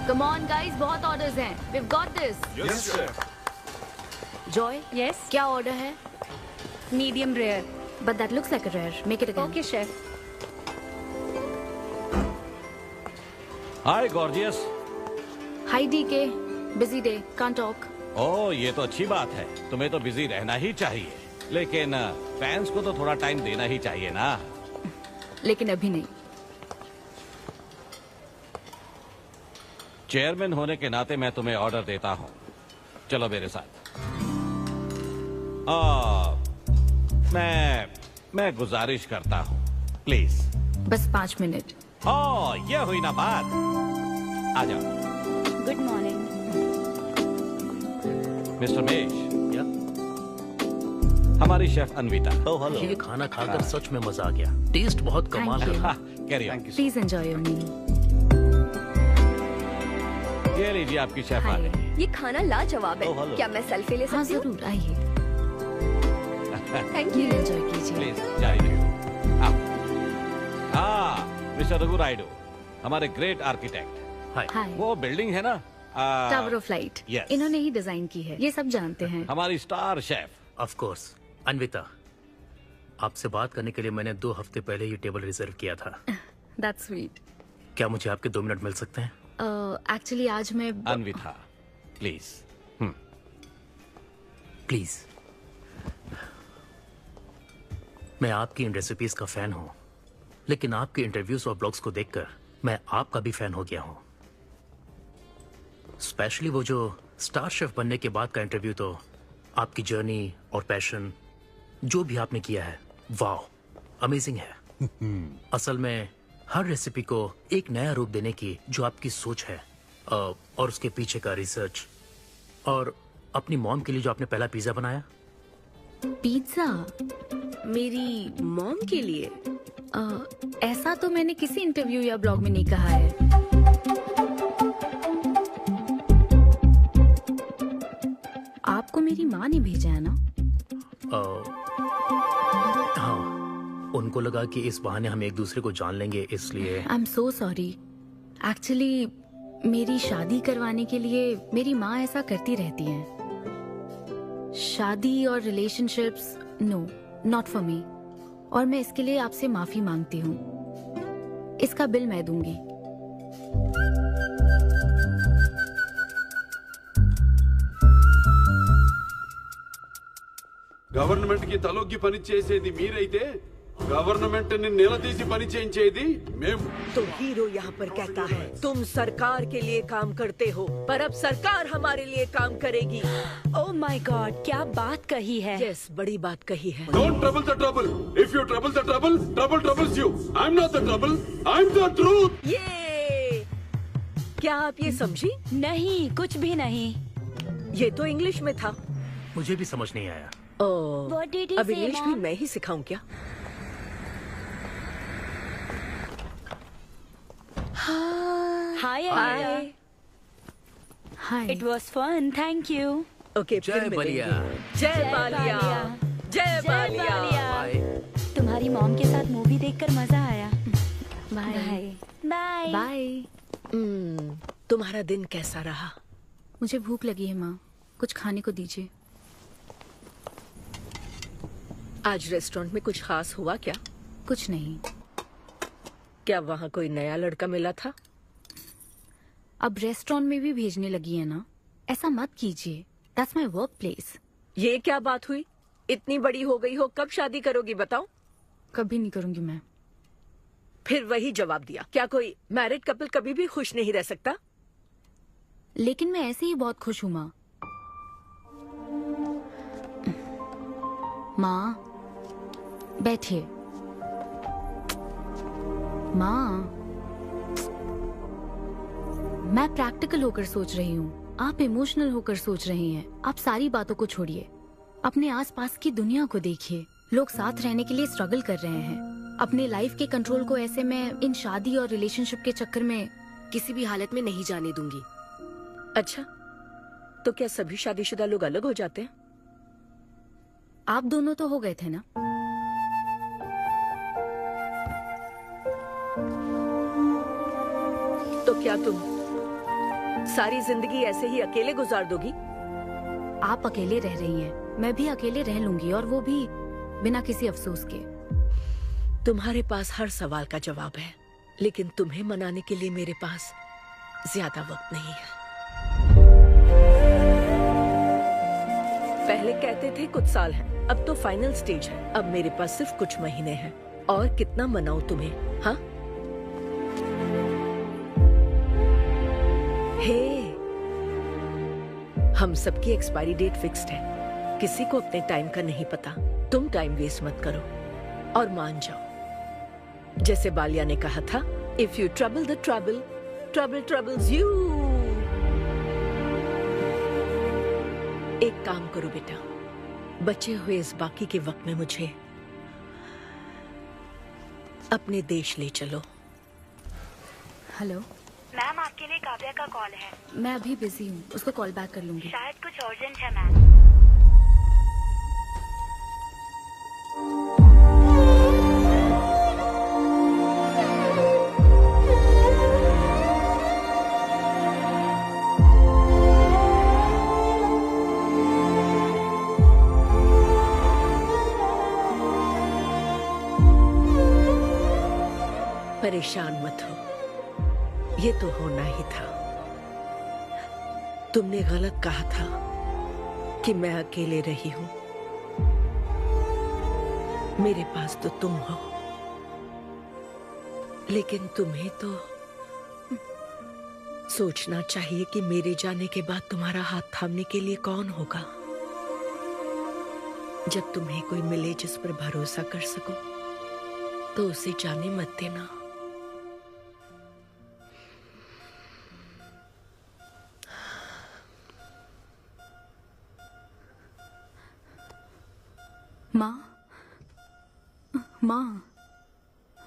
Come on guys, बहुत orders हैं. We've got this. Yes, sir. Joy, Yes, क्या order है? medium rare. But that looks like a rare. Make it again. Okay, chef. Hi gorgeous. Hi DK. Busy day. Can't talk. ओह ये तो अच्छी बात है, तुम्हें तो बिजी रहना ही चाहिए, लेकिन फैंस को तो थोड़ा टाइम देना ही चाहिए ना। लेकिन अभी नहीं. चेयरमैन होने के नाते मैं तुम्हें ऑर्डर देता हूँ, चलो मेरे साथ। मैं गुजारिश करता हूँ, प्लीज। बस 5 मिनट. ओह ये हुई ना बात, आ जाओ। Good morning. मिस्टर मेश, या? हमारी शेफ अन्विता। Oh hello. ये खाना खाकर सच में मजा आ गया। टेस्ट बहुत कमाल Thank है। you. Carry on. Please enjoy your meal. ये लीजिए आपकी शेफ आ Hi. गई। ये खाना लाजवाब Oh, है। hello. क्या मैं सेल्फी ले हाँ सकती हूँ? जरूर आइए. Thank Meal you. enjoy कीजिए. प्लीज जारी रखिए। मिस्टर रघु राइडू, हमारे ग्रेट आर्किटेक्ट। हाय। Hi. वो बिल्डिंग है ना, टावर ऑफ लाइट. Yes. इन्होंने ही डिजाइन की है. ये सब जानते हैं. हमारी star chef. Of course. Anvita, आपसे बात करने के लिए मैंने 2 हफ्ते पहले ये टेबल रिजर्व किया था। That's sweet. क्या मुझे आपके 2 मिनट मिल सकते हैं? Actually आज मैं अन्विता प्लीज। प्लीज। मैं आपकी इन रेसिपीज का फैन हूँ, लेकिन आपके इंटरव्यूज और ब्लॉग्स को देखकर मैं आपका भी फैन हो गया हूँ। स्पेशली वो जो स्टार शेफ बनने के बाद का इंटरव्यू, तो आपकी जर्नी और पैशन जो भी आपने किया है, वाह अमेजिंग है। असल में हर रेसिपी को एक नया रूप देने की जो आपकी सोच है और उसके पीछे का रिसर्च, और अपनी मॉम के लिए जो आपने पहला पिज्जा बनाया। पिज्जा मेरी मॉम के लिए? ऐसा तो मैंने किसी इंटरव्यू या ब्लॉग में नहीं कहा है. आपको मेरी माँ ने भेजा है ना? हाँ, उनको लगा कि इस बहाने हम एक दूसरे को जान लेंगे, इसलिए। आई एम सो सॉरी. एक्चुअली मेरी शादी करवाने के लिए मेरी माँ ऐसा करती रहती हैं. शादी और relationships, no, not for me. और मैं इसके लिए आपसे माफी मांगती हूँ. इसका बिल मैं दूंगी. గవర్నమెంట్ కి తలొగ్గి పని చేసేది మీరైతే గవర్నమెంట్ ని నిలదీసి పని చేయించేది మేము. तो हीरो यहाँ पर कहता है तुम सरकार के लिए काम करते हो, पर अब सरकार हमारे लिए काम करेगी. Oh my God, क्या बात कही है. यस, बड़ी बात कही है. Don't trouble the trouble. If you trouble the trouble, trouble troubles you. I'm not the trouble. I'm the truth. ये क्या आप ये समझी? नहीं, कुछ भी नहीं. ये तो इंग्लिश में था. मुझे भी समझ नहीं आया। ओह, What did he अब say, इंग्लिश भी Mom? मैं ही सिखाऊं क्या? Hi, Anita. Hi. Hi. It was fun, thank you. Okay, जय फिर मिलेंगे. बलिया। जय बालिया. जय बालिया. बाय। तुम्हारी मॉम के साथ मूवी देखकर मजा आया. बाय. बाय. बाय. तुम्हारा दिन कैसा रहा? मुझे भूख लगी है माँ. कुछ खाने को दीजिए. आज रेस्टोरेंट में कुछ खास हुआ क्या? कुछ नहीं. क्या वहाँ कोई नया लड़का मिला था? अब रेस्टोरेंट में भी भेजने लगी है ना. ऐसा मत कीजिए. That's my work place. ये क्या बात हुई? इतनी बड़ी हो गई हो, कब शादी करोगी बताओ? कभी नहीं करूंगी मैं. फिर वही जवाब दिया. क्या कोई मैरिड कपल कभी भी खुश नहीं रह सकता? लेकिन मैं ऐसे ही बहुत खुश हूँ माँ. माँ बैठिए. माँ, मैं प्रैक्टिकल होकर सोच रही हूँ. आप इमोशनल होकर सोच रही हैं. आप सारी बातों को छोड़िए. अपने आसपास की दुनिया को देखिए. लोग साथ रहने के लिए स्ट्रगल कर रहे हैं. अपने लाइफ के कंट्रोल को ऐसे में इन शादी और रिलेशनशिप के चक्कर में किसी भी हालत में नहीं जाने दूंगी. अच्छा, तो क्या सभी शादीशुदा लोग अलग हो जाते हैं? आप दोनों तो हो गए थे ना. तो क्या तुम सारी जिंदगी ऐसे ही अकेले गुजार दोगी? आप अकेले रह रही हैं, मैं भी अकेले रह लूंगी, और वो भी बिना किसी अफसोस के। तुम्हारे पास हर सवाल का जवाब है, लेकिन तुम्हें मनाने के लिए मेरे पास ज्यादा वक्त नहीं है। पहले कहते थे कुछ साल हैं, अब तो फाइनल स्टेज है। अब मेरे पास सिर्फ कुछ महीने हैं, और कितना मनाऊं तुम्हें? हाँ, हे, हम सबकी एक्सपायरी डेट फिक्स्ड है। किसी को अपने टाइम का नहीं पता। तुम टाइम वेस्ट मत करो और मान जाओ। जैसे बालिया ने कहा था, if you trouble the trouble, trouble troubles you. एक काम करो बेटा, बचे हुए इस बाकी के वक्त में मुझे अपने देश ले चलो। हेलो मैम, आपके लिए काव्या का कॉल है। मैं अभी बिजी हूँ, उसको कॉल बैक कर लूंगी। शायद कुछ अर्जेंट है मैम। परेशान मत हो, ये तो होना ही था। तुमने गलत कहा था कि मैं अकेले रही हूं। मेरे पास तो तुम हो, लेकिन तुम्हें तो सोचना चाहिए कि मेरे जाने के बाद तुम्हारा हाथ थामने के लिए कौन होगा। जब तुम्हें कोई मिले जिस पर भरोसा कर सको, तो उसे जाने मत देना। माँ, माँ,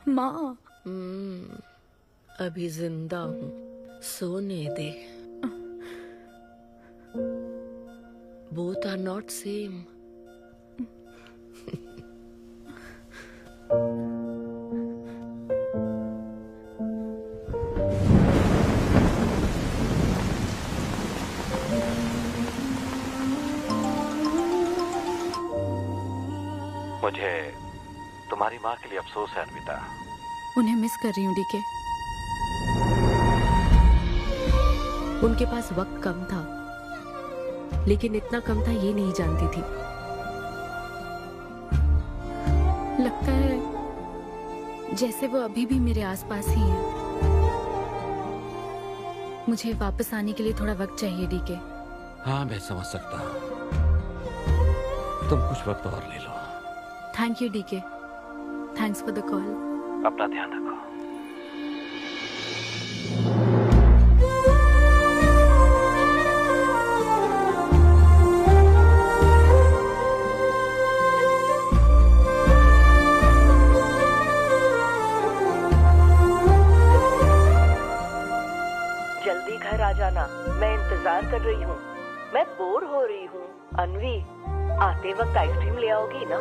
माँ। अभी जिंदा हूँ, सोने दे। Both are not same. मुझे तुम्हारी माँ के लिए अफसोस है अन्विता। उन्हें मिस कर रही हूँ डीके। उनके पास वक्त कम था, लेकिन इतना कम था ये नहीं जानती थी। लगता है जैसे वो अभी भी मेरे आसपास ही है। मुझे वापस आने के लिए थोड़ा वक्त चाहिए डीके। हाँ, मैं समझ सकता हूँ। तुम कुछ वक्त और ले लो। Thank you DK. Thanks for the call. अपना ध्यान रखो। जल्दी घर आ जाना, मैं इंतजार कर रही हूँ। मैं बोर हो रही हूँ। अनवी, आते वक्त आइसक्रीम ले आओगी ना?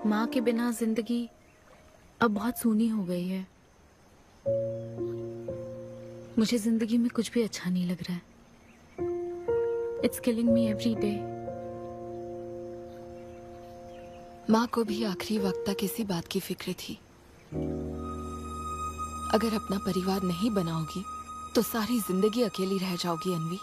माँ के बिना जिंदगी अब बहुत सूनी हो गई है। मुझे जिंदगी में कुछ भी अच्छा नहीं लग रहा है। It's killing me every day. माँ को भी आखिरी वक्त तक इसी बात की फिक्र थी। अगर अपना परिवार नहीं बनाओगी तो सारी जिंदगी अकेली रह जाओगी अनवी।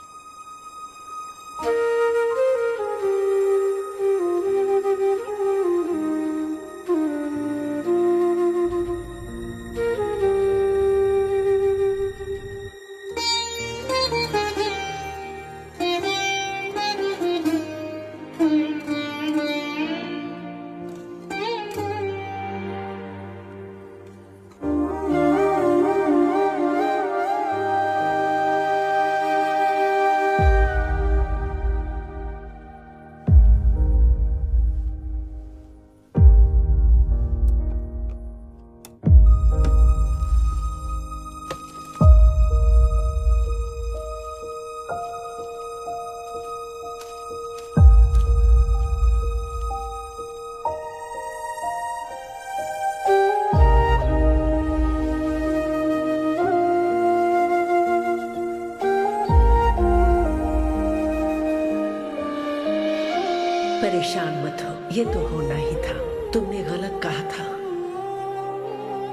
परेशान मत हो, ये तो होना ही था। तुमने गलत कहा था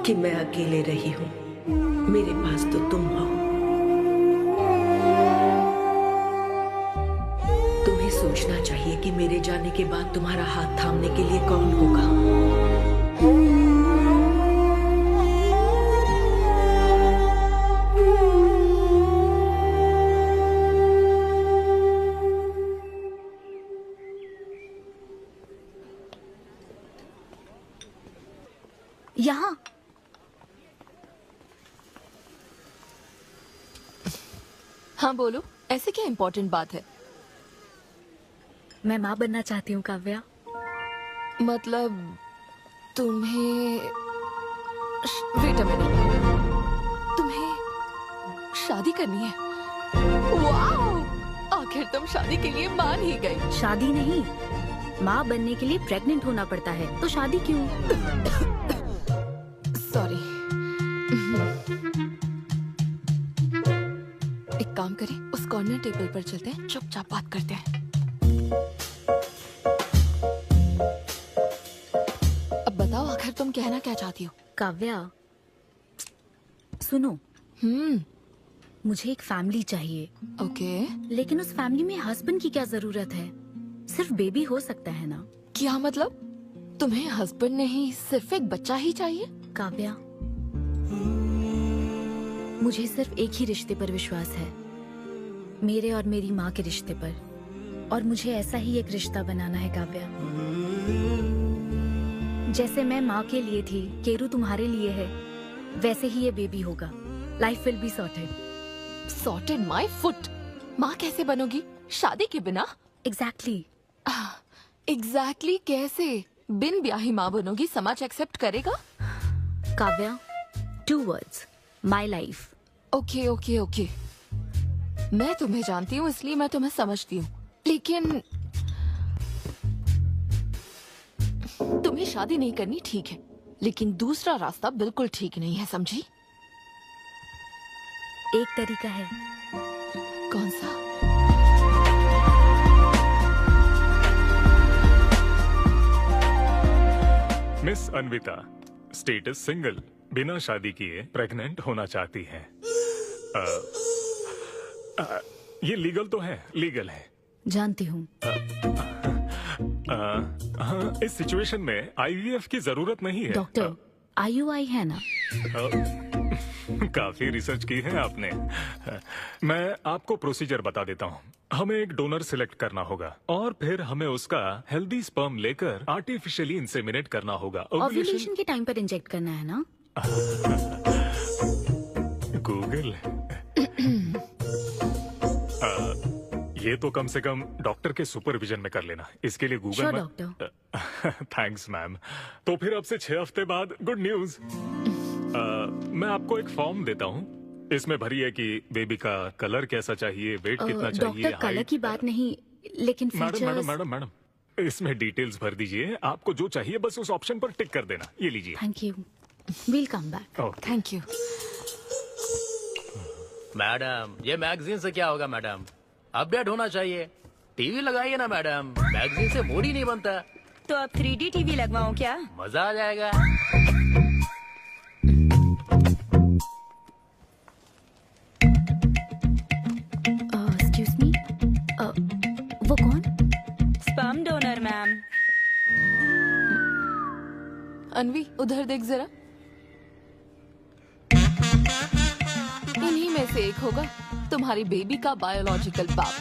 कि मैं अकेले रही हूँ। मेरे पास तो तुम हो। तुम्हें सोचना चाहिए कि मेरे जाने के बाद तुम्हारा हाथ थामने के लिए कौन होगा। यहाँ हाँ बोलो, ऐसे क्या इम्पोर्टेंट बात है? मैं माँ बनना चाहती हूँ काव्या। मतलब तुम्हें वेट अ मिनट, तुम्हें शादी करनी है? वाओ! आखिर तुम शादी के लिए मान ही गई। शादी नहीं, माँ बनने के लिए प्रेग्नेंट होना पड़ता है, तो शादी क्यों? सॉरी। एक काम करें, उस कॉर्नर टेबल पर चलते हैं, चुपचाप बात करते हैं। अब बताओ आखिर तुम कहना क्या चाहती हो? काव्या सुनो, मुझे एक फैमिली चाहिए। ओके। लेकिन उस फैमिली में हस्बैंड की क्या जरूरत है? सिर्फ बेबी हो सकता है ना? क्या मतलब? तुम्हें हस्बैंड नहीं, सिर्फ एक बच्चा ही चाहिए? काव्या, मुझे सिर्फ एक ही रिश्ते पर विश्वास है, मेरे और मेरी माँ के रिश्ते पर, और मुझे ऐसा ही एक रिश्ता बनाना है काव्या। जैसे मैं माँ के लिए थी, केरू तुम्हारे लिए है, वैसे ही ये बेबी होगा। Life will be sorted. Sorted my foot. माँ कैसे बनोगी शादी के बिना? एग्जैक्टली। एग्जैक्टली कैसे? बिन ब्याही माँ बनोगी, समाज एक्सेप्ट करेगा? Kavya, 2 words, my life. Okay okay okay, मैं तुम्हें जानती हूँ इसलिए मैं तुम्हें समझती हूँ, लेकिन तुम्हें शादी नहीं करनी ठीक है, लेकिन दूसरा रास्ता बिल्कुल ठीक नहीं है, समझी? एक तरीका है। कौन सा? मिस अन्विता, स्टेटस सिंगल, बिना शादी किए प्रेग्नेंट होना चाहती हैं। ये लीगल तो है? लीगल है। जानती हूँ। हाँ, इस सिचुएशन में आईवीएफ की जरूरत नहीं है। डॉक्टर, IUI है ना? काफी रिसर्च की है आपने। मैं आपको प्रोसीजर बता देता हूँ। हमें एक डोनर सिलेक्ट करना होगा और फिर हमें उसका हेल्दी स्पर्म लेकर आर्टिफिशियली इंसेमिनेट करना होगा। ओव्यूलेशन के टाइम पर इंजेक्ट करना है ना? गूगल। ये तो कम से कम डॉक्टर के सुपरविजन में कर लेना, इसके लिए गूगल Sure, में। डॉक्टर। Thanks ma'am. तो फिर अब से 6 हफ्ते बाद गुड न्यूज। मैं आपको एक फॉर्म देता हूँ, इसमें भरिए कि बेबी का कलर कैसा चाहिए, वेट कितना चाहिए। डॉक्टर, कलर की बात नहीं, लेकिन मैडम मैडम मैडम मैडम, इसमें डिटेल्स भर दीजिए। आपको जो चाहिए बस उस ऑप्शन पर टिक कर देना। ये लीजिए। Thank you, will come back. Thank you. Madam, ये मैगजीन से क्या होगा मैडम? अपडेट होना चाहिए। टीवी लगाइए ना मैडम, मैगजीन से मूड ही नहीं बनता। तो अब 3D टीवी लगवाऊं क्या? मजा आ जाएगा। एक्सक्यूज मी, वो कौन? Sperm donor ma'am. अनवी, उधर देख जरा। इन्हीं में से एक होगा तुम्हारी बेबी का बायोलॉजिकल बाप।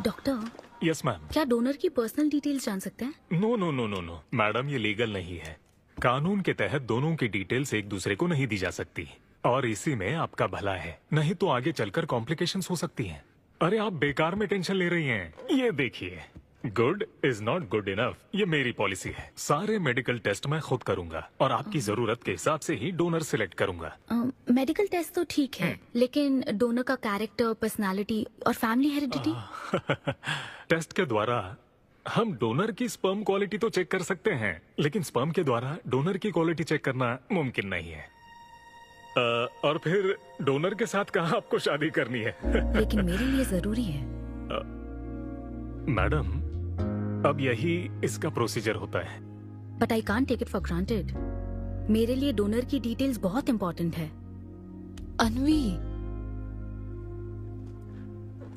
Doctor, yes ma'am. क्या डोनर की पर्सनल डिटेल्स जान सकते हैं? No no no no no madam, ये लीगल नहीं है। कानून के तहत दोनों की डिटेल्स एक दूसरे को नहीं दी जा सकती, और इसी में आपका भला है, नहीं तो आगे चलकर कॉम्प्लिकेशंस हो सकती हैं। अरे आप बेकार में टेंशन ले रही हैं। ये देखिए, good is not good enough, ये मेरी पॉलिसी है। सारे मेडिकल टेस्ट मैं खुद करूंगा और आपकी जरूरत के हिसाब से ही डोनर सिलेक्ट करूंगा। मेडिकल टेस्ट तो ठीक है, लेकिन डोनर का कैरेक्टर, पर्सनालिटी और फैमिली हेरिडिटी? टेस्ट के द्वारा हम डोनर की स्पर्म क्वालिटी तो चेक कर सकते हैं, लेकिन स्पर्म के द्वारा डोनर की क्वालिटी चेक करना मुमकिन नहीं है। और फिर डोनर के साथ कहाँ आपको शादी करनी है? लेकिन मेरे लिए जरूरी है। मैडम, अब यही इसका प्रोसीजर होता है। But I can't take it for granted. मेरे लिए डोनर की डिटेल्स बहुत इंपॉर्टेंट है। अनवी,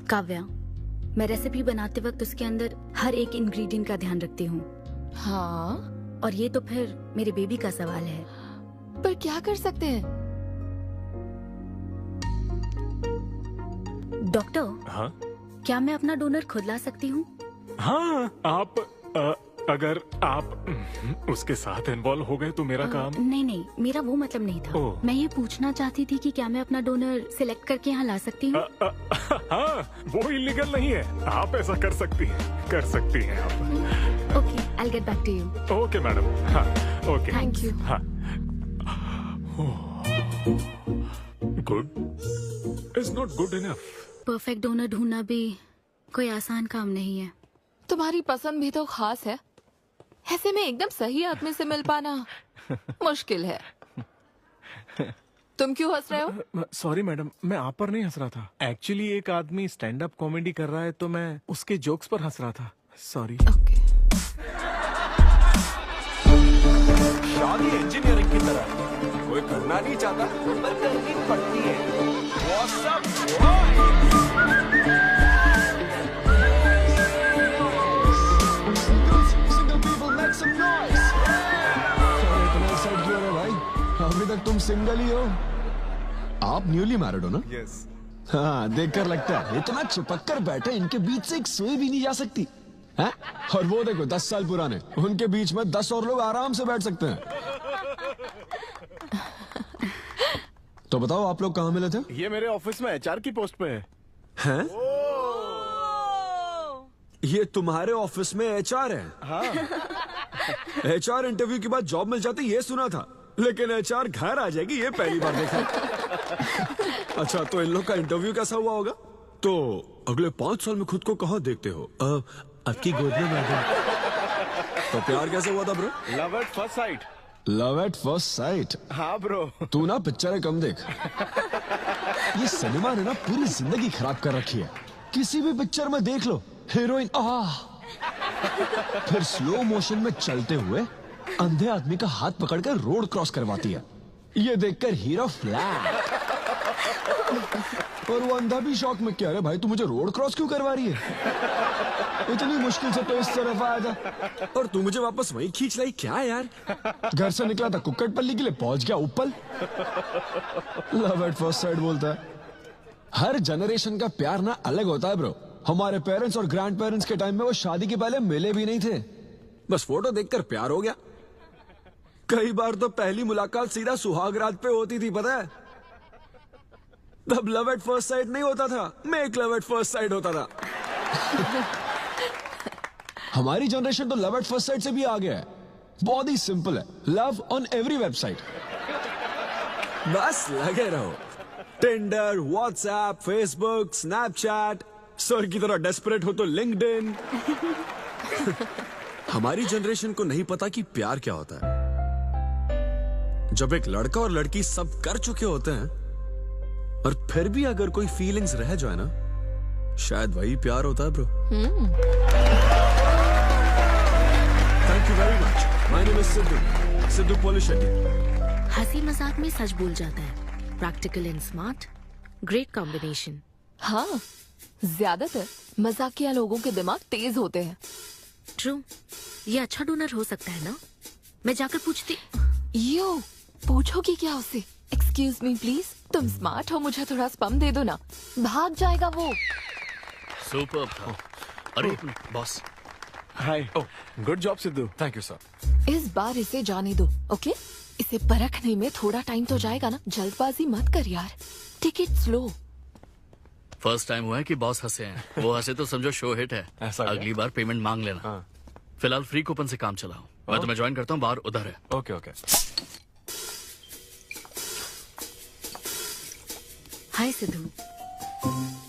काव्या, मैं रेसिपी बनाते वक्त उसके अंदर हर एक इंग्रेडिएंट का ध्यान रखती हूँ। हाँ, और ये तो फिर मेरे बेबी का सवाल है। पर क्या कर सकते हैं? डॉक्टर, हाँ क्या मैं अपना डोनर खुद ला सकती हूँ? हाँ, आप अगर आप उसके साथ इन्वॉल्व हो गए तो मेरा काम। नहीं नहीं, मेरा वो मतलब नहीं था। ओह। मैं ये पूछना चाहती थी कि क्या मैं अपना डोनर सिलेक्ट करके यहाँ ला सकती हूँ? हाँ, वो इलीगल नहीं है। आप ऐसा कर सकती हैं आप। Okay, I get back to you. Okay madam. हाँ, ओके, थैंक यू। हाँ। Good is not good enough. Perfect donor ढूंढना भी कोई आसान काम नहीं है। तुम्हारी पसंद भी तो खास है, ऐसे में एकदम सही आदमी से मिल पाना मुश्किल है। तुम क्यों हंस रहे हो? सॉरी मैडम, मैं आप पर नहीं हंस रहा था। एक्चुअली एक आदमी स्टैंड अप कॉमेडी कर रहा है तो मैं उसके जोक्स पर हंस रहा था। सॉरी। ओके। शादी इंजीनियरिंग की तरह कोई करना नहीं चाहता पर करनी पड़ती है। What's up, अभी तक तुम सिंगल ही हो? आप न्यूली मैरिड हो ना? यस। हाँ, देखकर लगता है इतना चिपक कर बैठे, इनके बीच से एक सुई भी नहीं जा सकती है? और वो देखो 10 साल पुराने, उनके बीच में 10 और लोग आराम से बैठ सकते हैं। तो बताओ, आप लोग कहाँ मिले थे? ये मेरे ऑफिस में एचआर की पोस्ट पे है। हैं? ये तुम्हारे ऑफिस में एचआर है? हाँ। एचआर इंटरव्यू के बाद जॉब मिल जाती ये सुना था, लेकिन एचआर घर आ जाएगी ये पहली बार देखा। अच्छा, तो इन लोग का इंटरव्यू कैसा हुआ होगा? तो अगले 5 साल में खुद को कहाँ देखते हो? आपकी गोद में मैडम। तो प्यार कैसे हुआ था bro? Love at first sight. Love at first sight? हाँ ब्रो। तू ना पिक्चरें कम देख। ये सिनेमा ने ना पूरी जिंदगी खराब कर रखी है। किसी भी पिक्चर में देख लो, हीरोइन फिर स्लो मोशन में चलते हुए अंधे आदमी का हाथ पकड़कर रोड क्रॉस करवाती है। ये देखकर हीरो फ्लैट। और वो अंधा भी शौक में, क्या रे भाई तू मुझे रोड क्रॉस क्यों करवा रही है? इतनी मुश्किल से तो इस तरफ आया था और तू मुझे वापस वहीं खींच लाई। क्या यार, घर से निकला था कुक्कटपल्ली के लिए, पहुंच गया ऊपर। लव एट फर्स्ट साइट बोलता है। हर जनरेशन का प्यार ना अलग होता है ब्रो। हमारे पेरेंट्स और ग्रैंड पेरेंट्स के टाइम में वो शादी के पहले मिले भी नहीं थे, बस फोटो देखकर प्यार हो गया। कई बार तो पहली मुलाकात सीधा सुहाग रात पे होती थी, पता है? तब लव एट फर्स्ट साइट नहीं होता था, make love at first sight होता था। हमारी जनरेशन तो लव एट फर्स्ट साइट से भी आगे है। बहुत ही सिंपल है, लव ऑन एवरी वेबसाइट। बस लगे रहो, Tinder, WhatsApp, Facebook, Snapchat, sir की तरह डेस्परेट हो तो लिंक्डइन। हमारी जनरेशन को नहीं पता कि प्यार क्या होता है। जब एक लड़का और लड़की सब कर चुके होते हैं और फिर भी अगर कोई फीलिंग्स रह जाए ना, शायद वही प्यार होता है bro. Thank you very much. My name is Siddhu Polishetty. हंसी मजाक में सच बोल जाता है। Practical and smart, great combination. हाँ, ज्यादातर मजाकिया लोगों के दिमाग तेज होते हैं। ट्रू। ये अच्छा डोनर हो सकता है ना? मैं जाकर पूछती। यो, पूछोगी क्या उससे? एक्सक्यूज मी प्लीज, तुम स्मार्ट हो, मुझे थोड़ा स्पम दे दो ना। भाग जाएगा वो। सुपर्ब था। अरे boss. Hi. Good job Sidhu. Thank you sir. इस बार इसे जाने दो, ओके? इसे परखने में थोड़ा टाइम तो जाएगा ना, जल्दबाजी मत कर यार। Take it slow. First time हुआ है कि बॉस हंसे हैं। वो हंसे तो समझो शो हिट है। अगली बार पेमेंट मांग लेना। हाँ। फिलहाल फ्री कूपन से काम चलाओ। मैं तुम्हें ज्वाइन करता हूँ, बाहर उधर है। Okay okay. Hi Siddhu.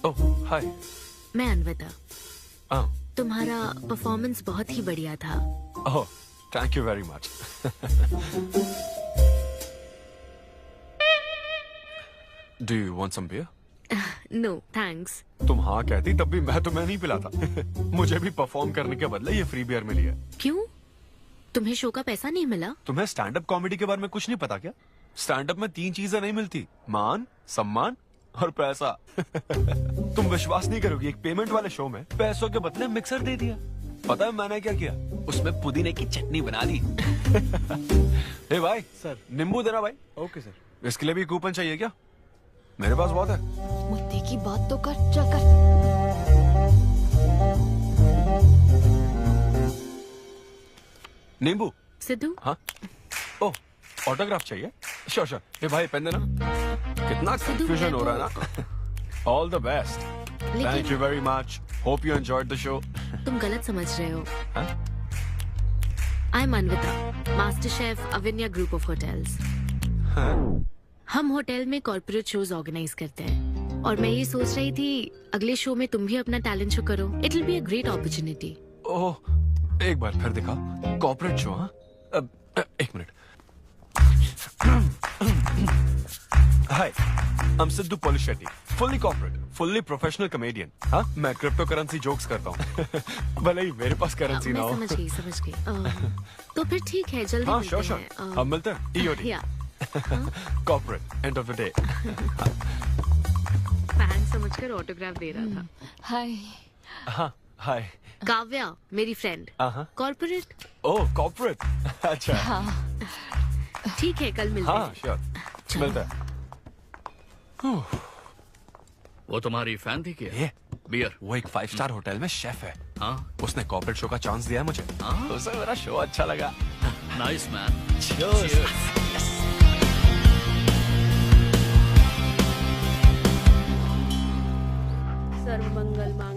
Oh hi. मैं अनविता। तुम्हारा परफॉर्मेंस बहुत ही बढ़िया था। Oh thank you very much. Do you want some beer? No thanks. तुम हाँ कहती तब भी मैं तुम्हें नहीं पिलाता। मुझे भी परफॉर्म करने के बदले ये फ्री बियर मिली है। क्यों? तुम्हें शो का पैसा नहीं मिला? तुम्हें स्टैंड अप कॉमेडी के बारे में कुछ नहीं पता क्या? स्टैंड अप में 3 चीजें नहीं मिलती, मान, सम्मान और पैसा। तुम विश्वास नहीं करोगी, एक पेमेंट वाले शो में पैसों के बदले मिक्सर दे दिया। पता है मैंने क्या किया? उसमें पुदीने की चटनी बना दी। ए भाई सर, नींबू देना भाई। Okay sir. इसके लिए भी कूपन चाहिए क्या? मेरे पास बहुत है। मुद्दे की बात तो कर, चल कर। नींबू। सिद्धू। हाँ। ओह, ऑटोग्राफ चाहिए? Sure sure. ये भाई पेन देना। कितना कंफ्यूजन हो रहा है ना। All the best. Thank you very much. Hope you enjoyed the show. तुम गलत समझ रहे हो। I am Anvita, master chef Avinya group of hotels. हम होटल में कॉर्पोरेट शोज ऑर्गेनाइज करते हैं और मैं ये सोच रही थी अगले शो में तुम भी अपना टैलेंट शो करो। It will be a great opportunity. Oh, एक बार फिर दिखा। Corporate show? हाँ, एक minute. Hi, I am Siddhu Polishetty, fully corporate, fully professional comedian. हाँ, मैं क्रिप्टो करेंसी जोक्स करता हूँ। भले ही मेरे पास करेंसी ना हो। समझ गई। तो फिर ठीक है, जल्दी हाँ, मिलते श्योर हैं। श्योर। हम मिलते हैं। EOD। Corporate, end of the day. Fan समझकर ऑटोग्राफ दे रहा था। हाय। हाँ, हाय। काव्या, मेरी फ्रेंड। कॉर्पोरेट। ओह, कॉर्पोरेट। अच्छा। हाँ। ठीक है, कल मिलते हैं। हाँ, श्योर। मिलते हैं। वो तुम्हारी फैन थी क्या? ये बियर। वो एक 5 स्टार होटल में शेफ है। हाँ, उसने कॉर्पोरेट शो का चांस दिया है मुझे। उसे मेरा शो अच्छा लगा। Nice man.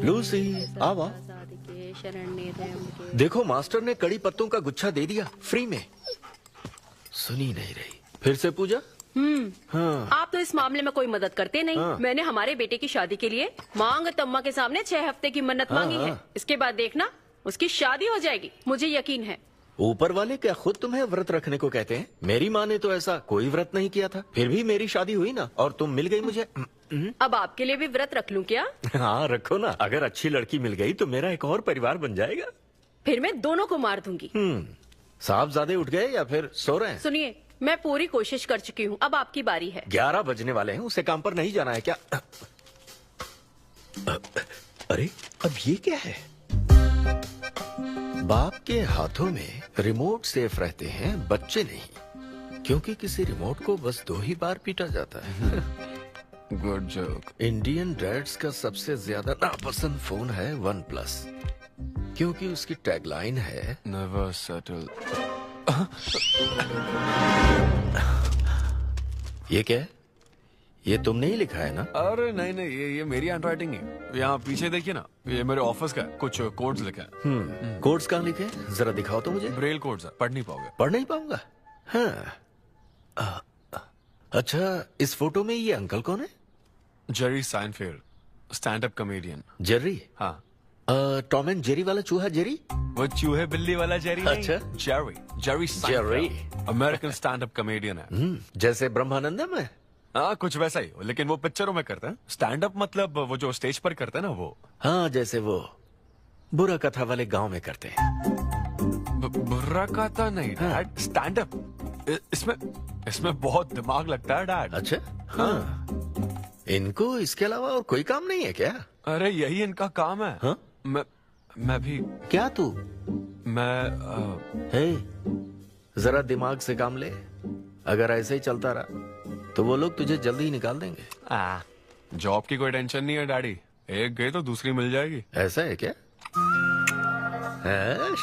लूसी, आवा। देखो, मास्टर ने कड़ी पत्तों का गुच्छा दे दिया फ्री में। सुनी नहीं रही। फिर से पूजा। हाँ। आप तो इस मामले में कोई मदद करते नहीं। हाँ। मैंने हमारे बेटे की शादी के लिए मांग तम्मा के सामने 6 हफ्ते की मन्नत मांगी है। इसके बाद देखना उसकी शादी हो जाएगी, मुझे यकीन है। ऊपर वाले क्या खुद तुम्हें व्रत रखने को कहते हैं? मेरी माँ ने तो ऐसा कोई व्रत नहीं किया था, फिर भी मेरी शादी हुई ना, और तुम मिल गई मुझे। अब आपके लिए भी व्रत रख लूं क्या? हाँ, रखो ना। अगर अच्छी लड़की मिल गई तो मेरा एक और परिवार बन जाएगा। फिर मैं दोनों को मार दूंगी। साहबजादे उठ गए या फिर सो रहे हैं? सुनिए, मैं पूरी कोशिश कर चुकी हूँ, अब आपकी बारी है। 11 बजने वाले हैं, उसे काम पर नहीं जाना है क्या? अरे, अब ये क्या है? बाप के हाथों में रिमोट सेफ रहते हैं, बच्चे नहीं, क्योंकि किसी रिमोट को बस 2 ही बार पीटा जाता है। Good joke. इंडियन डैड्स का सबसे ज्यादा नापसंद फोन है OnePlus, क्योंकि उसकी टैगलाइन है नेवर सेटल। ये क्या है? ये तुमने ही लिखा है ना? अरे नहीं नहीं, ये मेरी हैंडराइटिंग है। यहाँ पीछे देखिए ना, ये मेरे ऑफिस का है। कुछ कोड्स लिखे हैं। कोड्स कहाँ लिखे हैं? जरा दिखाओ तो मुझे। ब्रेल कोड्स है, पढ़ नहीं पाओगे। पढ़ नहीं पाऊंगा? हाँ। अच्छा, इस फोटो में ये अंकल कौन है? Jerry Seinfeld, stand up comedian. Jerry? हाँ। टॉम एंड जेरी वाला चूहा जेरी? वो चूहे बिल्ली वाला जेरी नहीं। अच्छा। Jerry Seinfeld American stand up comedian है। जैसे ब्रह्मानंदम है? हाँ, कुछ वैसा ही, लेकिन वो पिक्चरों में करते हैं। स्टैंड अप मतलब वो जो स्टेज पर करते हैं ना, वो। हाँ, जैसे वो बुरा कथा वाले गांव में करते हैं। बुरा कथा नहीं डैड, स्टैंड अप। इसमें बहुत दिमाग लगता है डैड। अच्छा। हाँ। इनको इसके अलावा और कोई काम नहीं है क्या? अरे यही इनका काम है। हाँ? मैं भी। क्या तू? मैं जरा दिमाग से काम ले। अगर ऐसे ही चलता रहा तो वो लोग तुझे जल्दी ही निकाल देंगे। जॉब की कोई टेंशन नहीं है डैडी, एक गई तो दूसरी मिल जाएगी। ऐसा है क्या?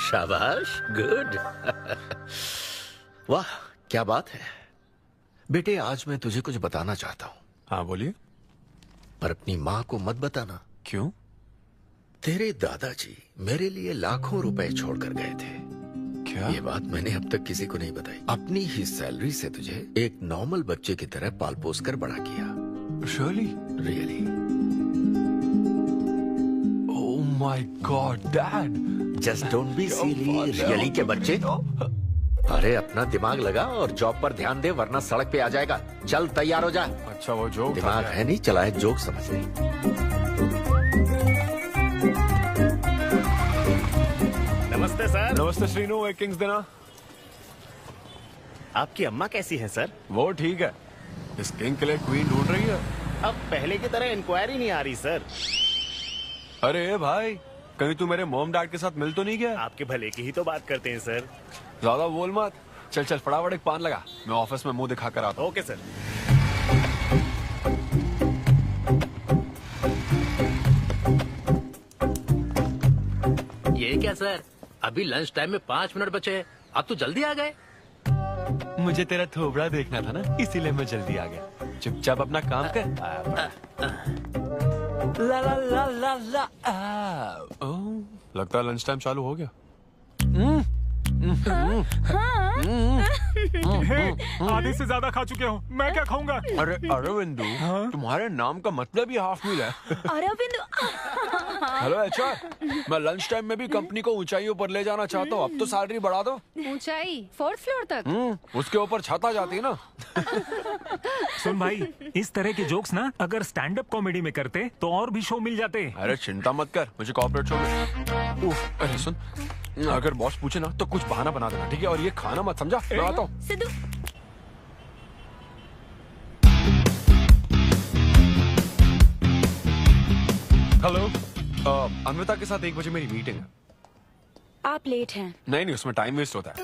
शाबाश, गुड। वाह, क्या बात है बेटे। आज मैं तुझे कुछ बताना चाहता हूँ। हाँ, बोलिए। पर अपनी माँ को मत बताना। क्यों? तेरे दादाजी मेरे लिए लाखों रुपए छोड़कर गए थे। क्या? ये बात मैंने अब तक किसी को नहीं बताई। अपनी ही सैलरी से तुझे एक नॉर्मल बच्चे की तरह पाल पोस कर बड़ा किया। Really? Oh my God dad, just don't be silly. Really के बच्चे? अरे अपना दिमाग लगा और जॉब पर ध्यान दे, वरना सड़क पे आ जाएगा। चल तैयार हो जा। अच्छा वो जोक दिमाग है नहीं, चला है जोक समझ नहीं। नमस्ते सर। नमस्ते श्रीनू, एक किंग्स देना। आपकी अम्मा कैसी हैं सर? वो ठीक है। इस किंग के लिए क्वीन ढूंढ रही है। अब पहले की तरह इंक्वायरी नहीं आ रही सर। अरे भाई, कहीं तू मेरे मॉम डैड के साथ मिल तो नहीं गया? आपके भले की ही तो बात करते हैं सर। ज्यादा बोल मत। चल चल फटाफट एक पान लगा, मैं ऑफिस में मुंह दिखा कर आता हूँ। Okay sir. ये क्या सर, अभी लंच टाइम में 5 मिनट बचे हैं, आप तो जल्दी आ गए। मुझे तेरा थोबड़ा देखना था ना, इसीलिए मैं जल्दी आ गया। चुपचाप अपना काम कर। ला ला ला ला ला। लगता है लंच टाइम चालू हो गया। आधे से ज्यादा खा चुके हो, मैं क्या खाऊंगा? अरे अरविंदु, तुम्हारे नाम का मतलब ही हाफ मील है। अरविंद। हेलो एचआर, मैं लंच टाइम में भी कंपनी को ऊंचाइयों पर ले जाना चाहता हूँ। अब तो सैलरी बढ़ा दो। ऊंचाई 4th फ्लोर तक? उसके ऊपर छत आ जाती है ना। सुन भाई, इस तरह के जोक्स ना अगर स्टैंड अप कॉमेडी में करते तो और भी शो मिल जाते। अरे चिंता मत कर, मुझे कॉर्पोरेट शो में। अरे सुन, अगर बॉस पूछे ना तो कुछ बहाना बना देना, ठीक है? और ये खाना मत, समझा? मैं आता हूँ। सिद्धू। हेलो, अन्विता के साथ 1 बजे मेरी मीटिंग है। आप लेट हैं। नहीं, उसमें टाइम वेस्ट होता है।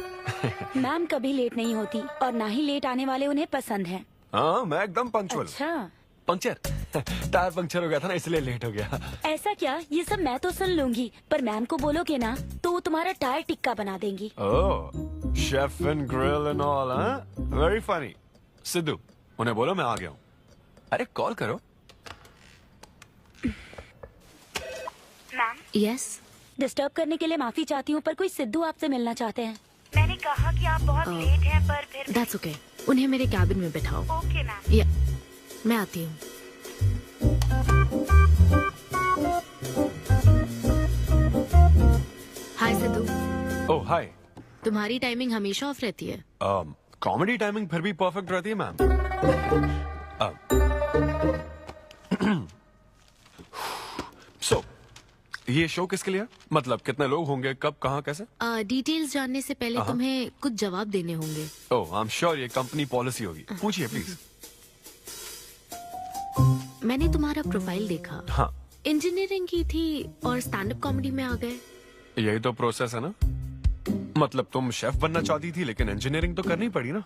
मैम कभी लेट नहीं होती और ना ही लेट आने वाले उन्हें पसंद हैं। हाँ, मैं एकदम पंक्चुअल। अच्छा। पंक्चर टायर पंक्चर हो गया था ना, इसलिए लेट हो गया। ऐसा क्या? ये सब मैं तो सुन लूंगी, पर मैम को बोलोगे ना तो वो तुम्हारा टायर टिक्का बना देंगी। Oh, chef and grill and all, हाँ? Very funny. सिद्धू, उन्हें बोलो मैं आ गया हूँ। अरे कॉल करो। मैम। यस। डिस्टर्ब करने के लिए माफी चाहती हूँ, पर कोई सिद्धू आपसे मिलना चाहते हैं। मैंने कहा कि आप बहुत लेट हैं, पर फिर दैट्स ओके। उन्हें मेरे कैबिन में बैठाओ। Okay ma'am. या मैं आती हूँ। हाय सिद्धू। ओह हाय। तुम्हारी टाइमिंग हमेशा ऑफ रहती है? कॉमेडी टाइमिंग फिर भी परफेक्ट रहती है मैम। सो ये शो किसके लिए? मतलब कितने लोग होंगे, कब, कहाँ, कैसे? डिटेल्स जानने से पहले तुम्हें कुछ जवाब देने होंगे। ओह, आई एम श्योर ये कंपनी पॉलिसी होगी। पूछिए प्लीज। मैंने तुम्हारा प्रोफाइल देखा। हाँ। इंजीनियरिंग की थी और स्टैंड अप कॉमेडी में आ गए। यही तो प्रोसेस है ना। मतलब तुम शेफ बनना चाहती थी, लेकिन इंजीनियरिंग तो करनी पड़ी ना।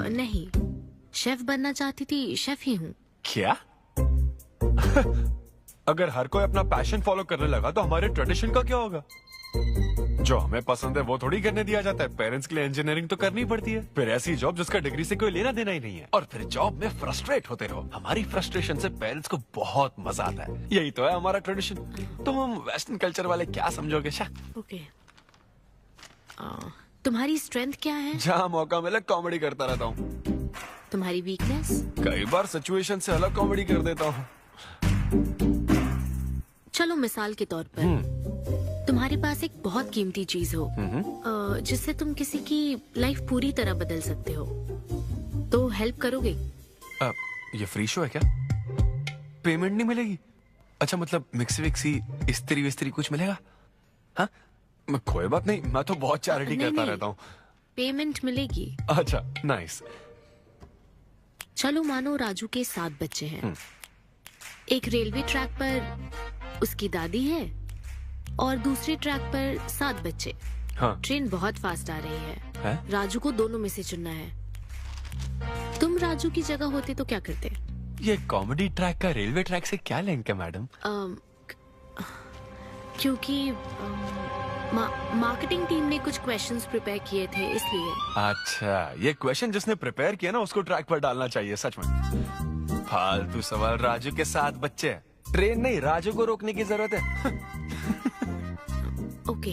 नहीं, शेफ बनना चाहती थी, शेफ ही हूँ। क्या? अगर हर कोई अपना पैशन फॉलो करने लगा तो हमारे ट्रेडिशन का क्या होगा? जो हमें पसंद है वो थोड़ी करने दिया जाता है। पेरेंट्स के लिए इंजीनियरिंग तो करनी पड़ती है, फिर ऐसी जॉब जिसका डिग्री से कोई लेना देना ही नहीं है, और फिर जॉब में फ्रस्ट्रेट होते रहो। हमारी फ्रस्ट्रेशन से पेरेंट्स को बहुत मजा आता है। यही तो है हमारा ट्रेडिशन। तुम वेस्टर्न कल्चर वाले क्या समझोगे? ओके। तुम्हारी स्ट्रेंथ क्या है? जहाँ मौका मिले कॉमेडी करता रहता हूँ। तुम्हारी वीकनेस? कई बार सिचुएशन से अलग कॉमेडी कर देता हूँ। चलो मिसाल के तौर पर तुम्हारे पास एक बहुत कीमती चीज हो जिससे तुम किसी की लाइफ पूरी तरह बदल सकते हो, तो हेल्प करोगे? ये फ्री शो है क्या? पेमेंट नहीं मिलेगी? अच्छा, मतलब मिक्सी विक्सी इस्त्री विस्त्री कुछ मिलेगा? हाँ, कोई बात नहीं, मैं तो बहुत चैरिटी करता रहता हूँ। पेमेंट मिलेगी। अच्छा, नाइस। चलो मानो राजू के 7 बच्चे हैं। एक रेलवे ट्रैक पर उसकी दादी है और दूसरे ट्रैक पर 7 बच्चे। हाँ। ट्रेन बहुत फास्ट आ रही है। राजू को दोनों में से चुनना है। तुम राजू की जगह होते तो क्या करते? ये कॉमेडी ट्रैक का रेलवे ट्रैक से क्या लिंक है मैडम? क्योंकि मार्केटिंग टीम ने कुछ क्वेश्चंस प्रिपेयर किए थे, इसलिए। अच्छा, ये क्वेश्चन जिसने प्रिपेयर किया ना उसको ट्रैक पर डालना चाहिए। सच में फालतू सवाल। राजू के 7 बच्चे हैं, ट्रेन नहीं, राजू को रोकने की जरूरत है। ओके,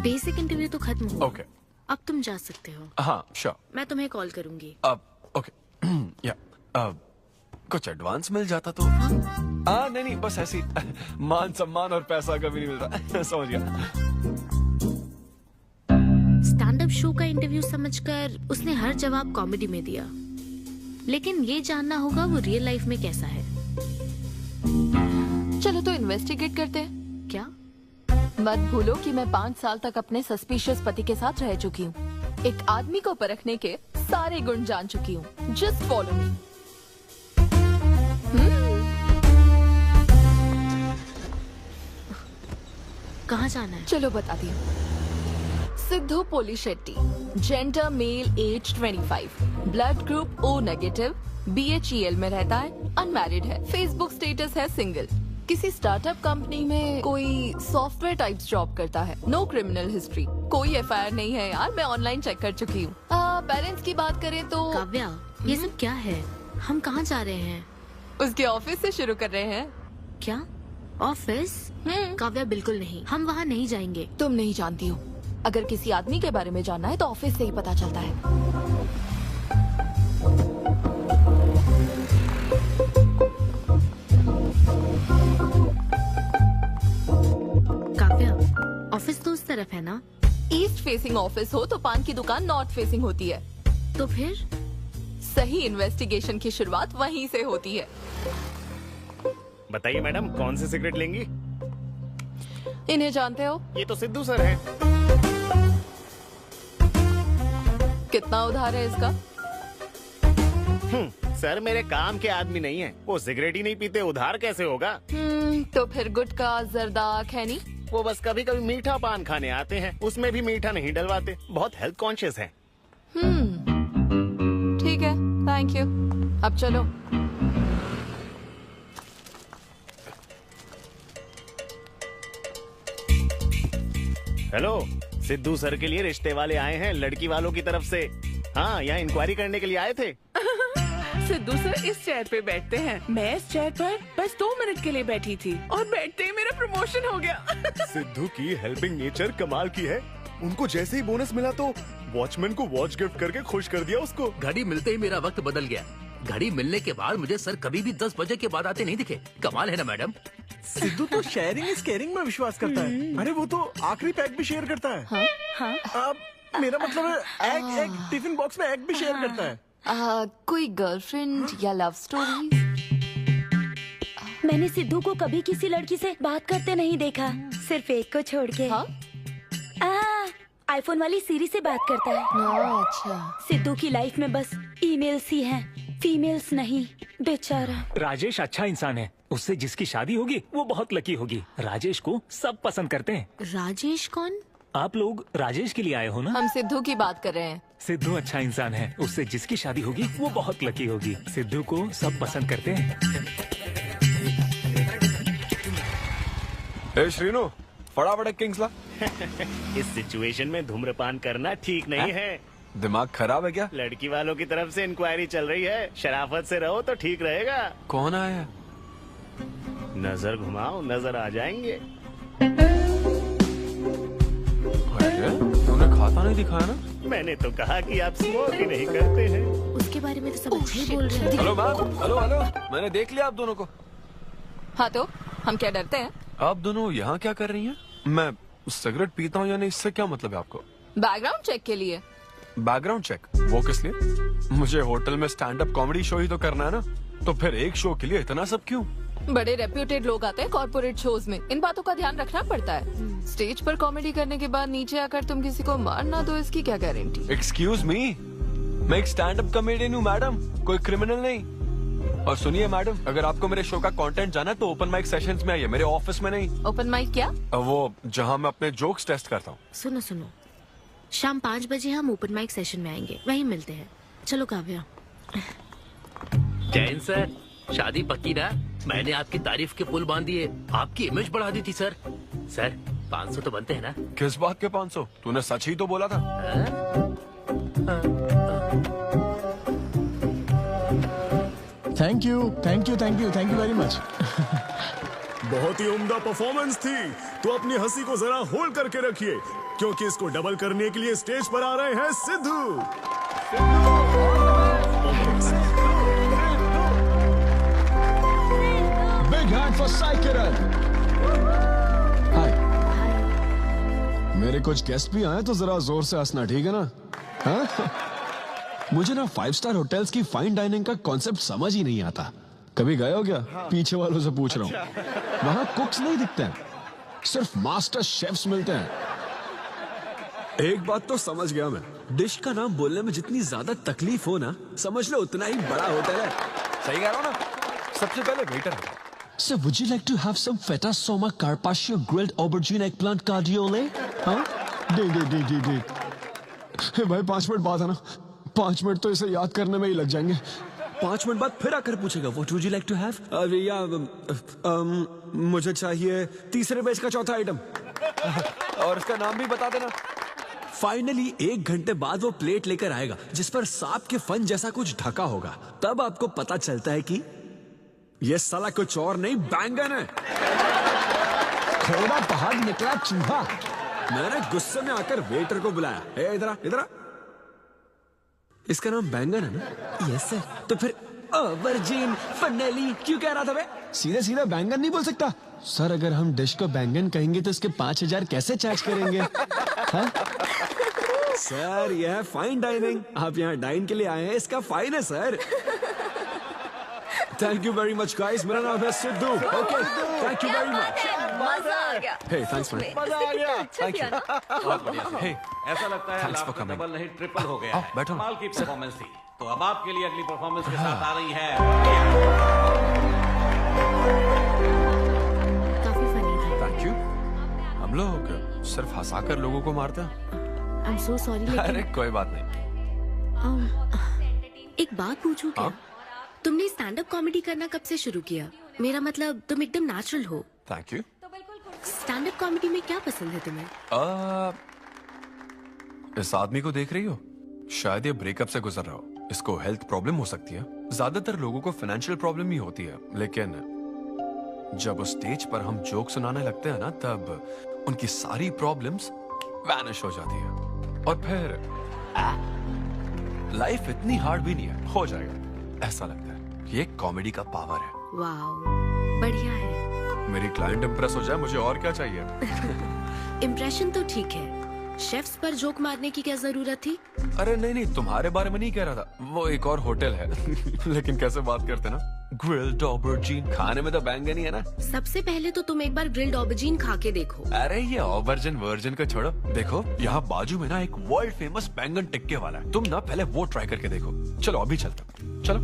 बेसिक इंटरव्यू तो खत्म हो। ओके, अब तुम जा सकते हो। हाँ श्योर। मैं तुम्हें कॉल करूंगी। अब ओके। या कुछ एडवांस मिल जाता तो। नहीं, बस ऐसी मान सम्मान और पैसा कभी नहीं मिलता। समझ गया। शो का इंटरव्यू समझकर उसने हर जवाब कॉमेडी में दिया, लेकिन ये जानना होगा वो रियल लाइफ में कैसा है। चलो तो इन्वेस्टिगेट करते हैं। क्या? मत भूलो कि मैं 5 साल तक अपने सस्पिशियस पति के साथ रह चुकी हूँ। एक आदमी को परखने के सारे गुण जान चुकी हूँ। Just follow me. कहाँ जाना है? चलो बताती हूँ। Siddhu Polishetty, gender male, age 25, blood group O negative, BHEL में रहता है, अनमैरिड है, फेसबुक स्टेटस है सिंगल, किसी स्टार्टअप कंपनी में कोई सॉफ्टवेयर टाइप्स जॉब करता है, नो क्रिमिनल हिस्ट्री, कोई FIR नहीं है यार, मैं ऑनलाइन चेक कर चुकी हूँ। पेरेंट्स की बात करें तो काव्या, ये सब क्या है? हम कहाँ जा रहे हैं? उसके ऑफिस से शुरू कर रहे हैं। क्या ऑफिस? काव्या बिल्कुल नहीं, हम वहाँ नहीं जाएंगे। तुम नहीं जानती हो, अगर किसी आदमी के बारे में जानना है तो ऑफिस से ही पता चलता है। ऑफिस तो उस तरफ है ना? ईस्ट फेसिंग ऑफिस हो तो पान की दुकान नॉर्थ फेसिंग होती है। तो फिर सही इन्वेस्टिगेशन की शुरुआत वहीं से होती है। बताइए मैडम, कौन सी सिगरेट लेंगी? इन्हें जानते हो? ये तो सिद्धू सर है। कितना उधार है इसका? सर मेरे काम के आदमी नहीं है, वो सिगरेट ही नहीं पीते, उधार कैसे होगा? तो फिर गुटखा, जर्दा, खैनी? वो बस कभी कभी मीठा पान खाने आते हैं, उसमें भी मीठा नहीं डलवाते, बहुत हेल्थ कॉन्शियस हैं। ठीक है, थैंक यू। अब चलो। हेलो, सिद्धू सर के लिए रिश्ते वाले आए हैं लड़की वालों की तरफ से। हाँ, यहाँ इंक्वायरी करने के लिए आए थे। सिद्धू सर इस चेयर पे बैठते हैं, मैं इस चेयर पर बस 2 मिनट के लिए बैठी थी और बैठते ही मेरा प्रमोशन हो गया। सिद्धू की हेल्पिंग नेचर कमाल की है। उनको जैसे ही बोनस मिला तो वॉचमैन को वॉच गिफ्ट करके खुश कर दिया उसको। घड़ी मिलते ही मेरा वक्त बदल गया। घड़ी मिलने के बाद मुझे सर कभी भी 10 बजे के बाद आते नहीं दिखे। कमाल है ना मैडम? सिद्धू तो शेयरिंग इज केयरिंग में विश्वास करता है। अरे वो तो आखिरी पैक भी शेयर करता है। हाँ? अब मेरा मतलब है एग टिफिन बॉक्स में एग भी शेयर करता है। कोई गर्लफ्रेंड या लव स्टोरी? मैंने सिद्धू को कभी किसी लड़की से बात करते नहीं देखा, सिर्फ एक को छोड़ के। आईफोन वाली सीरी से बात करता है। अच्छा। सिद्धू की लाइफ में बस ईमेल्स ही हैं, फीमेल्स नहीं, बेचारा। राजेश अच्छा इंसान है, उससे जिसकी शादी होगी वो बहुत लकी होगी। राजेश को सब पसंद करते हैं। राजेश कौन? आप लोग राजेश के लिए आए हो ना? हम सिद्धू की बात कर रहे हैं। सिद्धू अच्छा इंसान है, उससे जिसकी शादी होगी वो बहुत लकी होगी। सिद्धू को सब पसंद करते हैं। ए श्रीनु, फटाफट एक किंग्स ला। इस सिचुएशन में धूम्रपान करना ठीक नहीं है। दिमाग खराब है क्या? लड़की वालों की तरफ से इंक्वायरी चल रही है, शराफत से रहो तो ठीक रहेगा। कौन आया? नजर घुमाओ, नजर आ जाएंगे। तूने खाता नहीं दिखाया ना? मैंने तो कहा कि आप स्मोक ही नहीं करते हैं। उसके बारे में तो सब अच्छे ही बोल रहे हैं। हेलो मैम, हेलो हेलो, मैंने देख लिया आप दोनों को। हाँ तो हम क्या डरते हैं? आप दोनों यहाँ क्या कर रही हैं? मैं सिगरेट पीता हूँ या नहीं, इससे क्या मतलब है आपको? बैकग्राउंड चेक के लिए। Background check? वो किस लिए? मुझे होटल में स्टैंड अप कॉमेडी शो ही तो करना है ना, तो फिर एक शो के लिए इतना सब क्यों? बड़े रेप्यूटेड लोग आते हैं कॉर्पोरेट शोज में, इन बातों का ध्यान रखना पड़ता है। स्टेज पर कॉमेडी करने के बाद नीचे आकर तुम किसी को मार ना दो, इसकी क्या गारंटी? एक्सक्यूज मी, मैं एक स्टैंड अप कॉमेडियन हूँ मैडम, कोई क्रिमिनल नहीं। और सुनिए मैडम, अगर आपको मेरे शो का कंटेंट जाना है तो ओपन माइक सेशंस में आइए, मेरे ऑफिस में नहीं। ओपन माइक क्या? वो जहाँ मैं अपने जोक्स टेस्ट करता हूँ। सुनो सुनो, शाम 5 बजे हम ओपन माइक सेशन में आएंगे, वहीं मिलते हैं। चलो काव्या। जैन सर, शादी पक्की ना? मैंने आपकी तारीफ के पुल बांध दिए, आपकी इमेज बढ़ा दी थी सर। सर 500 तो बनते हैं ना? किस बात के 500? तूने सच ही तो बोला था। Thank you thank you thank you thank you very much. बहुत ही उम्दा परफॉर्मेंस थी, तो अपनी हंसी को जरा होल्ड करके रखिए, क्योंकि इसको डबल करने के लिए स्टेज पर आ रहे हैं Siddhu. Big hand for Sai Kiran. Hi. मेरे कुछ गेस्ट भी आए तो जरा जोर से हंसना, ठीक है ना? हाँ? मुझे ना 5 स्टार होटल्स की फाइन डाइनिंग का कॉन्सेप्ट समझ ही नहीं आता। कभी गए हो क्या? पीछे वालों से पूछ रहा हूँ। वहाँ कुक्स नहीं दिखते हैं, सिर्फ मास्टर शेफ्स मिलते हैं। एक बात तो समझ गया मैं, डिश का नाम बोलने में जितनी ज्यादा तकलीफ हो ना, समझ लो उतना ही बड़ा होटल है। सही कह रहा हूँ ना? सबसे पहले वेटर है। So would you like to have some feta soma carpaccio grilled aubergine eggplant cardiole? हाँ? दे। हे भाई 5 मिनट बाद है ना, 5 मिनट तो इसे याद करने में ही लग जाएंगे। 5 मिनट बाद फिर आकर पूछेगा What would you like to have? मुझे चाहिए तीसरे बेच का चौथा आइटम। और इसका नाम भी बता देना। फाइनली 1 घंटे बाद वो प्लेट लेकर आएगा जिस पर सांप के फन जैसा कुछ ढका होगा। तब आपको पता चलता है कि ये साला कुछ और नहीं, बैंगन है। थोड़ा पहाड़ निकला चूहा। मैंने गुस्से में आकर वेटर को बुलाया, ए इधर आ, इधर आ। इसका नाम बैंगन है ना? Yes sir. तो फिर ऑबरजीन फनेली क्यों कह रहा था बे? सीधे सीधे बैंगन नहीं बोल सकता। सर अगर हम डिश को बैंगन कहेंगे तो इसके 5000 कैसे चार्ज करेंगे? हाँ? सर यह है फाइन डाइनिंग, आप यहाँ डाइन के लिए आए हैं, इसका फाइन है sir. Thank you very much guys, मेरा नाम है Sidhu. Okay thank you very much. मजा आ गया। हे थैंक्स मैन। मजा आ गया। Thank you. बहुत बढ़िया। हे, ऐसा लगता है लाभ तो डबल नहीं ट्रिपल हो गया है। बैठो। कमाल की परफॉर्मेंस थी। तो अब आपके लिए अगली परफॉर्मेंस के साथ आ रही है। काफी फनी था। Thank you. हम लोग सिर्फ हंसाकर लोगों को मारते हैं। आई एम सो सॉरी। अरे कोई बात नहीं। एक बात पूछूं क्या? तुमने स्टैंड अप कॉमेडी करना कब से शुरू किया? मेरा मतलब तुम एकदम नेचुरल हो। Thank you. Stand up comedy में क्या पसंद है तुम्हें? इस आदमी को देख रही हो? शायद ये ब्रेकअप से गुजर रहा हो। इसको हेल्थ प्रॉब्लम हो सकती है। ज्यादातर लोगों को फाइनेंशियल प्रॉब्लम ही होती है, लेकिन जब उस स्टेज पर हम जोक सुनाने लगते हैं ना, तब उनकी सारी प्रॉब्लम्स वैनिश हो जाती है। और फिर लाइफ इतनी हार्ड भी नहीं है, हो जाएगा ऐसा लगता है। ये कॉमेडी का पावर है। वाओ, बढ़िया है। मेरी क्लाइंट इंप्रेस हो जाए, मुझे और क्या चाहिए? इम्प्रेशन तो ठीक है, शेफ्स पर जोक मारने की क्या जरूरत थी? अरे नहीं, तुम्हारे बारे में नहीं कह रहा था। वो एक और होटल है। लेकिन कैसे बात करते ना, ग्रिल्ड ऑबरजीन खाने में तो बैंगन ही है ना। सबसे पहले तो तुम एक बार ग्रिल्ड ऑबरजीन खा के देखो। अरे ये ऑबरजीन वर्जिन को छोड़ो, देखो यहाँ बाजू में ना एक वर्ल्ड फेमस बैंगन टिक्के वाला है। तुम ना पहले वो ट्राई करके देखो। चलो अभी चलता, चलो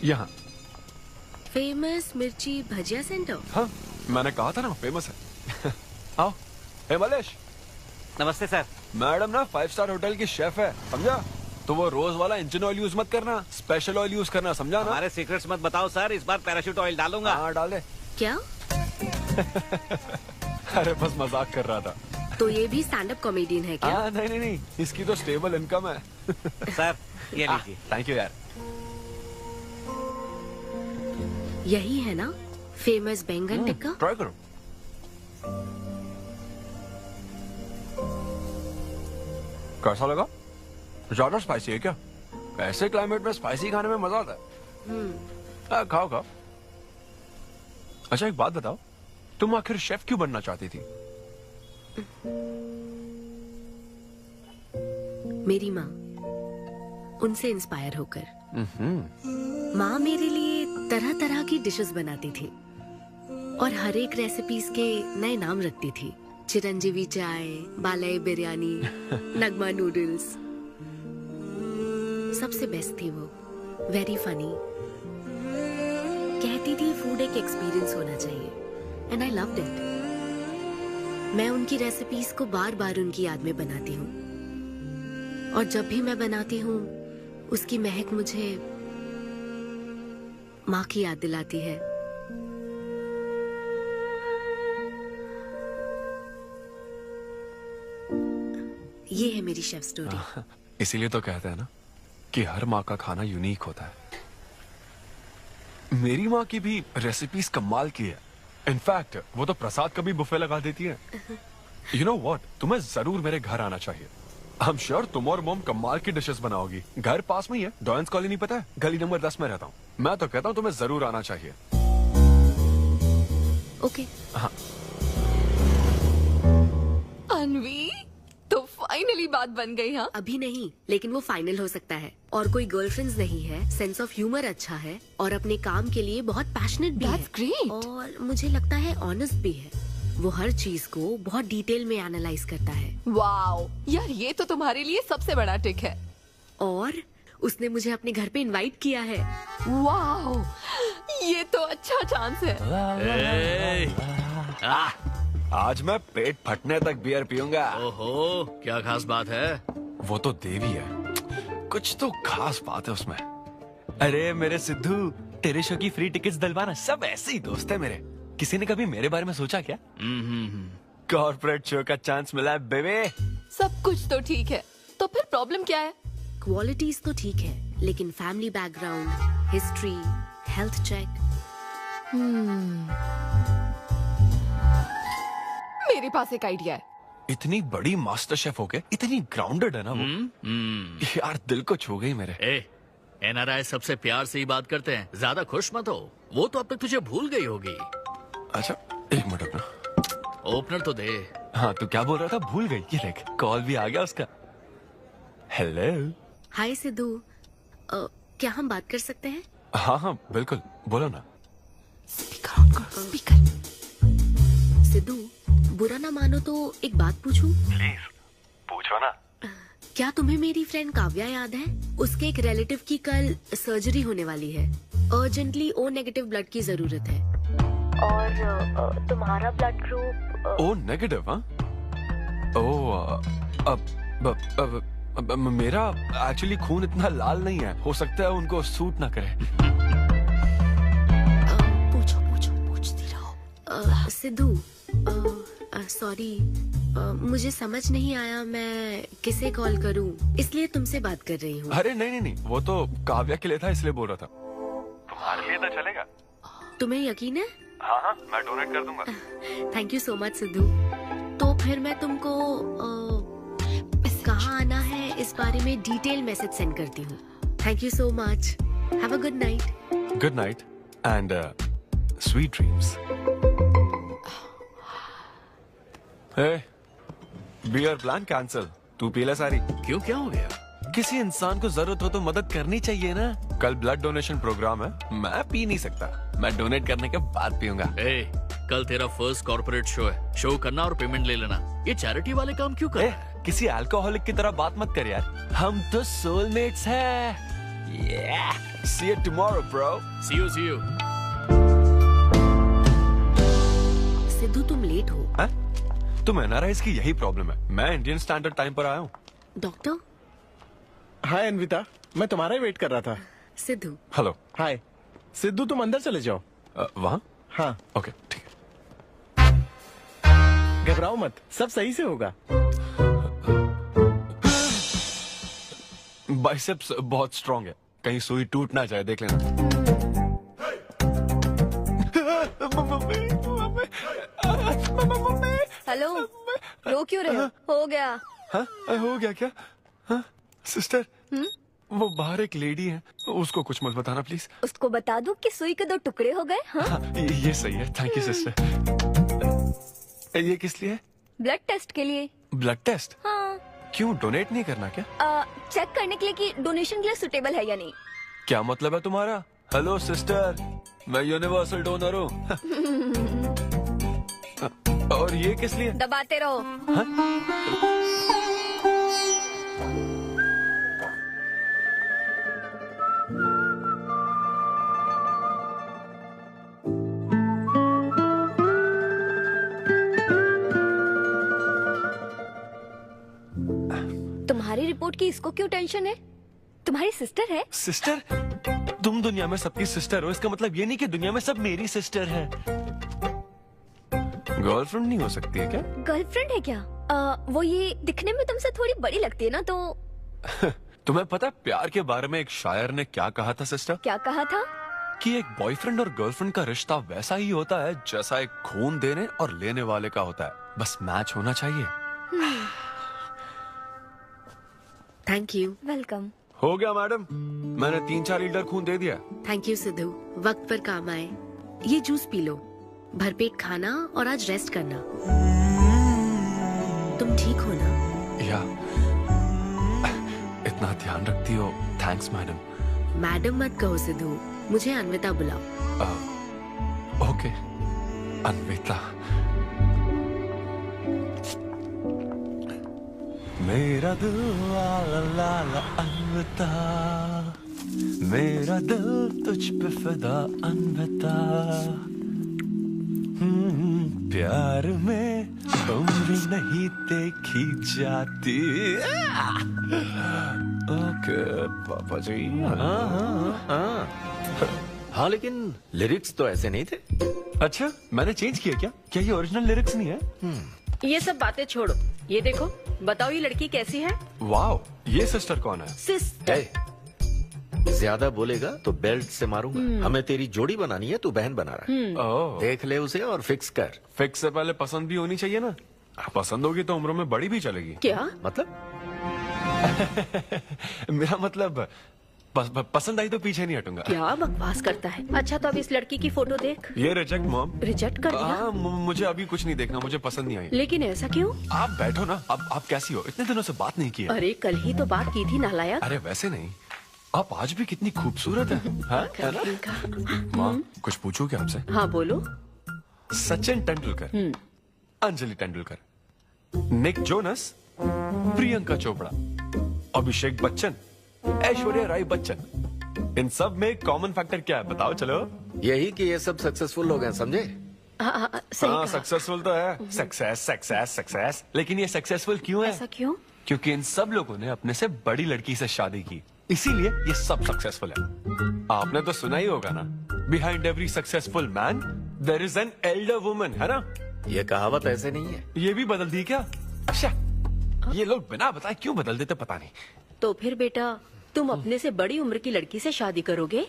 यहाँ। फेमस मिर्ची भजिया सेंटर। हाँ मैंने कहा था ना फेमस है। आओ। हे मलेश। नमस्ते सर। मैडम ना 5 स्टार होटल की शेफ है, समझा? तो वो रोज वाला इंजन ऑयल यूज मत करना, स्पेशल ऑयल यूज करना, समझा ना? हमारे सीक्रेट्स मत बताओ सर, इस बार पैराशूट ऑयल डालूंगा। हाँ डाल दे। क्या? अरे बस मजाक कर रहा था। तो ये भी स्टैंड अप कॉमेडियन है क्या? नहीं, इसकी तो स्टेबल इनकम है। सर ये लीजिए। थैंक यू यार। यही है ना फेमस बैंगन टिक्का? ट्राई करो। कैसा लगा? ज्यादा स्पाइसी है क्या? ऐसे क्लाइमेट में स्पाइसी खाने में मजा आता है। खाओ। अच्छा एक बात बताओ, तुम आखिर शेफ क्यों बनना चाहती थी? मेरी माँ, उनसे इंस्पायर होकर। माँ मेरे लिए तरह तरह की डिशेस बनाती थी और हर एक रेसिपीज के नए नाम रखती थी। चिरंजीवी चाय, बालाई बिरयानी, नगमा नूडल्स। सबसे बेस्ट थी वो, वेरी फनी। कहती थी फूड एक एक्सपीरियंस होना चाहिए, एंड आई लव्ड इट। मैं उनकी रेसिपीज को बार बार उनकी याद में बनाती हूँ, और जब भी मैं बनाती हूँ उसकी महक मुझे माँ की याद दिलाती है। ये है मेरी शेफ स्टोरी। इसीलिए तो कहते हैं ना कि हर माँ का खाना यूनिक होता है। मेरी माँ की भी रेसिपीज कमाल की है। इनफैक्ट वो तो प्रसाद का भी बुफे लगा देती है। यू नो व्हाट, तुम्हें जरूर मेरे घर आना चाहिए। आई एम श्योर तुम और मोम कमाल की डिशेस बनाओगी। घर पास में ही है, डॉयंस कॉलोनी पता है? गली नंबर 10 में रहता हूँ। मैं तो कहता हूँ तुम्हें जरूर आना चाहिए। ओके। हाँ फाइनली बात बन गई। हाँ, अभी नहीं, लेकिन वो फाइनल हो सकता है। और कोई गर्लफ्रेंड्स नहीं है, सेंस ऑफ ह्यूमर अच्छा है और अपने काम के लिए बहुत पैशनेट भी है। ग्रेट। और मुझे लगता है ऑनेस्ट भी है। वो हर चीज को बहुत डिटेल में एनालाइज करता है। वाओ यार, ये तो तुम्हारे लिए सबसे बड़ा टिक है। और उसने मुझे अपने घर पे इनवाइट किया है। वाओ, ये तो अच्छा चांस है। आज मैं पेट फटने तक बियर पीऊंगा। ओहो, क्या खास बात है? वो तो देवी है, कुछ तो खास बात है उसमें। अरे मेरे सिद्धू, तेरे शो की फ्री टिकट्स दिलवाना, सब ऐसे ही दोस्त है मेरे। किसी ने कभी मेरे बारे में सोचा क्या? कॉर्पोरेट शो का चांस मिला है बेबे। सब कुछ तो ठीक है, तो फिर प्रॉब्लम क्या है? क्वालिटीज तो ठीक है, लेकिन family background, history, health check. मेरे पास एक आइडिया है। इतनी बड़ी मास्टर शेफ हो गए, इतनी ग्राउंडेड है ना वो। यार दिल को छू गई मेरे। NRI सबसे प्यार से ही बात करते हैं, ज्यादा खुश मत हो। वो तो अब तक तुझे भूल गई होगी। अच्छा एक मिनट रुकना। ओपनर तो दे। हाँ तू क्या बोल रहा था? भूल गई। ये देख, कॉल भी आ गया उसका। हेलो। हाय सिद्धू, क्या हम बात कर सकते हैं? हाँ हाँ बिल्कुल, बोलो ना। स्पीकर। सिद्धू, बुरा ना मानो तो एक बात पूछूं? प्लीज पूछो ना। क्या तुम्हें मेरी फ्रेंड काव्या याद है? उसके एक रिलेटिव की कल सर्जरी होने वाली है। अर्जेंटली O नेगेटिव ब्लड की जरूरत है। और तुम्हारा ब्लड ग्रुप? O negative? हाँ। मेरा एक्चुअली खून इतना लाल नहीं है, हो सकता है उनको सूट ना करे। पूछती रहो। सिद्धू, सॉरी, मुझे समझ नहीं आया मैं किसे कॉल करूं, इसलिए तुमसे बात कर रही हूँ। अरे नहीं, वो तो काव्या के लिए था, इसलिए बोल रहा था। तुम्हारे लिए तो चलेगा? तुम्हें यकीन है? हाँ, मैं डोनेट कर दूंगा। Thank you so much Sidhu. तो फिर मैं तुमको कहाँ आना है इस बारे में डिटेल मैसेज सेंड करती हूँ। Thank you so much. Have a good night. Good night and sweet dreams. Beer plan cancel. तू पी ले सारी। क्यों, क्या हो गया? किसी इंसान को जरूरत हो तो मदद करनी चाहिए ना। कल ब्लड डोनेशन प्रोग्राम है, मैं पी नहीं सकता। मैं डोनेट करने के बाद पीऊंगा। कल तेरा फर्स्ट कॉर्पोरेट शो है, शो करना और पेमेंट ले लेना। ये चैरिटी वाले काम क्यों कर रहा है? किसी अल्कोहलिक की तरह बात मत कर यार, हम तो सोलमेट्स हैं। See you tomorrow, bro. See you. Sidhu तुम लेट हो। तुम NRIs की यही प्रॉब्लम है। मैं इंडियन स्टैंडर्ड टाइम पर आया हूँ। डॉक्टर। हाय अन्विता, मैं तुम्हारा ही वेट कर रहा था। सिद्धू। हेलो। हाय सिद्धू, तुम अंदर चले जाओ। वहाँ? हाँ ओके ठीक है। घबराओ मत, सब सही से होगा। बाइसेप्स बहुत स्ट्रांग है, कहीं सुई टूट ना जाए, देख लेना। हेलो, रो क्यों रहे हो? हो गया। हाँ, हो गया क्या? हाँ, सिस्टर, वो बाहर एक लेडी है, उसको कुछ मत बताना प्लीज। उसको बता दो कि सुई के 2 टुकड़े हो गए। हाँ? ये सही है, थैंक यू सिस्टर। ये किस लिए? ब्लड टेस्ट के लिए। Blood test? हाँ। क्यों, डोनेट नहीं करना क्या? चेक करने के लिए कि डोनेशन के लिए सुटेबल है या नहीं। क्या मतलब है तुम्हारा? हेलो सिस्टर, मैं यूनिवर्सल डोनर हूँ। और ये किस लिए? दबाते रहो। तुम्हारी रिपोर्ट की इसको क्यों टेंशन है? तुम्हारी सिस्टर है। सिस्टर? तुम दुनिया में सबकी सिस्टर हो, इसका मतलब ये नहीं कि दुनिया में सब मेरी सिस्टर है। गर्लफ्रेंड नहीं हो सकती है क्या? गर्लफ्रेंड है क्या? वो ये दिखने में तुमसे थोड़ी बड़ी लगती है ना, तो तुम्हें पता है प्यार के बारे में एक शायर ने क्या कहा था सिस्टर? क्या कहा था? कि एक बॉयफ्रेंड और गर्लफ्रेंड का रिश्ता वैसा ही होता है जैसा एक खून देने और लेने वाले का होता है, बस मैच होना चाहिए। Thank you. वेलकम। हो गया मैडम, मैंने 3-4 लीटर खून दे दिया। थैंक यू सिद्धू, वक्त पर काम आए। ये जूस पी लो, भरपेट खाना और आज रेस्ट करना। तुम ठीक हो ना? या इतना ध्यान रखती हो, थैंक्स मैडम। मैडम मत कहो सिद्धू, मुझे अन्विता बुलाओ। ओके अन्विता। मेरा दिल ला ला ला ला अन्विता, मेरा दिल तुझ पे फिदा अन्विता, प्यार में उम्र नहीं देखी जाती। ओके पापा जी। हाँ लेकिन लिरिक्स तो ऐसे नहीं थे। अच्छा मैंने चेंज किया क्या? क्या ये ओरिजिनल लिरिक्स नहीं है? ये सब बातें छोड़ो, ये देखो, बताओ ये लड़की कैसी है? वाओ, ये सिस्टर कौन है? सिस्टर। ज्यादा बोलेगा तो बेल्ट से मारूंगा। हमें तेरी जोड़ी बनानी है, तू बहन बना रहा है। ओह। देख ले उसे और फिक्स कर। फिक्स से पहले पसंद भी होनी चाहिए ना। पसंद होगी तो उम्र में बड़ी भी चलेगी। क्या मतलब? मेरा मतलब पसंद आई तो पीछे नहीं हटूंगा। क्या बकवास करता है। अच्छा तो अब इस लड़की की फोटो देख। ये रिजेक्ट मॉम। रिजेक्ट कर दिया? हाँ मुझे अभी कुछ नहीं देखना, मुझे पसंद नहीं आई। लेकिन ऐसा क्यों? आप बैठो ना। अब आप कैसी हो? इतने दिनों से बात नहीं की है। अरे कल ही तो बात की थी नालायक। अरे वैसे नहीं, आप आज भी कितनी खूबसूरत है, है ना? माँ कुछ पूछूं क्या आपसे? हाँ बोलो। सचिन तेंदुलकर, अंजलि तेंदुलकर, निक जोनस, प्रियंका चोपड़ा, अभिषेक बच्चन, ऐश्वर्या राय बच्चन, इन सब में कॉमन फैक्टर क्या है बताओ? चलो यही कि ये सब सक्सेसफुल लोग हैं, समझे? हाँ सक्सेसफुल तो है। सक्सेस सक्सेस सक्सेस, लेकिन ये सक्सेसफुल क्यों है? ऐसा क्यों? क्योंकि इन सब लोगों ने अपने से बड़ी लड़की से शादी की, इसीलिए ये सब सक्सेसफुल है। आपने तो सुना ही होगा ना, behind every successful man there is an elder woman, है ना? ये कहावत ऐसे नहीं है। ये भी बदल दी क्या? अच्छा, ये लोग बिना बताए क्यों बदल देते पता नहीं। तो फिर बेटा तुम अपने से बड़ी उम्र की लड़की से शादी करोगे?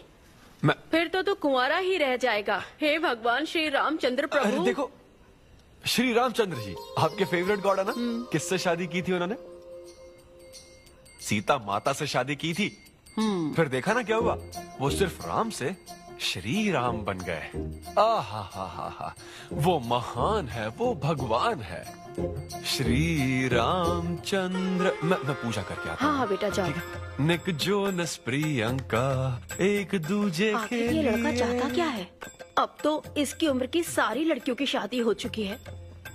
फिर तो तू कुंवारा ही रह जाएगा। हे भगवान श्री रामचंद्र प्रभु। अरे देखो, श्री रामचंद्र जी आपके फेवरेट गॉड है ना? किससे शादी की थी उन्होंने? सीता माता से शादी की थी। फिर देखा ना क्या हुआ, वो सिर्फ राम से श्री राम बन गए। आहा, वो महान है, वो भगवान है श्री रामचंद्र। मैं पूजा करके आता हूँ। हाँ बेटा जाओ। निक जोनस प्रियंका एक दूजे के आखिर ये लड़का चाहता क्या है? अब तो इसकी उम्र की सारी लड़कियों की शादी हो चुकी है,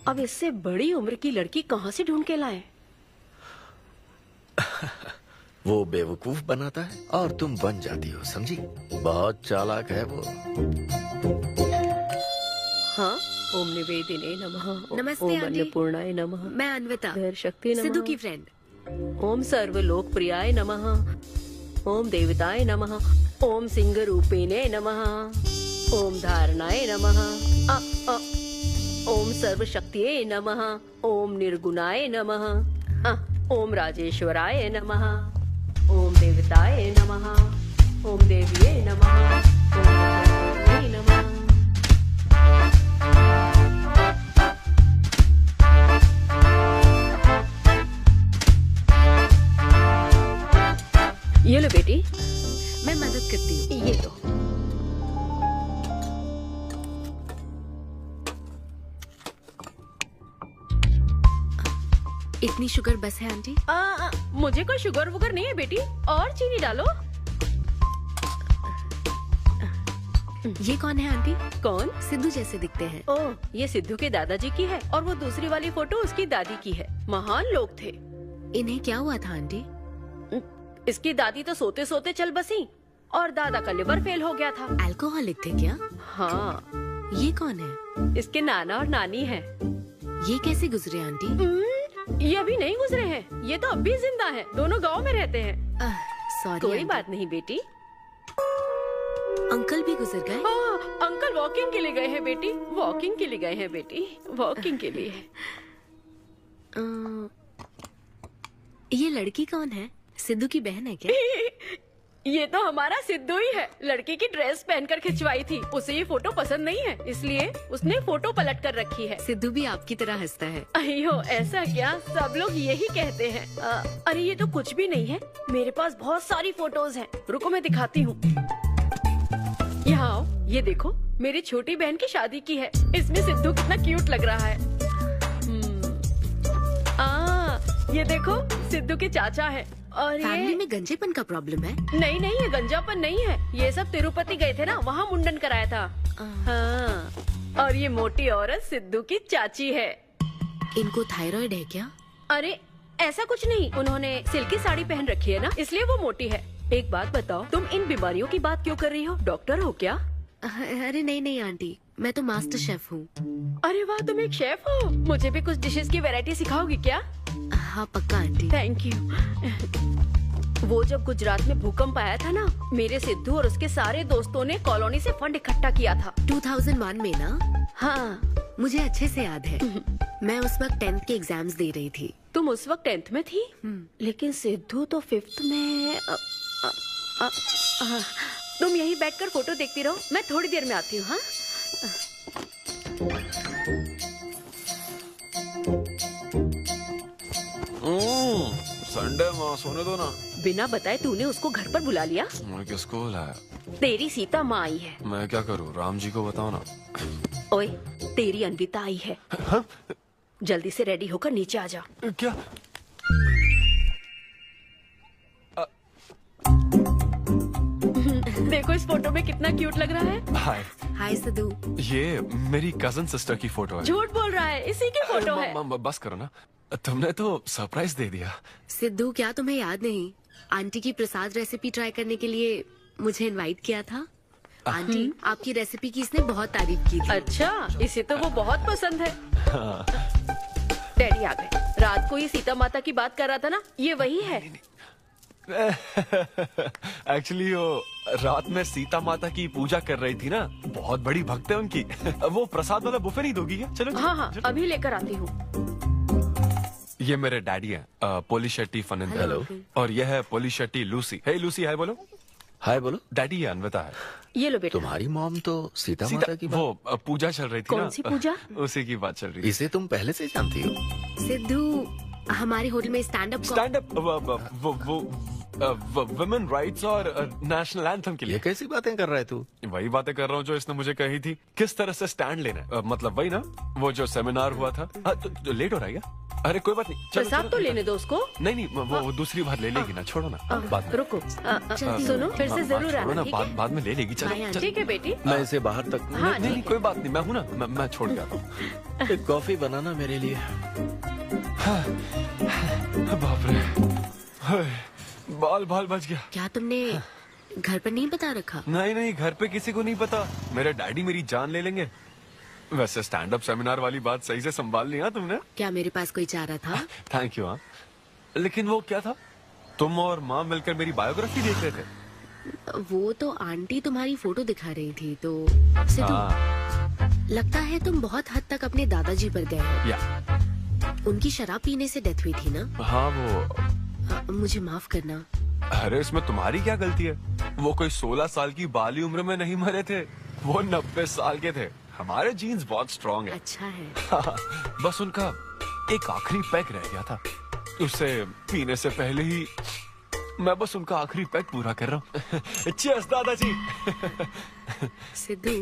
अब इससे बड़ी उम्र की लड़की कहाँ से ढूंढ के लाए? वो बेवकूफ बनाता है और तुम बन जाती हो, समझी? बहुत चालाक है वो। हाँ, ओम निवेदिने नमः। नमस्ते ओम आंटी। अन्नपूर्णाय नमः। मैं अन्विता, धैर्य शक्ति नमः। सिद्धू की फ्रेंड। ओम सर्वलोकप्रियाय नमः। ओम देवताय नमः। ओम सिंह रूपिणे नमः। ओम धारणाय नमः। ओम सर्वशक्तिये नमः। ओम निर्गुणाय नमः। ओम राजेश्वराय नमः। ओम देवताय नमः। ओम देव्ये नमः। ओम देव्ये नमः। ये लो बेटी, मैं मदद करती हूँ। ये लो। इतनी शुगर बस है आंटी? मुझे कोई शुगर वुगर नहीं है बेटी, और चीनी डालो। ये कौन है आंटी? कौन? सिद्धू जैसे दिखते हैं। ओह, ये सिद्धू के दादाजी की है और वो दूसरी वाली फोटो उसकी दादी की है। महान लोग थे। इन्हें क्या हुआ था आंटी? इसकी दादी तो सोते सोते चल बसी और दादा का लिवर फेल हो गया था। अल्कोहलिक थे क्या? हाँ। ये कौन है? इसके नाना और नानी है। ये कैसे गुजरे आंटी? ये अभी नहीं गुजरे हैं, ये तो अब भी जिंदा हैं। दोनों गांव में रहते हैं। सॉरी। कोई बात नहीं बेटी। अंकल भी गुजर गए? अंकल वॉकिंग के लिए गए हैं बेटी, वॉकिंग के लिए गए हैं बेटी, वॉकिंग के लिए। ये लड़की कौन है? सिद्धू की बहन है क्या? ये तो हमारा सिद्धू ही है। लड़की की ड्रेस पहनकर खिंचवाई थी, उसे ये फोटो पसंद नहीं है, इसलिए उसने फोटो पलट कर रखी है। सिद्धू भी आपकी तरह हंसता है। अयो ऐसा क्या, सब लोग यही कहते हैं। अरे ये तो कुछ भी नहीं है, मेरे पास बहुत सारी फोटोज हैं। रुको मैं दिखाती हूँ। यहाँ आओ, ये देखो मेरी छोटी बहन की शादी की है। इसमें सिद्धू कितना क्यूट लग रहा है। ये देखो सिद्धू के चाचा है। और फैमिली ये में गंजेपन का प्रॉब्लम है? नहीं, ये गंजापन नहीं है। ये सब तिरुपति गए थे ना, वहाँ मुंडन कराया था। हाँ। और ये मोटी औरत सिद्धू की चाची है। इनको थायराइड है क्या? अरे ऐसा कुछ नहीं, उन्होंने सिल्की साड़ी पहन रखी है ना, इसलिए वो मोटी है। एक बात बताओ, तुम इन बीमारियों की बात क्यों कर रही हो? डॉक्टर हो क्या? अरे नहीं आंटी, मैं तो मास्टर शेफ हूँ। अरे वाह, तुम एक शेफ हो। मुझे भी कुछ डिशेस की वैरायटी सिखाओगी क्या? हाँ पक्का आंटी। Thank you. वो जब गुजरात में भूकंप आया था ना, मेरे सिद्धू और उसके सारे दोस्तों ने कॉलोनी से फंड इकट्ठा किया था। 2001 में ना? हाँ मुझे अच्छे से याद है। मैं उस वक्त 10th के एग्जाम्स दे रही थी। तुम उस वक्त 10th में थी? लेकिन सिद्धू तो 5th में। तुम यहीं बैठकर फोटो देखती रहो, मैं थोड़ी देर में आती हूँ। हाँ संडे माँ, सोने दो ना। बिना बताए तूने उसको घर पर बुला लिया? मैं किसको बुलाया? तेरी सीता माँ आई है। मैं क्या करूँ, राम जी को बताओ ना। ओए, तेरी अन्विता आई है। जल्दी से रेडी होकर नीचे आ जा। क्या? देखो इस फोटो में कितना क्यूट लग रहा है। हाय सिद्धू। ये मेरी कजन सिस्टर की फोटो है। झूठ बोल रहा है, इसी की फोटो है। बस करो ना, तुमने तो सरप्राइज दे दिया। सिद्धू, क्या तुम्हें याद नहीं, आंटी की प्रसाद रेसिपी ट्राई करने के लिए मुझे इनवाइट किया था? आंटी, आपकी रेसिपी की इसने बहुत तारीफ की थी। अच्छा, इसे तो वो बहुत पसंद है। डैडी आ गए। रात को ये सीता माता की बात कर रहा था ना, ये वही है। एक्चुअली वो रात में सीता माता की पूजा कर रही थी ना, बहुत बड़ी भक्त है उनकी। वो प्रसाद वाला बुफे नहीं दोगी क्या? चलो। हाँ, अभी लेकर आती हूँ। ये मेरे डैडी हैं, पोलिशेट्टी फर्नांडिस। हेलो। और ये है पोलिशेट्टी लूसी। हे लूसी, हाय बोलो। हाय बोलो। डैडी ये अन्विता है। ये लो बेटा। तुम्हारी मॉम तो सीता माता की वो पूजा चल रही थी ना। कौन सी पूजा? उसी की बात चल रही थी। इसे तुम पहले से जानती हो? सिद्धू, हमारे होटल में स्टैंड अप वुमेन राइट्स और नेशनल एंथम के लिए। ये कैसी बातें कर रहा है तू? वही बातें कर रहा हूँ जो इसने मुझे कही थी, किस तरह से स्टैंड लेना है। मतलब वही ना, वो जो सेमिनार हुआ था। तो लेट हो रहा है क्या? अरे कोई बात नहीं, प्रसाद तो लेने दो उसको। नहीं, वो दूसरी बार ले लेगी ना, छोड़ो ना। बाद में रुको, सुनो, फिर से जरूर आना। बाद में ले लेगी। चलो ठीक है बेटी। मैं इसे बाहर तक नहीं, कोई बात नहीं, मैं हूँ ना, मैं छोड़ के आता हूँ। एक कॉफी बनाना मेरे लिए। बाप रे, बाल बच गया। क्या तुमने घर पर नहीं बता रखा? नहीं, घर पे किसी को नहीं पता। मेरे डैडी मेरी जान ले लेंगे। वैसे स्टैंड अप सेमिनार वाली बात सही से संभाल लिया तुमने। क्या मेरे पास कोई चारा था? Thank you. हाँ, लेकिन वो क्या था, तुम और माँ मिलकर मेरी बायोग्राफी देख रहे थे? वो तो आंटी तुम्हारी फोटो दिखा रही थी। तो सिद्धू, लगता है तुम बहुत हद तक अपने दादाजी पर गए हो। या उनकी शराब पीने से डेथ हुई थी ना? हाँ, वो मुझे माफ करना। अरे इसमें तुम्हारी क्या गलती है? वो कोई 16 साल की बाली उम्र में नहीं मरे थे, वो 90 साल के थे। हमारे जीन्स बहुत स्ट्रॉन्ग है। अच्छा है। बस उनका एक आखिरी पैक रह गया था, उसे पीने से पहले ही मैं बस उनका आखिरी पैक पूरा कर रहा हूँ। चीयर्स दादाजी। सिद्धू,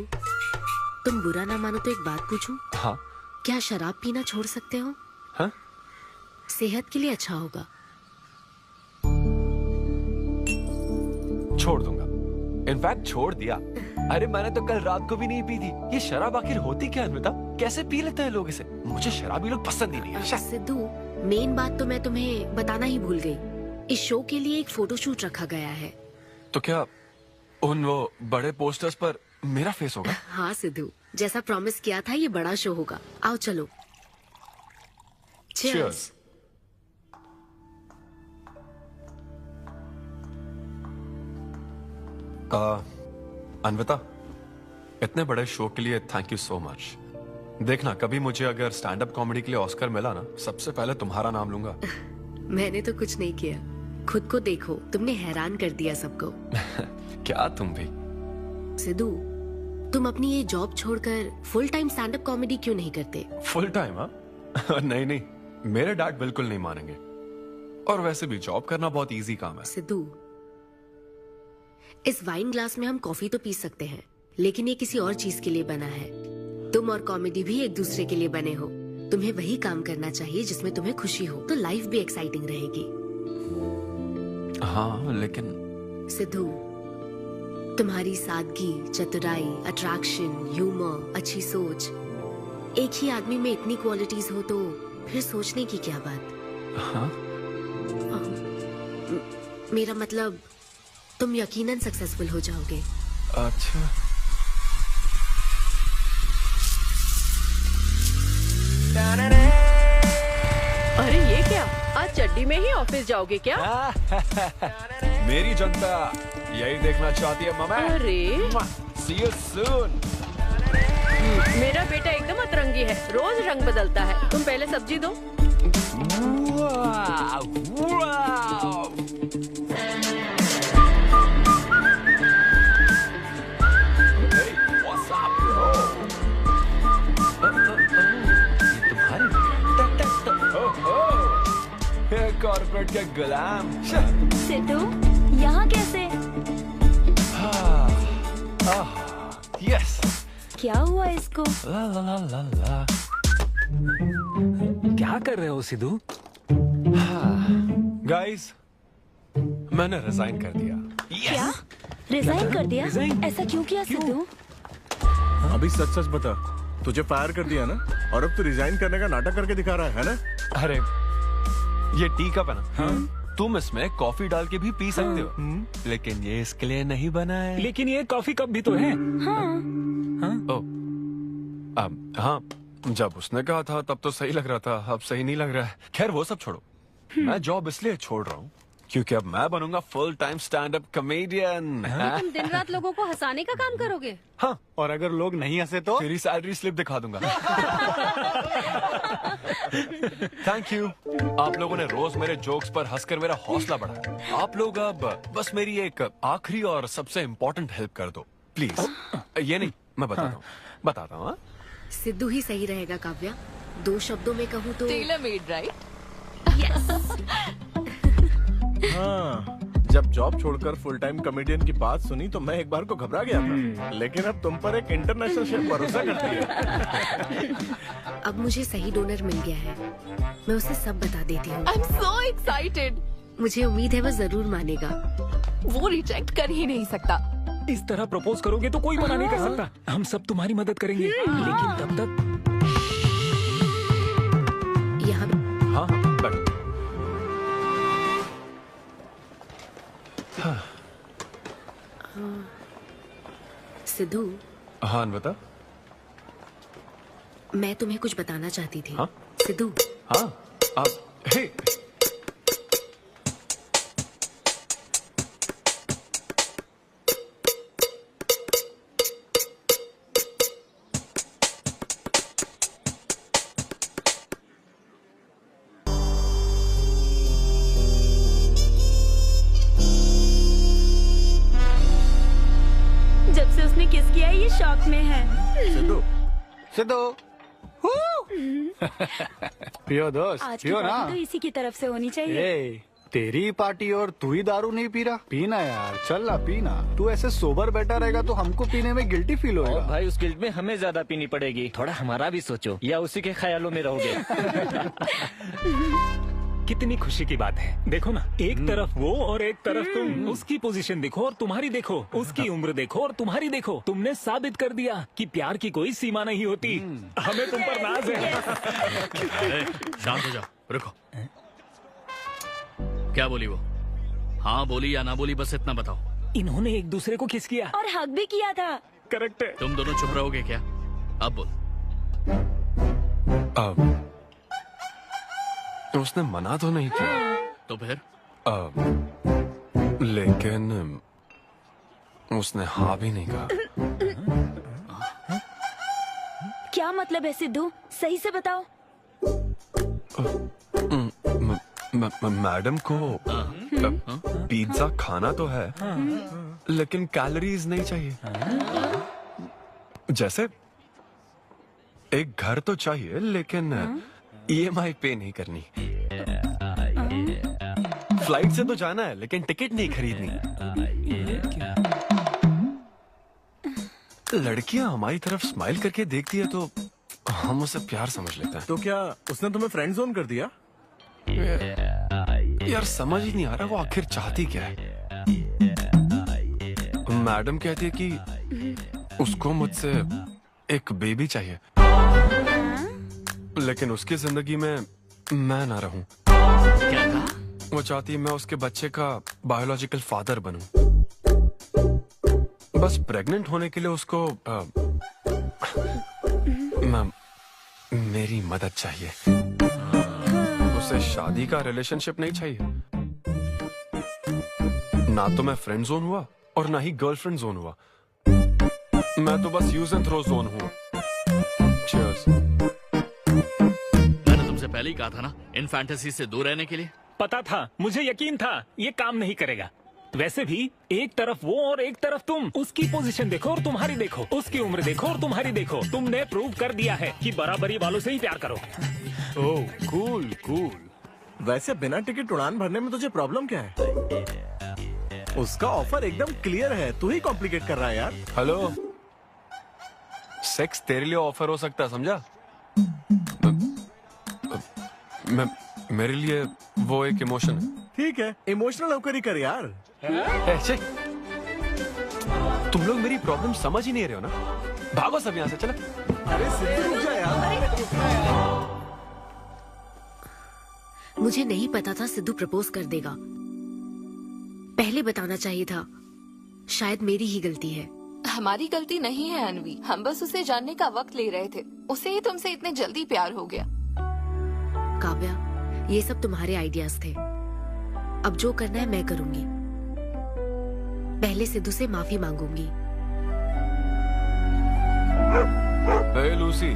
तुम बुरा ना मानो तो एक बात पूछूं? हाँ। क्या शराब पीना छोड़ सकते हो? हाँ? सेहत के लिए अच्छा होगा। छोड़ दूंगा, इनफैक्ट छोड़ दिया। अरे मैंने तो कल रात को भी नहीं पी थी। ये शराब आखिर होती क्या है अन्विता? कैसे पी लेते हैं लोग इसे? मुझे शराबी लोग पसंद ही नहीं है। सिद्धू, मेन बात तो मैं तुम्हें बताना ही भूल गई। इस शो के लिए एक फोटोशूट रखा गया है। तो क्या उन वो बड़े पोस्टर्स पर मेरा फेस होगा? हाँ सिद्धू, जैसा प्रॉमिस किया था, ये बड़ा शो होगा। आओ चलो। Cheers. अन्विता, इतने बड़े शो के लिए थैंक यू सो मच। देखना, कभी मुझे अगर स्टैंड अप कॉमेडी के लिए ऑस्कर मिला ना, सबसे पहले तुम्हारा नाम लूंगा। मैंने तो कुछ नहीं किया, खुद को देखो, तुमने हैरान कर दिया सबको। क्या तुम भी? सिद्धू, तुम अपनी ये जॉब छोड़कर full time stand up comedy क्यों नहीं करते? Full time? हाँ नहीं, मेरे डैड बिल्कुल नहीं मानेंगे। और वैसे भी जॉब करना बहुत इजी काम है। सिद्धू, इस वाइन ग्लास में हम कॉफी तो पी सकते हैं, लेकिन ये किसी और चीज के लिए बना है। तुम और कॉमेडी भी एक दूसरे के लिए बने हो। तुम्हें वही काम करना चाहिए जिसमें तुम्हें खुशी हो, तो लाइफ भी एक्साइटिंग रहेगी। हाँ लेकिन सिद्धू, तुम्हारी सादगी, चतुराई, अट्रैक्शन, ह्यूमर, अच्छी सोच, एक ही आदमी में इतनी क्वालिटीज हो तो फिर सोचने की क्या बात। हाँ? मेरा मतलब तुम यकीनन सक्सेसफुल हो जाओगे। अच्छा। अरे ये क्या, आज चड्डी में ही ऑफिस जाओगे क्या? मेरी जनता यही देखना चाहती है मामा। अरे See you soon। मेरा बेटा एकदम अतरंगी है, रोज रंग बदलता है। तुम पहले सब्जी दो। कॉर्पोरेट के गुलाम। सिद्धू, यहाँ कैसे? यस। क्या हुआ इसको? ला ला ला ला ला। क्या कर रहे हो सिद्धू? गाइस, मैंने रिजाइन कर दिया। क्या? रिजाइन कर दिया? ऐसा क्यों किया सिद्धू? अभी सच सच बता, तुझे फायर कर दिया ना, और अब तू रिजाइन करने का नाटक करके दिखा रहा है ना? अरे ये टी कप है ना, तुम इसमें कॉफी डाल के भी पी सकते हो, लेकिन ये इसके लिए नहीं बना है। लेकिन ये कॉफी कप भी तो है। हाँ, जब उसने कहा था तब तो सही लग रहा था, अब सही नहीं लग रहा है। खैर वो सब छोड़ो, मैं जॉब इसलिए छोड़ रहा हूँ क्योंकि अब मैं बनूंगा full time stand up comedian. तुम दिन रात लोगों को हंसाने का काम करोगे? हाँ, और अगर लोग नहीं हंसे तो तेरी सैलरी स्लिप दिखा दूंगा। थैंक यू, आप लोगों ने रोज मेरे जोक्स पर हंसकर मेरा हौसला बढ़ाया। आप लोग अब बस मेरी एक आखिरी और सबसे इम्पोर्टेंट हेल्प कर दो प्लीज। ये नहीं, मैं बताता हूँ। सिद्धू ही सही रहेगा काव्या। 2 शब्दों में कहूँ तो टेलर मेड, राइट? हाँ, जब जॉब छोड़कर फुल टाइम कॉमेडियन की बात सुनी तो मैं एक बार को घबरा गया था, लेकिन अब तुम पर एक इंटरनेशनल शेफ भरोसा करती है। अब मुझे सही डोनर मिल गया है, मैं उसे सब बता देती हूँ। I'm so excited। मुझे उम्मीद है वो जरूर मानेगा। वो रिजेक्ट कर ही नहीं सकता। इस तरह प्रपोज करोगे तो कोई मना नहीं कर सकता। हम सब तुम्हारी मदद करेंगे, लेकिन तब तक यहाँ। हाँ, बैठो। सिद्धू। हाँ बता। मैं तुम्हें कुछ बताना चाहती थी। हाँ? सिद्धू। हाँ, आप हे। जब से उसने किस किया ये शॉक में है। सिद्धू, सिद्धू। पियो दोस्त, आज की पियो ना। पार्टी तो इसी की तरफ से होनी चाहिए। ए, तेरी पार्टी और तू ही दारू नहीं पी रहा। पीना यार, चल ना पीना। तू ऐसे सोबर बैठा रहेगा तो हमको पीने में गिल्टी फील होगा। भाई उस गिल्ट में हमें ज्यादा पीनी पड़ेगी। थोड़ा हमारा भी सोचो, या उसी के ख्यालों में रहोगे। कितनी खुशी की बात है। देखो ना, एक तरफ वो और एक तरफ तुम। उसकी पोजीशन देखो और तुम्हारी देखो, उसकी उम्र देखो और तुम्हारी देखो। तुमने साबित कर दिया कि प्यार की कोई सीमा नहीं होती। हमें तुम पर नाज है। शांत हो जाओ, रुको। क्या बोली वो? हाँ बोली या ना बोली, बस इतना बताओ। इन्होंने एक दूसरे को किस किया और हक भी किया था। करेक्ट है। तुम दोनों चुप रहोगे क्या? अब बोल। उसने मना तो नहीं किया। तो फिर? लेकिन उसने हाँ भी नहीं कहा। क्या मतलब है सिद्धू? सही से बताओ। मैडम को पिज्जा खाना तो है, लेकिन कैलोरीज नहीं चाहिए। जैसे एक घर तो चाहिए, लेकिन EMI पे नहीं करनी। फ्लाइट से तो जाना है, लेकिन टिकट नहीं खरीदनी। लड़कियां हमारी तरफ स्माइल करके देखती है तो हम उसे प्यार समझ लेते हैं। तो क्या उसने तुम्हें फ्रेंड जोन कर दिया? यार समझ ही नहीं आ रहा वो आखिर चाहती क्या है। मैडम कहती है कि उसको मुझसे एक बेबी चाहिए, लेकिन उसकी जिंदगी में मैं ना रहूं। क्या कहा? वो चाहती है मैं उसके बच्चे का बायोलॉजिकल फादर बनूं। बस प्रेग्नेंट होने के लिए उसको मेरी मदद चाहिए। उसे शादी का रिलेशनशिप नहीं चाहिए। ना तो मैं फ्रेंड जोन हुआ और ना ही गर्लफ्रेंड जोन हुआ। मैं तो बस यूज एंड थ्रो जोन हूँ। Cheers। मैंने तुमसे पहले ही कहा था ना इन फैंटेसी से दूर रहने के लिए। पता था, मुझे यकीन था ये काम नहीं करेगा। वैसे भी एक तरफ वो और एक तरफ तुम, उसकी पोजीशन देखो और तुम्हारी देखो, उसकी उम्र देखो और तुम्हारी देखो। तुमने प्रूव कर दिया है कि बराबरी वालों से ही प्यार करो। ओह कूल कूल। वैसे बिना टिकट उड़ान भरने में तुझे प्रॉब्लम क्या है? उसका ऑफर एकदम क्लियर है, तू ही कॉम्प्लिकेट कर रहा है यार। हेलो, सेक्स तेरे लिए ऑफर हो सकता है, समझा? मेरे लिए वो एक इमोशन है। ठीक है, इमोशनल होकर ही कर यार। तुम लोग मेरी प्रॉब्लम समझ ही नहीं रहे हो ना। भागो सब यहाँ से, चलो। अरे सिद्धू रुक जा यार। मुझे नहीं पता था सिद्धू प्रपोज कर देगा। पहले बताना चाहिए था। शायद मेरी ही गलती है। हमारी गलती नहीं है अनवी, हम बस उसे जानने का वक्त ले रहे थे। उसे ही तुमसे इतने जल्दी प्यार हो गया। काव्या, ये सब तुम्हारे आइडियाज थे। अब जो करना है मैं करूंगी। पहले सिद्धू से माफी मांगूंगी। हे लूसी,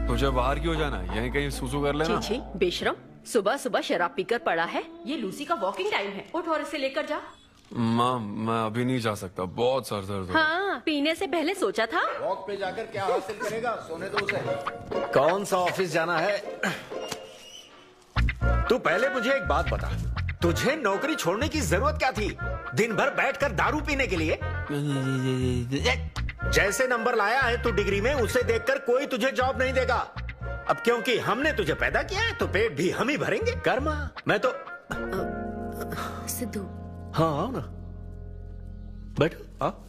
तुझे बाहर क्यों जाना है? यहीं कहीं सुसु कर लेना। छी बेशरम, सुबह सुबह शराब पीकर पड़ा है। ये लूसी का वॉकिंग टाइम है, उठ और इसे लेकर जा। माँ, मैं अभी नहीं जा सकता, बहुत सर दर्द है। हाँ, पीने से पहले सोचा था। वॉक पे जाकर क्या हासिल करेगा? सोने दो उसे। कौन सा ऑफिस जाना है? तू पहले मुझे एक बात बता, तुझे नौकरी छोड़ने की जरूरत क्या थी? दिन भर बैठकर दारू पीने के लिए? जैसे नंबर लाया है तू डिग्री में, उसे देखकर कोई तुझे जॉब नहीं देगा। अब क्योंकि हमने तुझे पैदा किया है तो पेट भी हम ही भरेंगे। कर्मा, मैं तो सिद्धू। हाँ आओ ना, बैठो। हाँ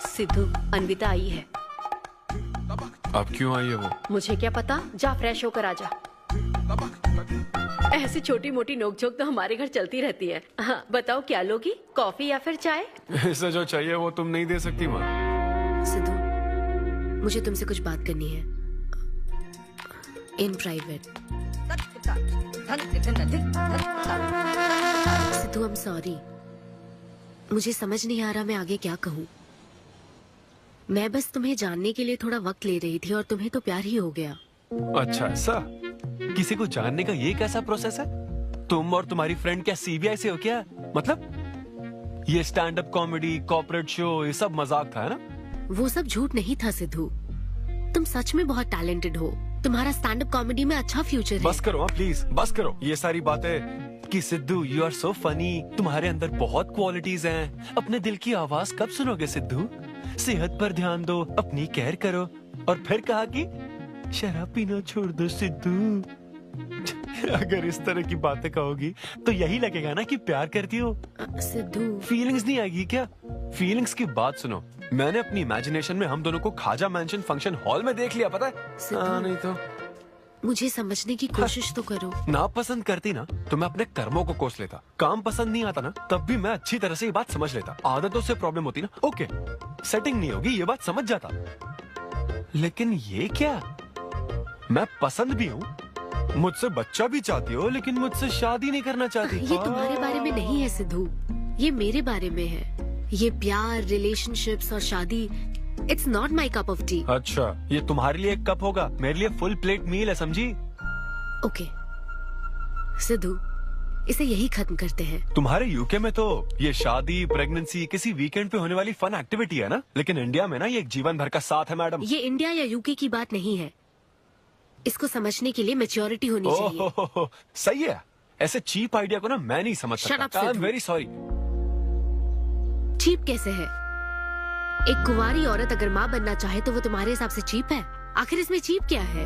सिद्धू, अन्विता आई है। अब क्यों आई है वो? मुझे क्या पता, जा फ्रेश होकर आ जा। ऐसी छोटी मोटी नोकझोंक तो हमारे घर चलती रहती है। हाँ, बताओ क्या लोगी, कॉफी या फिर चाय? इसे जो चाहिए वो तुम नहीं दे सकती माँ। सिद्धू, मुझे तुमसे कुछ बात करनी है, in private. Sidhu, I am sorry. मुझे समझ नहीं आ रहा मैं आगे क्या कहूँ। मैं बस तुम्हें जानने के लिए थोड़ा वक्त ले रही थी और तुम्हें तो प्यार ही हो गया। अच्छा ऐसा? किसी को जानने का ये कैसा प्रोसेस है? तुम और तुम्हारी फ्रेंड क्या सीबीआई से हो क्या? मतलब ये stand up comedy, corporate show, ये सब मजाक था, है ना? वो सब झूठ नहीं था सिद्धू। तुम सच में बहुत टैलेंटेड हो। तुम्हारा स्टैंड अप कॉमेडी में अच्छा फ्यूचर है। बस करो प्लीज, बस करो ये सारी बातें कि Siddhu you are so funny, तुम्हारे अंदर बहुत क्वालिटीज हैं। अपने दिल की आवाज कब सुनोगे सिद्धू? सेहत पर ध्यान दो, अपनी केयर करो। और फिर कहा कि शराब पीना छोड़ दो सिद्धू। अगर इस तरह की बातें कहोगी तो यही लगेगा ना कि प्यार करती हो। सिद्धू, फीलिंग्स नहीं आएगी क्या? फीलिंग्स की बात सुनो, मैंने अपनी इमेजिनेशन में हम दोनों को खाजा मैंशन फंक्शन हॉल में देख लिया, पता है? नहीं तो मुझे समझने की कोशिश तो करो। ना पसंद करती ना तो मैं अपने कर्मों को कोस लेता। काम पसंद नहीं आता ना तब भी मैं अच्छी तरह से ये बात समझ लेता। आदतों से प्रॉब्लम होती ना, ओके सेटिंग नहीं होगी, ये बात समझ जाता। लेकिन ये क्या, मैं पसंद भी हूँ, मुझसे बच्चा भी चाहती हो, लेकिन मुझसे शादी नहीं करना चाहती। ये तुम्हारे बारे में नहीं है सिद्धू, ये मेरे बारे में है। ये प्यार, रिलेशनशिप्स और शादी, it's not my cup of T. अच्छा, ये तुम्हारे लिए एक कप होगा, मेरे लिए फुल प्लेट मील है, समझी? ओके सिद्धू, इसे यही खत्म करते हैं। तुम्हारे यूके में तो ये शादी, प्रेगनेंसी किसी वीकेंड पे होने वाली फन एक्टिविटी है ना, लेकिन इंडिया में ना ये एक जीवन भर का साथ है मैडम। ये इंडिया या यूके की बात नहीं है। इसको समझने के लिए मैच्योरिटी होनी चाहिए। सही है, ऐसे चीप आइडिया को ना मैं नहीं समझ सकता। I am very sorry. Cheap कैसे है? एक कुंवारी औरत अगर माँ बनना चाहे तो वो तुम्हारे हिसाब से चीप है? आखिर इसमें चीप क्या है?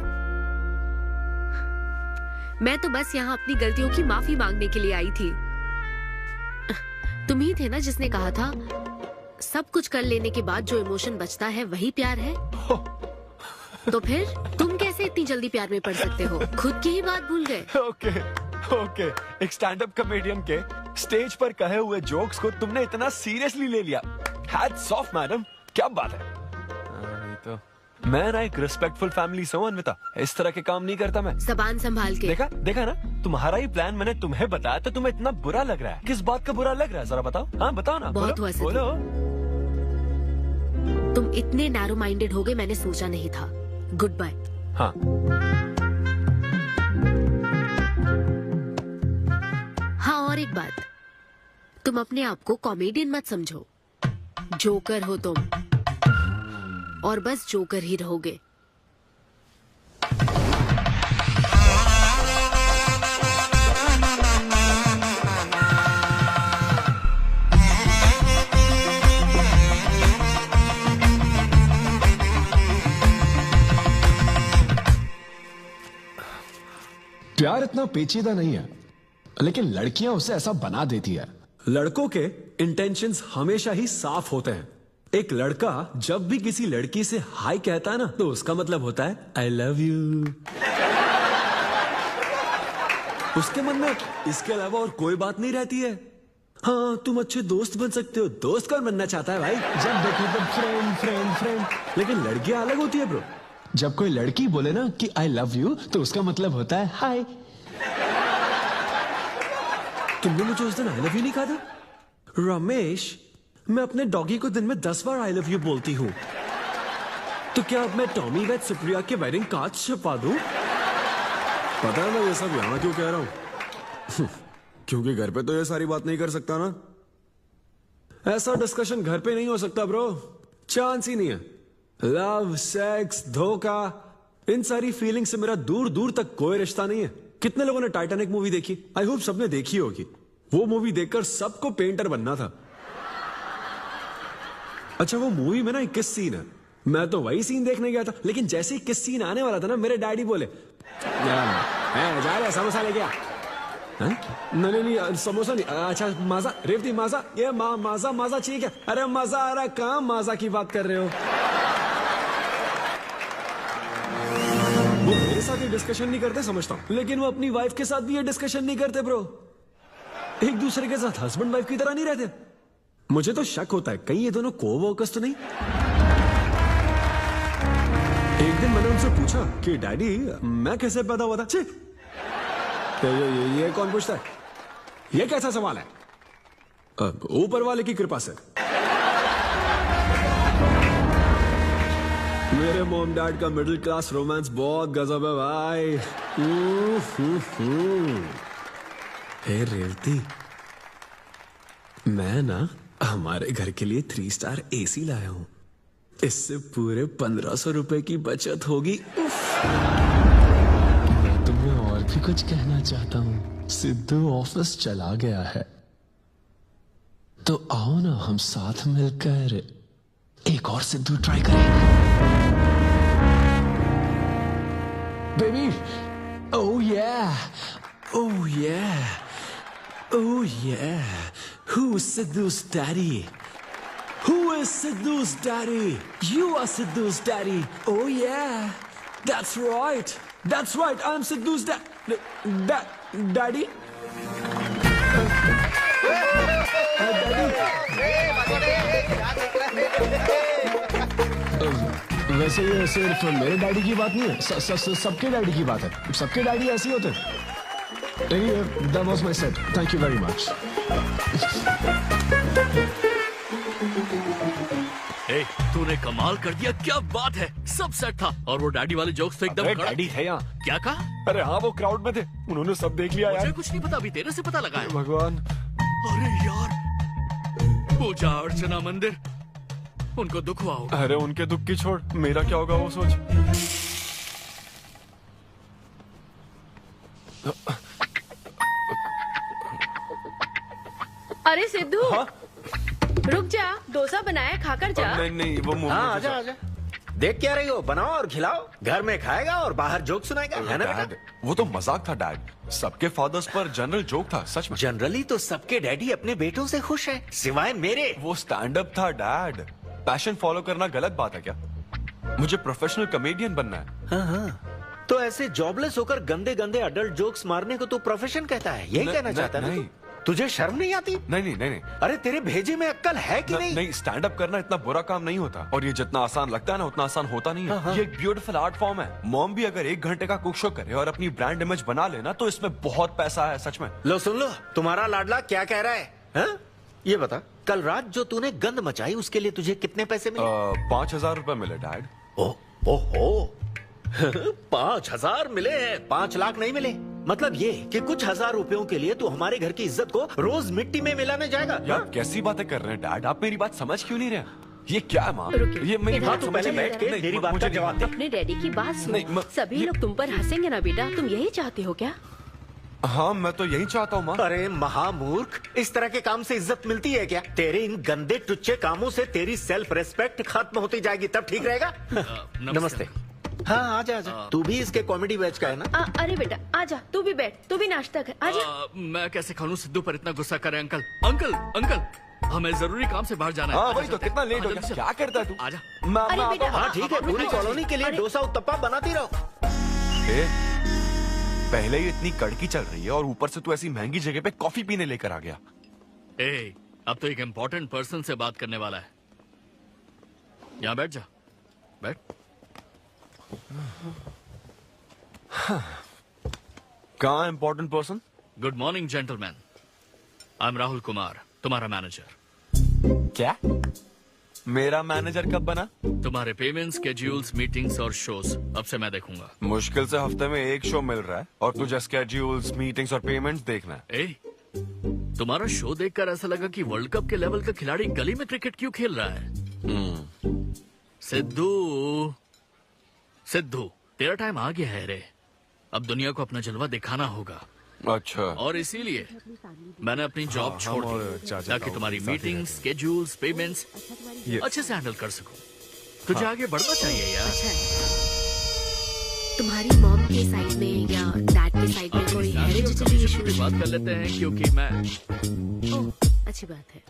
मैं तो बस यहाँ अपनी गलतियों की माफी मांगने के लिए आई थी। तुम ही थे ना जिसने कहा था सब कुछ कर लेने के बाद जो इमोशन बचता है वही प्यार है। तो फिर तुम कैसे इतनी जल्दी प्यार में पड़ सकते हो? खुद की ही बात भूल गए। ओके, एक स्टैंड अप कॉमेडियन के स्टेज पर कहे हुए जोक्स को तुमने इतना सीरियसली ले लिया। हैट्स ऑफ मैडम, क्या बात है। नहीं तो मैं ना एक रिस्पेक्टफुल फैमिली से हूँ अनविता, इस तरह के काम नहीं करता मैं। जबान संभाल के। देखा ना, तुम्हारा ही प्लान मैंने तुम्हें बताया तो तुम्हें इतना बुरा लग रहा है। किस बात का बुरा लग रहा है जरा बताओ। हाँ बताओ ना। बहुत हुआ सिद्धू। बोलो। तुम इतने नैरो माइंडेड हो गए मैंने सोचा नहीं था। Good bye. हाँ हाँ, और एक बात, तुम अपने आप को कॉमेडियन मत समझो। जोकर हो तुम, और बस जोकर ही रहोगे। प्यार इतना पेचीदा नहीं है, लेकिन लड़कियां उसे ऐसा बना देती है। लड़कों के इंटेंशंस हमेशा ही साफ होते हैं। एक लड़का जब भी किसी लड़की से हाय कहता है ना, तो उसका मतलब होता है आई लव यू। उसके मन में इसके अलावा और कोई बात नहीं रहती है। हाँ, तुम अच्छे दोस्त बन सकते हो। दोस्त कौन बनना चाहता है भाई? जब देखो तब फ्रेंड फ्रेंड फ्रेंड। लेकिन लड़कियां अलग होती है ब्रो। जब कोई लड़की बोले ना कि आई लव यू, तो उसका मतलब होता है हाय। तुमने मुझे उस दिन आई लव यू नहीं कहा था? रमेश, मैं अपने डॉगी को दिन में 10 बार आई लव यू बोलती हूँ। तो क्या अब मैं टॉमी वेद सुप्रिया के वेडिंग कार्ड छपवा दूं? पता है मैं ये सब यहाँ क्यों कह रहा हूँ? क्योंकि घर पे तो ये सारी बात नहीं कर सकता ना। ऐसा डिस्कशन घर पे नहीं हो सकता ब्रो, चांस ही नहीं है। लव, सेक्स, धोखा, इन सारी फीलिंग से मेरा दूर दूर तक कोई रिश्ता नहीं है। कितने लोगों ने टाइटैनिक मूवी देखी? आई होप सबने देखी होगी। वो मूवी देखकर सबको पेंटर बनना था। अच्छा, वो मूवी में ना 21 सीन है। मैं तो वही सीन देखने गया था, लेकिन जैसे ही 21 सीन आने वाला था ना, मेरे डैडी बोले जा रहे समोसा लेके आ। नहीं समोसा नहीं। अच्छा माजा, रेवती माजा, ये माजा माजा ठीक है। अरे मजा आ रहा, कहाँ माजा की बात कर रहे हो? वो मेरे साथ ये डिस्कशन नहीं करते समझता हूँ, लेकिन वो अपनी वाइफ के साथ भी ये डिस्कशन नहीं करते ब्रो। एक दूसरे के साथ हस्बैंड वाइफ की तरह नहीं रहते। मुझे तो शक होता है कहीं ये दोनों को-वर्कर्स तो नहीं। एक दिन मैंने उनसे पूछा कि डैडी मैं कैसे पैदा हुआ था? तो ये कौन पूछता है? ये कैसा सवाल है? ऊपर वाले की कृपा से। मेरे मॉम डैड का मिडिल क्लास रोमांस बहुत गजब है भाई। हे रेवती, मैं ना हमारे घर के लिए 3 स्टार एसी लाया हूं। इससे पूरे 1500 रुपए की बचत होगी। मैं तुम्हें और भी कुछ कहना चाहता हूँ। सिद्धू ऑफिस चला गया है, तो आओ ना हम साथ मिलकर एक और सिद्धू ट्राई करें। Baby, oh yeah, oh yeah, oh yeah. Who's Sidhu's daddy? Who is Sidhu's daddy? You are Sidhu's daddy. Oh yeah, that's right. That's right. I'm Sidhu's daddy. वैसे ये सिर्फ मेरे डैडी की बात नहीं है, सबके डैडी की बात है। सबके डैडी ऐसे ही होते हैं। Anyway, that was my set. Thank you very much. तूने कमाल कर दिया, क्या बात है। सब सेट था और वो डैडी वाले जोक्स तो एकदम डैडी थे यहाँ। क्या कहा? अरे हाँ, वो क्राउड में थे, उन्होंने सब देख लिया यार। मुझे कुछ नहीं पता, अभी तेरे से पता लगा है। भगवान, अरे यार, पूजा अर्चना मंदिर, उनको दुख हुआ होगा। अरे उनके दुख की छोड़, मेरा क्या होगा वो सोच। अरे सिद्धू, रुक जा, डोसा बनाया, खाकर जा। नहीं वो मुंह हाँ आजा आजा। देख क्या रही हो, बनाओ और खिलाओ। घर में खाएगा और बाहर जोक सुनाएगा, है ना बेटा? वो तो मजाक था डैड। सबके फादर्स पर जनरल जोक था, सच में। जनरली तो सबके डैडी अपने बेटों से खुश हैं, सिवाय मेरे। वो स्टैंड अप था डैड। पैशन फॉलो करना गलत बात है क्या? मुझे प्रोफेशनल कॉमेडियन बनना है। हाँ हाँ, तो ऐसे जॉबलेस होकर गंदे गंदे अडल्ट जोक्स मारने को तू प्रोफेशन कहता है, यही कहना चाहता है? नहीं, तुझे शर्म नहीं आती? नहीं। अरे तेरे भेजे में अक्ल है कि नहीं? नहीं, स्टैंड अप करना इतना बुरा काम नहीं होता, और ये जितना आसान लगता है ना उतना आसान होता नहीं है। हाँ। ये एक ब्यूटीफुल आर्ट फॉर्म है। मॉम भी अगर 1 घंटे का कुक शो करे और अपनी ब्रांड इमेज बना लेना तो इसमें बहुत पैसा है, सच में। लो सुन लो, तुम्हारा लाडला क्या कह रहा है, हा? ये बता, कल रात जो तूने गंद मचाई उसके लिए तुझे कितने पैसे मिले? 5,000 रुपए मिले डैड। ओहो 5,000 मिले हैं, 5 लाख नहीं मिले। मतलब ये कि कुछ हजार रुपयों के लिए तू हमारे घर की इज्जत को रोज मिट्टी में मिलाने जाएगा? यार कैसी बातें कर रहे हैं डैड, आप मेरी बात समझ क्यों नहीं रहे? ये क्या है माँ? ये मेरी इधर बात तू समझ पहले नहीं बैठ रहे। के नहीं, मेरी बात मुझे का नहीं जवाब दे। मानते। अपने डैडी की बात नहीं, सुनो। सभी लोग तुम पर हंसेंगे ना बेटा, तुम यही चाहते हो क्या? हाँ मैं तो यही चाहता हूँ माँ। अरे महामूर्ख, इस तरह के काम से इज्जत मिलती है क्या? तेरे इन गंदे टुच्चे कामों से तेरी सेल्फ रेस्पेक्ट खत्म होती जाएगी, तब ठीक रहेगा। नमस्ते। हाँ आजा आजा, तू भी इसके कॉमेडी बैच का है ना? अरे बेटा आजा, तू भी बैठ, तू भी नाश्ता कर, आजा। मैं कैसे खा लूं? सिद्धू पर इतना गुस्सा करे अंकल। अंकल हमें जरूरी काम से बाहर जाना है। हाँ वही तो, कितना लेट हो गया। क्या करता है तू? आजा। अरे बेटा, हाँ ठीक है, पूरी कॉलोनी के लिए डोसा उत्तप्पा बनाती रहो। पहले ही इतनी कड़की चल रही है और ऊपर से तू ऐसी महंगी जगह पे कॉफी पीने लेकर आ गया। अब तो एक इम्पोर्टेंट पर्सन से बात करने वाला है। यहाँ बैठ जा, बैठ। कहाँ important person? Good morning gentleman, I am Rahul Kumar, तुम्हारा मैनेजर। क्या? मेरा मैनेजर कब बना? तुम्हारे पेमेंट्स, स्केड्यूल्स, मीटिंग्स और शोज अब से मैं देखूंगा। मुश्किल से हफ्ते में 1 शो मिल रहा है और तुझे स्केड्यूल्स, मीटिंग्स और पेमेंट्स देखना है। तुम्हारा शो देखकर ऐसा लगा कि वर्ल्ड कप के लेवल का खिलाड़ी गली में क्रिकेट क्यों खेल रहा है। सिद्धू तेरा टाइम आ गया है रे, अब दुनिया को अपना जलवा दिखाना होगा। अच्छा। और इसीलिए मैंने अपनी जॉब छोड़ दी ताकि तुम्हारी मीटिंग्स, स्केड्यूल्स, पेमेंट्स अच्छे से हैंडल कर सकूं। तुझे आगे बढ़ना चाहिए यार। तुम्हारी मॉम के साइड में या डैड के साइड में कोई हेरिडिटरी इशू? बात कर लेते हैं क्योंकि मैं अच्छी बात है।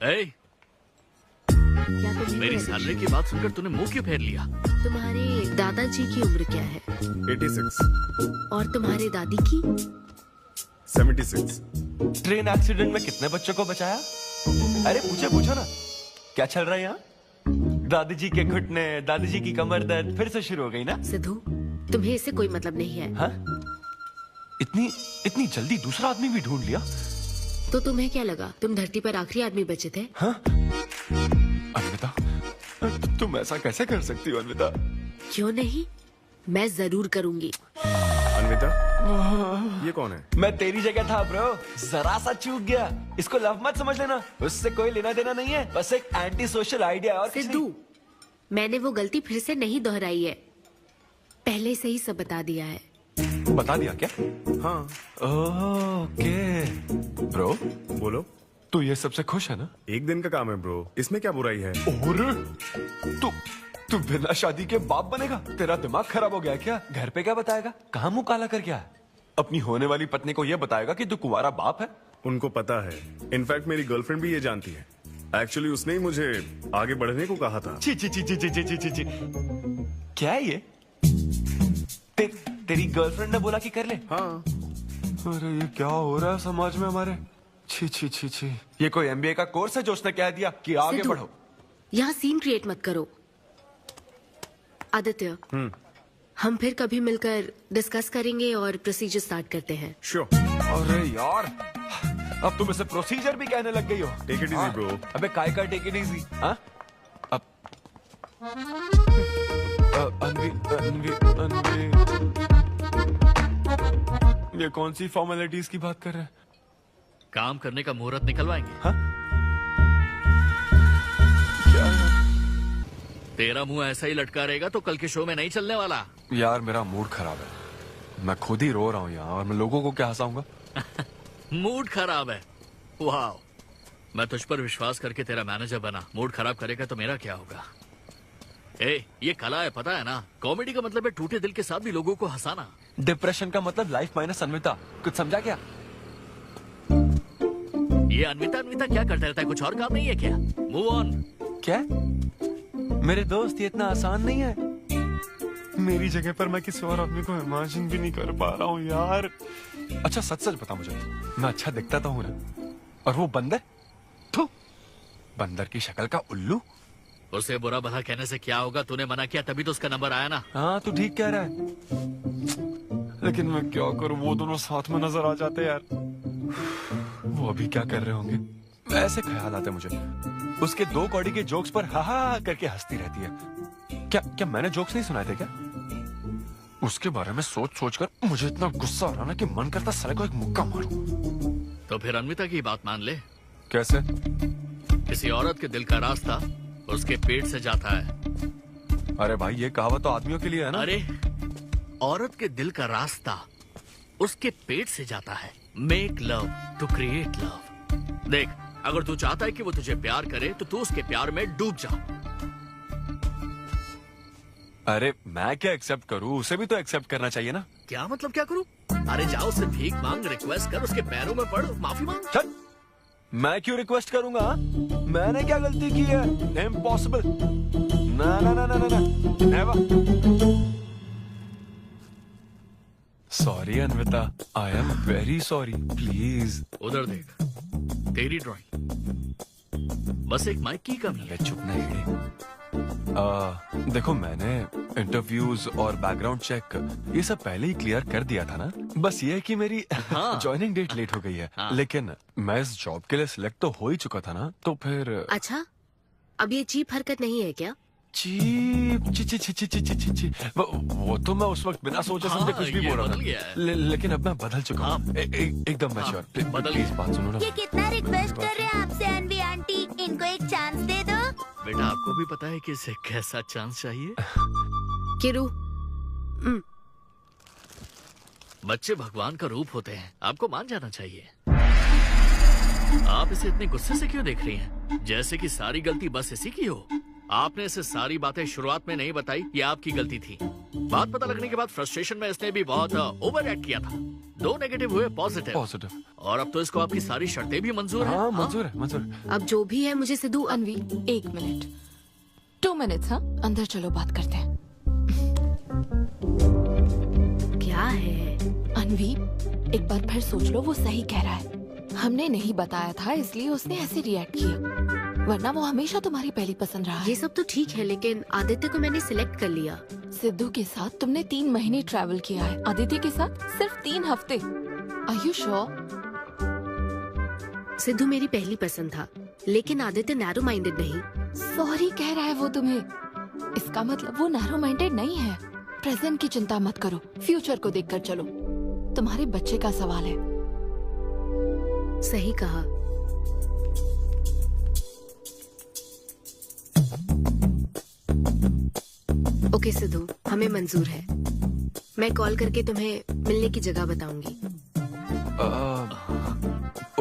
क्या मेरी सैलरी की बात सुनकर तूने मुंह क्यों फेर लिया? तुम्हारे दादाजी की उम्र क्या है? 86। और तुम्हारे दादी की? 76। ट्रेन एक्सीडेंट में कितने बच्चों को बचाया? अरे पूछो ना, क्या चल रहा है यहाँ? दादी जी के घुटने, दादी जी की कमर दर्द फिर से शुरू हो गई ना? सिद्धू, तुम्हें इससे कोई मतलब नहीं है। हाँ? इतनी जल्दी दूसरा आदमी भी ढूंढ लिया? तो तुम्हें क्या लगा तुम धरती पर आखिरी आदमी बचे थे? हाँ? अन्विता, तुम ऐसा कैसे कर सकती हो अन्विता? क्यों नहीं, मैं जरूर करूंगी। अन्विता, ये कौन है? मैं तेरी जगह था ब्रो, जरा सा चूक गया। इसको लव मत समझ लेना, उससे कोई लेना देना नहीं है, बस एक एंटी सोशल आइडिया। और सिद्धू, मैंने वो गलती फिर से नहीं दोहराई है, पहले से ही सब बता दिया है। बता दिया क्या? हाँ। ओके ब्रो, बोलो। तू ये सबसे खुश है ना? एक दिन का काम है ब्रो, इसमें क्या बुराई है? और तू बिना शादी के बाप बनेगा? तेरा दिमाग खराब हो गया क्या? घर पे क्या बताएगा? कहाँ मुंह काला कर गया है? अपनी होने वाली पत्नी को ये बताएगा कि तू कुंवारा बाप है? उनको पता है, इनफैक्ट मेरी गर्लफ्रेंड भी ये जानती है। एक्चुअली उसने ही मुझे आगे बढ़ने को कहा था। ची ची ची ची ची ची ची ची। क्या है ये? तेरी गर्लफ्रेंड ने बोला कि कर ले? हाँ। अरे ये क्या हो रहा है समाज में हमारे? छी छी छी छी। ये कोई एमबीए का कोर्स है जो उसने कह दिया कि आगे बढ़ो? यहाँ सीन क्रिएट मत करो। आदित्य, हम फिर कभी मिलकर डिस्कस करेंगे और प्रोसीजर स्टार्ट करते हैं। श्योर। अरे यार, अब तुम इसे प्रोसीजर भी कहने लग गई हो। Take it easy bro. अबे काय का टेक इट इजी? हाँ? अब अनवी ये कौन सी फॉर्मेलिटीज की बात कर रहे हैं? काम करने का मुहूर्त निकलवाएंगे। हाँ? क्या? तेरा मुंह ऐसा ही लटका रहेगा तो कल के शो में नहीं चलने वाला। यार मेरा मूड खराब है, मैं खुद ही रो रहा हूँ यहाँ, और मैं लोगों को क्या हंसाऊंगा? मूड खराब है? वाह, मैं तुझ पर विश्वास करके तेरा मैनेजर बना, मूड खराब करेगा तो मेरा क्या होगा? ये कला है, पता है ना? कॉमेडी का मतलब है टूटे दिल के साथ भी लोगों को हंसाना। डिप्रेशन का मतलब लाइफ माइनस अन्विता, कुछ समझा क्या? ये अन्विता क्या करता रहता है? कुछ और काम नहीं है क्या? Move on. क्या? मेरे दोस्त, ये इतना आसान नहीं है। मेरी जगह पर मैं किसी और आदमी को इमेजिन भी नहीं कर पा रहा हूँ यार। अच्छा सच बता मुझे, मैं अच्छा दिखता तो हूँ ना? और वो बंदर, थू, बंदर की शक्ल का उल्लू। उसे बुरा भला कहने से क्या होगा? तूने मना किया तभी तो उसका नंबर आया ना। हाँ तू ठीक कह रहा है, लेकिन मैं क्या करूँ, वो दोनों साथ में नजर आ जाते यार। वो अभी क्या कर रहे होंगे? ऐसे ख्याल आते मुझे, उसके 2 कौड़ी के जोक्स पर हा हा करके हंसती रहती है। क्या मैंने जोक्स नहीं सुनाए थे क्या? उसके बारे में सोच कर मुझे इतना गुस्सा आ रहा ना कि मन करता साले को एक मुक्का मारूं। तो फिर अन्विता की बात मान ले। कैसे? किसी औरत के दिल का रास्ता उसके पेट से जाता है। अरे भाई ये कहावत तो आदमियों के लिए है ना? अरे औरत के दिल का रास्ता उसके पेट से जाता है। Make love to create love. देख, अगर तू चाहता है कि वो तुझे प्यार करे तो तू उसके प्यार में डूब जा। अरे मैं क्या एक्सेप्ट करूं? उसे भी तो एक्सेप्ट करना चाहिए ना। क्या मतलब क्या करूं? अरे जाओ उससे भीख मांग, रिक्वेस्ट कर, उसके पैरों में पड़, माफी मांग। चल, मैं क्यों रिक्वेस्ट करूंगा? मैंने क्या गलती की है? इम्पॉसिबल। ना ना ना ना ना never. Sorry Anvita, I am very sorry, please. उधर देख, तेरी ड्राइंग, बस एक माइक की कमी है। चुप नहीं। देखो मैंने इंटरव्यूज और बैकग्राउंड चेक ये सब पहले ही क्लियर कर दिया था ना। बस ये है कि मेरी ज्वाइनिंग डेट लेट हो गई है। लेकिन मैं इस जॉब के लिए सिलेक्ट तो हो ही चुका था ना, तो फिर। अच्छा, अब ये चीप हरकत नहीं है क्या? चीप ची वो तो मैं उस वक्त बिना सोचे समझे कुछ भी बोल रहा था, लेकिन अब मैं बदल चुका हूँ। एकदम मैच्योर। प्लीज बात सुनो ना। ये कितना रिक्वेस्ट कर रहे हैं आपसे अनवी आंटी, इनको एक चांस दे दो। बेटा आपको भी पता है कि इसे कैसा चांस चाहिए? किरू, बच्चे भगवान का रूप होते हैं, आपको मान जाना चाहिए। आप इसे इतने गुस्से से क्यों देख रही हैं? जैसे कि सारी गलती बस इसी की हो। आपने इसे सारी बातें शुरुआत में नहीं बताई, ये आपकी गलती थी। बात पता लगने के बाद फ्रस्ट्रेशन में इसने भी बहुत ओवर एक्ट किया था। 2 नेगेटिव हुए, पॉजिटिव। और अब तो इसको आपकी सारी शर्तें भी मंजूर हैं। मंजूर है, मंजूर। अब जो भी है मुझे सिद्धू। अनवी 1 मिनट, 2 मिनट्स। हाँ अंदर चलो, बात करते हैं। क्या है? अनवी एक बार फिर सोच लो, वो सही कह रहा है। हमने नहीं बताया था इसलिए उसने ऐसे रिएक्ट किया, वरना वो हमेशा तुम्हारी पहली पसंद रहा है। ये सब तो ठीक है, लेकिन आदित्य को मैंने सिलेक्ट कर लिया। सिद्धू के साथ तुमने 3 महीने ट्रैवल किया है, आदित्य के साथ सिर्फ 3 हफ्ते। Are you sure? सिद्धू मेरी पहली पसंद था, लेकिन आदित्य नैरो माइंडेड नहीं। सॉरी कह रहा है वो तुम्हें, इसका मतलब वो नैरो माइंडेड नहीं है। प्रेजेंट की चिंता मत करो, फ्यूचर को देखकर चलो। तुम्हारे बच्चे का सवाल है। सही कहा। ओके सिद्धू, हमें मंजूर है। मैं कॉल करके तुम्हें मिलने की जगह बताऊंगी।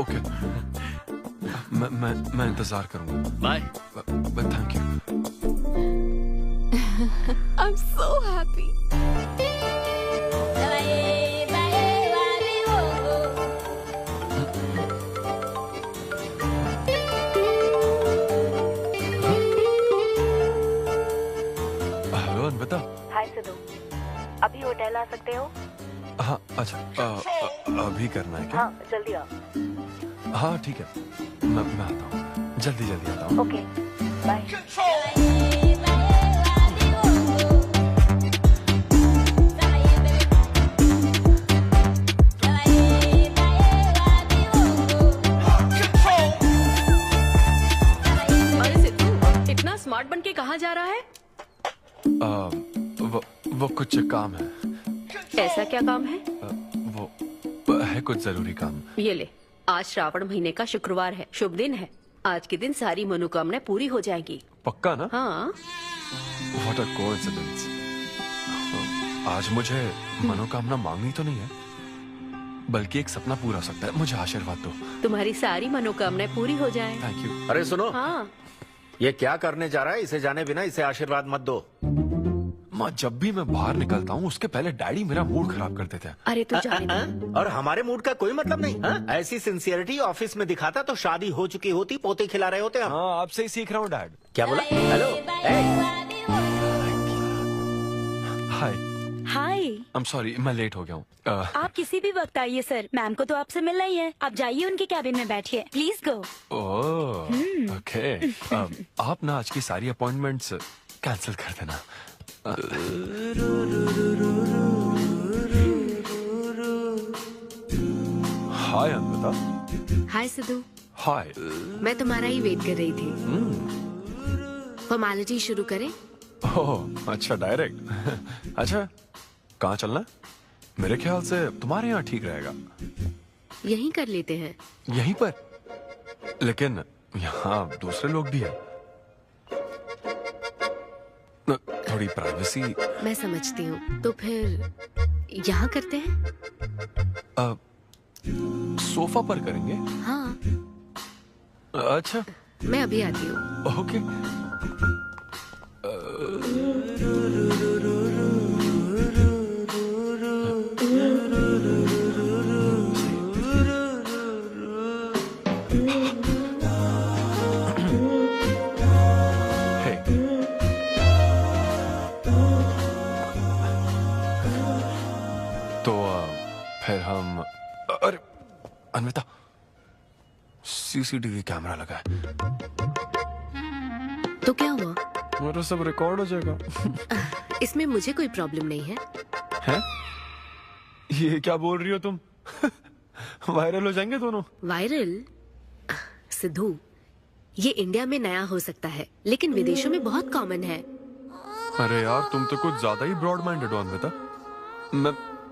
ओके, मैं इंतजार करूंगा। Bye. Thank you. I am so happy. Hello Anvita. Hi Siddhu, अभी होटल आ सकते हो? हाँ अच्छा, अभी करना है क्या? हाँ जल्दी आओ। हाँ ठीक है, मैं आता हूँ, जल्दी आता हूँ। Okay bye. अरे सिद्धू, इतना स्मार्ट बन के कहाँ जा रहा है? वो कुछ काम है। ऐसा क्या काम है? वो है कुछ जरूरी काम। ये ले, आज श्रावण महीने का शुक्रवार है, शुभ दिन है। आज के दिन सारी मनोकामनाएं पूरी हो जाएगी। पक्का ना? हाँ। What a coincidence। आज मुझे मनोकामना मांगनी तो नहीं है? बल्कि एक सपना पूरा हो सकता है। मुझे आशीर्वाद दो। तुम्हारी सारी मनोकामनाएं पूरी हो जाएं। Thank you. अरे सुनो, हाँ। ये क्या करने जा रहा है? इसे जाने बिना इसे आशीर्वाद मत दो। माँ, जब भी मैं बाहर निकलता हूँ उसके पहले डैडी मेरा मूड खराब कर देते हैं। अरे तू जाने दे। और हमारे मूड का कोई मतलब नहीं। हाँ? ऐसी सिंसियरिटी ऑफिस में दिखाता तो शादी हो चुकी होती, पोते खिला रहे होते हम। हाँ, आपसे ही सीख रहा हूँ डैड। क्या बोला? Hello. Hi. Hi. I am sorry, मैं लेट हो गया हूँ। आप किसी भी वक्त आइए सर, मैम को तो आपसे मिलना ही है। आप जाइए उनके कैबिन में बैठिए, प्लीज गो। Oh, okay. आप ना आज की सारी अपॉइंटमेंट्स कैंसिल कर देना। हाय अन्विता। हाय सिद्धू। हाय। मैं तुम्हारा ही वेट कर रही थी। फॉर्मेलिटी शुरू करें? ओह, अच्छा, डायरेक्ट। अच्छा, कहाँ चलना है? मेरे ख्याल से तुम्हारे यहाँ ठीक रहेगा। यहीं कर लेते हैं। यहीं पर? लेकिन यहाँ दूसरे लोग भी हैं। थोड़ी प्राइवेसी। मैं समझती हूँ, तो फिर यहाँ करते हैं? सोफा पर करेंगे? हाँ। अच्छा, मैं अभी आती हूँ। ओके। फिर हम, अरे अन्विता, सीसीटीवी कैमरा लगा है। तो क्या हुआ? मेरा सब रिकॉर्ड हो जाएगा। इसमें मुझे कोई प्रॉब्लम नहीं है। हैं? ये क्या बोल रही हो तुम? वायरल हो जाएंगे दोनों। वायरल? सिद्धू, ये इंडिया में नया हो सकता है, लेकिन विदेशों में बहुत कॉमन है। अरे यार, तुम तो कुछ ज्यादा ही ब्रॉड माइंडेड हो अन्विता।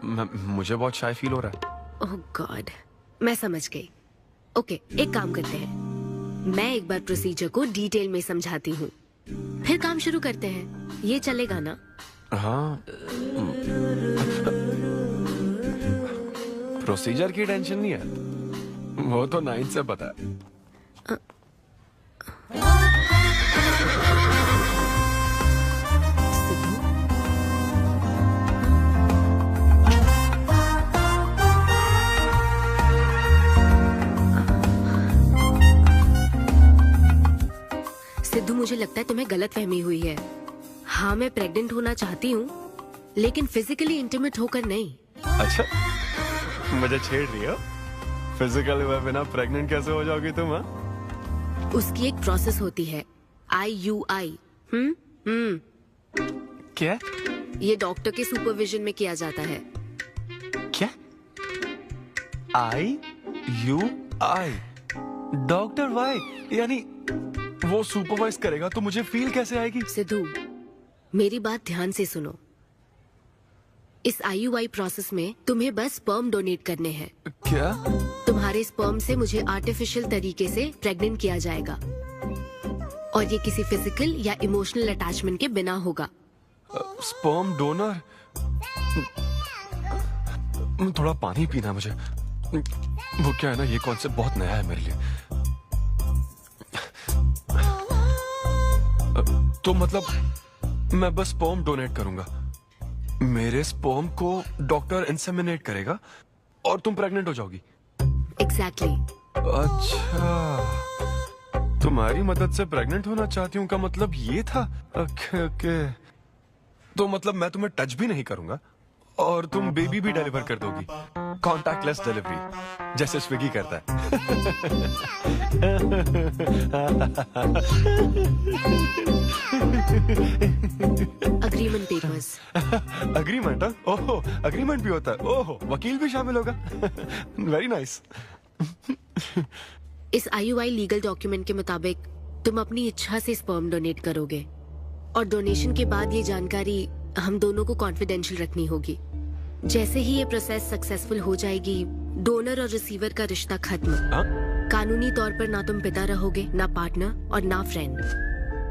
मुझे बहुत शाय फील हो रहा है। ओह गॉड, मैं समझ गई। ओके, एक काम करते हैं, मैं एक बार प्रोसीजर को डिटेल में समझाती हूँ, फिर काम शुरू करते हैं। ये चलेगा ना? हाँ। प्रोसीजर की टेंशन नहीं है, वो तो 9 से पता है। सिद्धू, मुझे लगता है तुम्हें गलतफहमी हुई है। हाँ, मैं प्रेग्नेंट होना चाहती हूँ, लेकिन फिजिकली इंटीमेट होकर नहीं। अच्छा, मुझे छेड़ रही हो? फिजिकली हुए बिना प्रेग्नेंट कैसे हो जाओगी तुम? हाँ, उसकी एक प्रोसेस होती है, IUI। क्या? ये डॉक्टर के सुपरविजन में किया जाता है। क्या? IUI? Doctor why? यानी वो सुपरवाइज करेगा तो मुझे फील कैसे आएगी? सिद्धू, मेरी बात ध्यान से सुनो। इस IUI प्रोसेस में तुम्हें बस स्पर्म डोनेट करने हैं। क्या? तुम्हारे स्पर्म से मुझे आर्टिफिशियल तरीके से प्रेग्नेंट किया जाएगा, और ये किसी फिजिकल या इमोशनल अटैचमेंट के बिना होगा। Sperm donor? थोड़ा पानी पीना है मुझे। वो क्या है ना, ये कॉन्सेप्ट बहुत नया है मेरे लिए। तो मतलब मैं बस स्पर्म डोनेट करूंगा, मेरे स्पर्म को डॉक्टर इंसेमिनेट करेगा और तुम प्रेग्नेंट हो जाओगी? एग्जैक्टली। अच्छा, तुम्हारी मदद से प्रेग्नेंट होना चाहती हूँ का मतलब ये था? ओके। तो मतलब मैं तुम्हें टच भी नहीं करूंगा और तुम बेबी भी डिलीवर कर दोगी, कॉन्टैक्टलेस डिलीवरी, जैसे स्विगी करता है। Agreement papers. अग्रीमेंट? ओहो, अग्रीमेंट भी होता है? ओहो, वकील भी शामिल होगा। Very nice. इस IUI लीगल डॉक्यूमेंट के मुताबिक तुम अपनी इच्छा से स्पर्म डोनेट करोगे, और डोनेशन के बाद ये जानकारी हम दोनों को कॉन्फिडेंशियल रखनी होगी। जैसे ही ये प्रोसेस सक्सेसफुल हो जाएगी, डोनर और रिसीवर का रिश्ता खत्म। कानूनी तौर पर ना तुम पिता रहोगे, ना पार्टनर और ना फ्रेंड।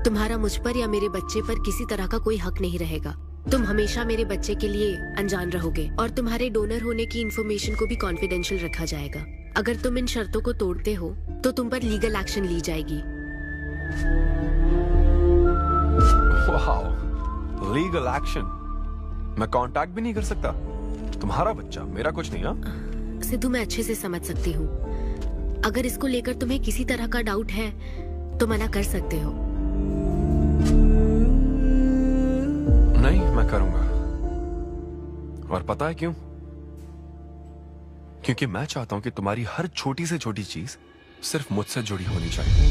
तुम्हारा मुझ पर या मेरे बच्चे पर किसी तरह का कोई हक नहीं रहेगा। तुम हमेशा मेरे बच्चे के लिए अनजान रहोगे और तुम्हारे डोनर होने की इन्फॉर्मेशन को भी कॉन्फिडेंशियल रखा जाएगा। अगर तुम इन शर्तों को तोड़ते हो तो तुम पर लीगल एक्शन ली जाएगी। Wow, legal action? मैं कांटेक्ट भी नहीं कर सकता? तुम्हारा बच्चा, मेरा कुछ नहीं। हाँ सिद्धू, मैं अच्छे से समझ सकती हूँ। अगर इसको लेकर तुम्हें किसी तरह का डाउट है तो मना कर सकते हो। नहीं, मैं करूंगा। और पता है क्यों? क्योंकि मैं चाहता हूं कि तुम्हारी हर छोटी से छोटी चीज सिर्फ मुझसे जुड़ी होनी चाहिए।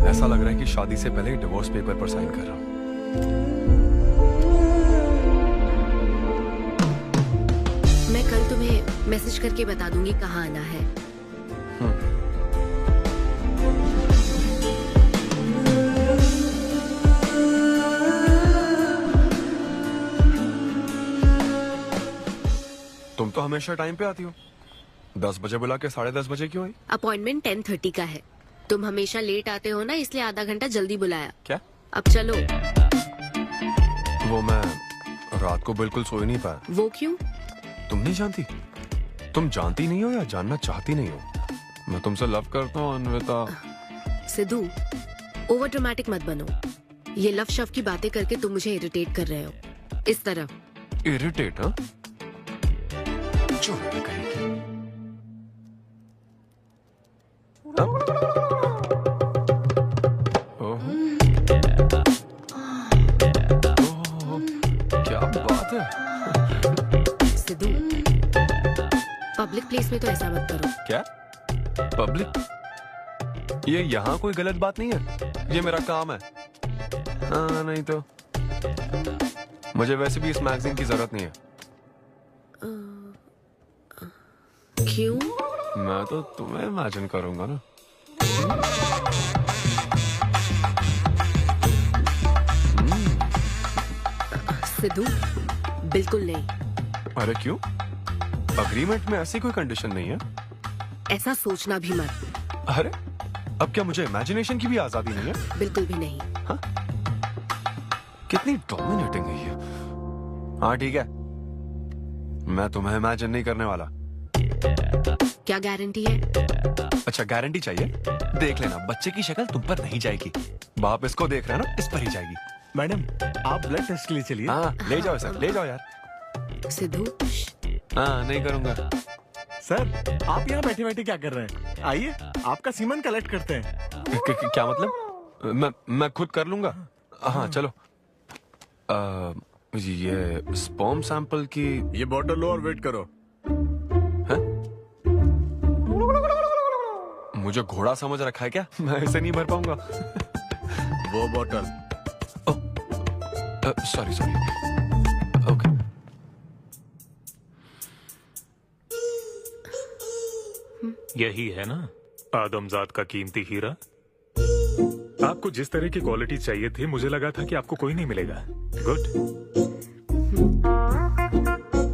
ऐसा लग रहा है कि शादी से पहले डिवोर्स पेपर पर साइन कर रहा हूं। मैं कल तुम्हें मैसेज करके बता दूंगी कहाँ आना है। तुम तो हमेशा टाइम पे आती हो। 10 बजे बुला के 10:30 बजे क्यों आई? अपॉइंटमेंट 10:30 का है। तुम हमेशा लेट आते हो ना, इसलिए आधा घंटा जल्दी बुलाया। क्या? अब चलो। वो मैं रात को बिल्कुल सो ही नहीं पाया। वो क्यों? तुम नहीं जानती? तुम जानती नहीं हो या जानना चाहती नहीं हो? मैं तुमसे लव करता हूँ अन्विता। सिद्धू, ओवर ड्रामेटिक मत बनो। ये लव शव की बातें करके तुम मुझे इरिटेट कर रहे हो। इस तरह इरिटेट? हाँ, क्या बात है। सिद्धू, पब्लिक प्लेस में तो ऐसा मत करो। क्या पब्लिक? ये यहाँ कोई गलत बात नहीं है, ये मेरा काम है। हाँ, नहीं तो मुझे वैसे भी इस मैगजीन की जरूरत नहीं है। क्यों? मैं तो तुम्हें इमेजिन करूंगा ना। सिद्धू, बिल्कुल नहीं। अरे क्यों? अग्रीमेंट में ऐसी कोई कंडीशन नहीं है। ऐसा सोचना भी मत। अरे अब क्या मुझे इमेजिनेशन की भी आजादी नहीं है? बिल्कुल भी नहीं। हाँ? कितनी डोमिनेटिंग है ये। हाँ ठीक है, मैं तुम्हें इमेजिन नहीं करने वाला। क्या गारंटी है? अच्छा, गारंटी चाहिए? देख लेना, बच्चे की शक्ल तुम पर नहीं जाएगी। बाप इसको देख रहा है ना, इस पर ही जाएगी। मैडम, आप ब्लड टेस्ट के लिए चलिए। हाँ, ले जाओ सर, ले जाओ यार। सिद्धू। हाँ, नहीं करूंगा। सर, आप यहाँ बैठे बैठे क्या कर रहे हैं? आइए, आपका सीमन कलेक्ट करते हैं। क्या मतलब? मैं खुद कर लूंगा। हाँ चलो। ये स्पर्म सैंपल की ये बोतल लो और वेट करो। है? मुझे घोड़ा समझ रखा है क्या? मैं इसे नहीं भर पाऊंगा। वो बोतल। Sorry sorry. ओके। यही है ना आदमजात का कीमती हीरा? आपको जिस तरह की क्वालिटी चाहिए थी, मुझे लगा था कि आपको कोई नहीं मिलेगा। गुड।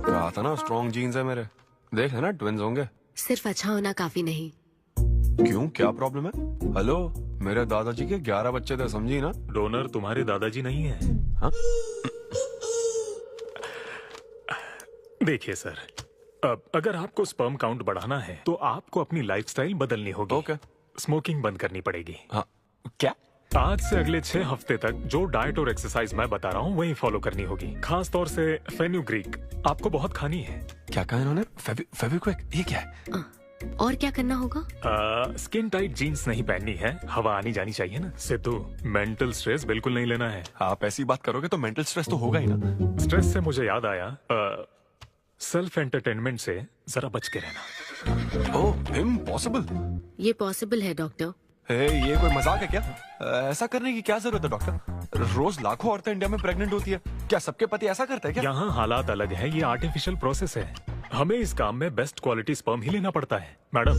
कहा था ना, स्ट्रॉन्ग जीन्स है मेरे। देख है ना, ट्विंस होंगे। सिर्फ अच्छा होना काफी नहीं। क्यों, क्या प्रॉब्लम है? हेलो, मेरे दादाजी के 11 बच्चे थे, समझी ना? डोनर तुम्हारे दादाजी नहीं है। हाँ? देखिए सर, अब अगर आपको स्पर्म काउंट बढ़ाना है तो आपको अपनी लाइफस्टाइल बदलनी होगी। ओके। स्मोकिंग बंद करनी पड़ेगी। हाँ। क्या? आज से अगले 6 हफ्ते तक जो डाइट और एक्सरसाइज मैं बता रहा हूँ वही फॉलो करनी होगी। खास तौर से फेनुग्रीक आपको बहुत खानी है। क्या कहा इन्होंने? फेविक्विक? ये क्या है? और क्या करना होगा? स्किन टाइट जीन्स नहीं पहननी है, हवा आनी जानी चाहिए ना। सिद्धू, मेंटल स्ट्रेस बिल्कुल नहीं लेना है। आप ऐसी बात करोगे तो मेंटल स्ट्रेस तो होगा ही ना। स्ट्रेस से मुझे याद आया, सेल्फ एंटरटेनमेंट से जरा बच के रहना। ओह, इम्पॉसिबल। ये पॉसिबल है डॉक्टर। ये कोई मजाक है क्या? ऐसा करने की क्या जरूरत है डॉक्टर? रोज लाखों औरतें इंडिया में प्रेग्नेंट होती है, क्या सबके पति ऐसा करते हैं क्या? यहाँ हालात अलग है, ये आर्टिफिशियल प्रोसेस है। हमें इस काम में बेस्ट क्वालिटी स्पर्म ही लेना पड़ता है। मैडम,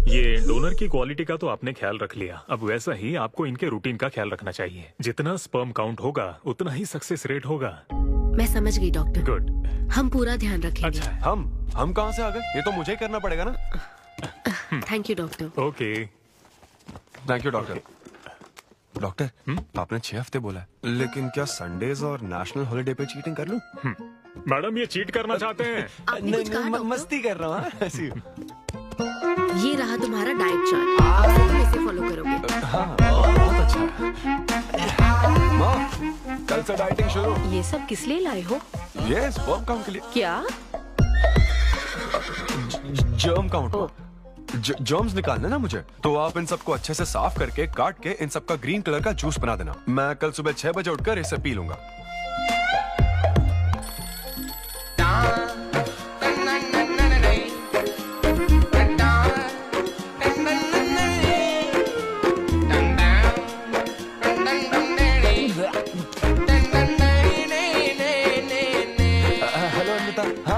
ये डोनर की क्वालिटी का तो आपने ख्याल रख लिया, अब वैसा ही आपको इनके रूटीन का ख्याल रखना चाहिए। जितना स्पर्म काउंट होगा उतना ही सक्सेस रेट होगा। मैं समझ गई डॉक्टर। गुड। हम पूरा ध्यान रखेंगे। अच्छा, हम कहाँ से आ गए? ये तो मुझे ही करना पड़ेगा ना। Thank you doctor. Okay thank you doctor. Doctor आपने 6 हफ्ते बोला है, लेकिन क्या संडेज और नेशनल हॉलिडे पे चीटिंग कर लूं? मैडम ये चीट करना चाहते हैं? नहीं, मस्ती कर रहा हूँ। ऐसी। ये रहा तुम्हारा डाइट चार्ट, अब से तुम इसे फॉलो करोगे। हाँ, बहुत अच्छा है। माँ, कल से डाइटिंग शुरू। ये सब किस लिए लाए हो? ये स्पर्म काउंट के लिए। क्या? Germ count. जर्म्स निकालने ना मुझे, तो आप इन सबको अच्छे से साफ करके काट के इन सबका ग्रीन कलर का जूस बना देना। मैं कल सुबह 6 बजे उठकर इसे पी लूंगा।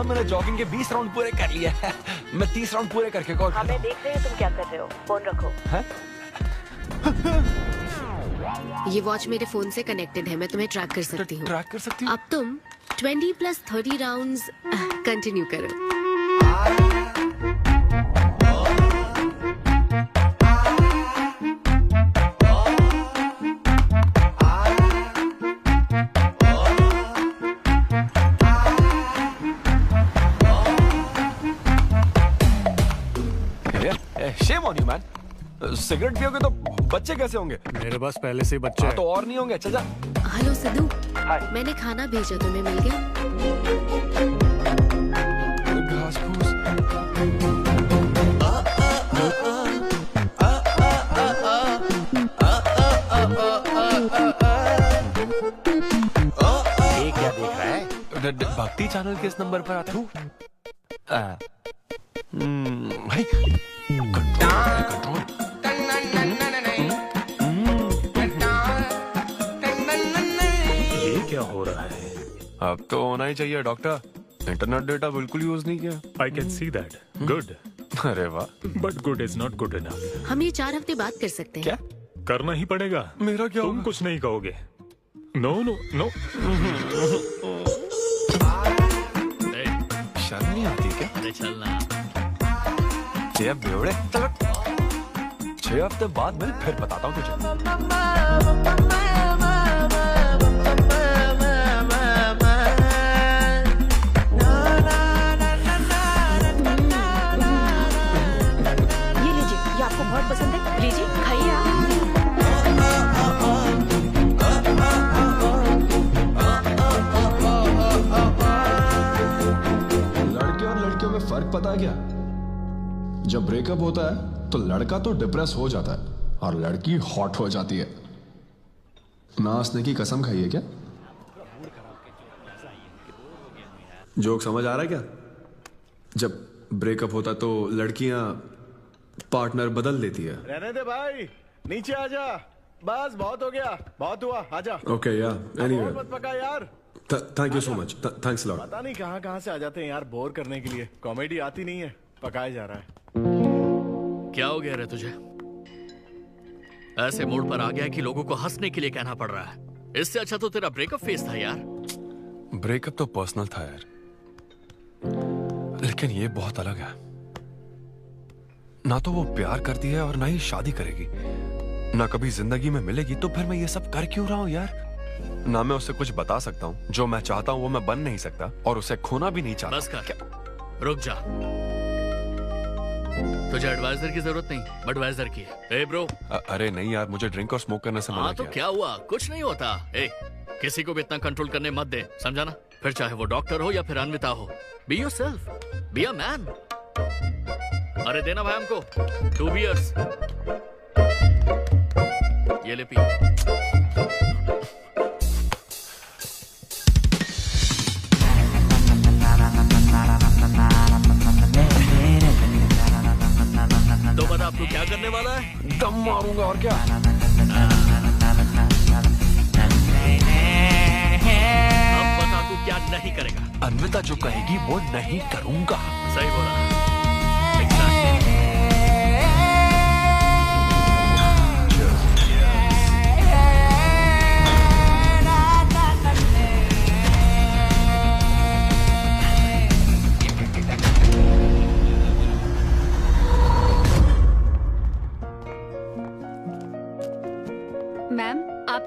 मैंने जॉगिंग के 20 राउंड पूरे कर लिए हैं। मैं 30 राउंड पूरे करके कॉल। हमें देख रहे हैं तुम क्या कर रहे हो, फोन रखो। ये वॉच मेरे फोन से कनेक्टेड है, मैं तुम्हें ट्रैक कर सकती हूँ। ट्रैक कर सकती हूँ? अब तुम 20 + 30 राउंड्स कंटिन्यू करो। Shame on you, man. Cigarette पियोगे तो बच्चे कैसे होंगे? मेरे पास पहले से ही बच्चे हैं। तो और नहीं होंगे। चल जा। हेलो सिद्धू, मैंने खाना भेजा, तुम्हें मिल गया? घास फूस। ये क्या देख रहा है? भक्ति चैनल के इस नंबर पर आता हूँ। भाई कंट्रोल। ये क्या हो रहा है? अब तो होना ही चाहिए डॉक्टर। इंटरनेट डेटा बिल्कुल यूज नहीं किया। I can see that. Good. अरे वाह। But good is not good enough. हम ये 4 हफ्ते बाद कर सकते हैं। क्या करना ही पड़ेगा? मेरा क्या? तुम कुछ नहीं कहोगे। No no no. शर्म नहीं आती क्या? अरे चलना। ये बेवड़े, चलो 6 हफ्ते बाद मैं फिर बताता हूँ तुझे। ये लीजिए, ये आपको बहुत पसंद है, लीजिए खाइए आप। लड़के और लड़कियों में फर्क पता है क्या? जब ब्रेकअप होता है तो लड़का तो डिप्रेस हो जाता है और लड़की हॉट हो जाती है। नाचने की कसम खाई है क्या? जोक समझ आ रहा है क्या? जब ब्रेकअप होता तो लड़कियां पार्टनर बदल देती है। रहने दे भाई, नीचे आ जा। बस बहुत हो गया, बहुत हुआ, आजा। ओके या एनीवे, मत पका यार। Thank you so much, thanks lot. पता नहीं कहाँ से आ जाते हैं यार, बोर करने के लिए। कॉमेडी आती नहीं है, पकाया जा रहा है। क्या हो गया रे तुझे? ऐसे मूड पर आ गया कि लोगों को हंसने के लिए कहना पड़ रहा है। इससे अच्छा तो तेरा ब्रेकअप फेस था यार। ब्रेकअप तो पर्सनल था यार, लेकिन ये बहुत अलग है। ना तो वो प्यार करती है और ना ही शादी करेगी, ना कभी जिंदगी में मिलेगी, तो फिर मैं ये सब कर क्यों रहा हूँ यार? ना मैं उसे कुछ बता सकता हूँ, जो मैं चाहता हूँ वो मैं बन नहीं सकता, और उसे खोना भी नहीं चाहता। बस कर, रुक जा। तुझे एडवाइजर की जरूरत नहीं, बडवाइजर की है। ए ब्रो। अरे नहीं यार, मुझे ड्रिंक और स्मोक करने से मना हाँ तो क्या हुआ? कुछ नहीं होता। ए, किसी को भी इतना कंट्रोल करने मत दे, समझा ना? फिर चाहे वो डॉक्टर हो या फिर अन्विता हो। Be yourself, be a man. अरे देना भाई हमको 2 बियर्स। ये ले पी। तो बता अब तू क्या करने वाला है? दम मारूंगा और क्या। अब बता तू क्या नहीं करेगा? अन्विता जो कहेगी वो नहीं करूंगा। सही बोला।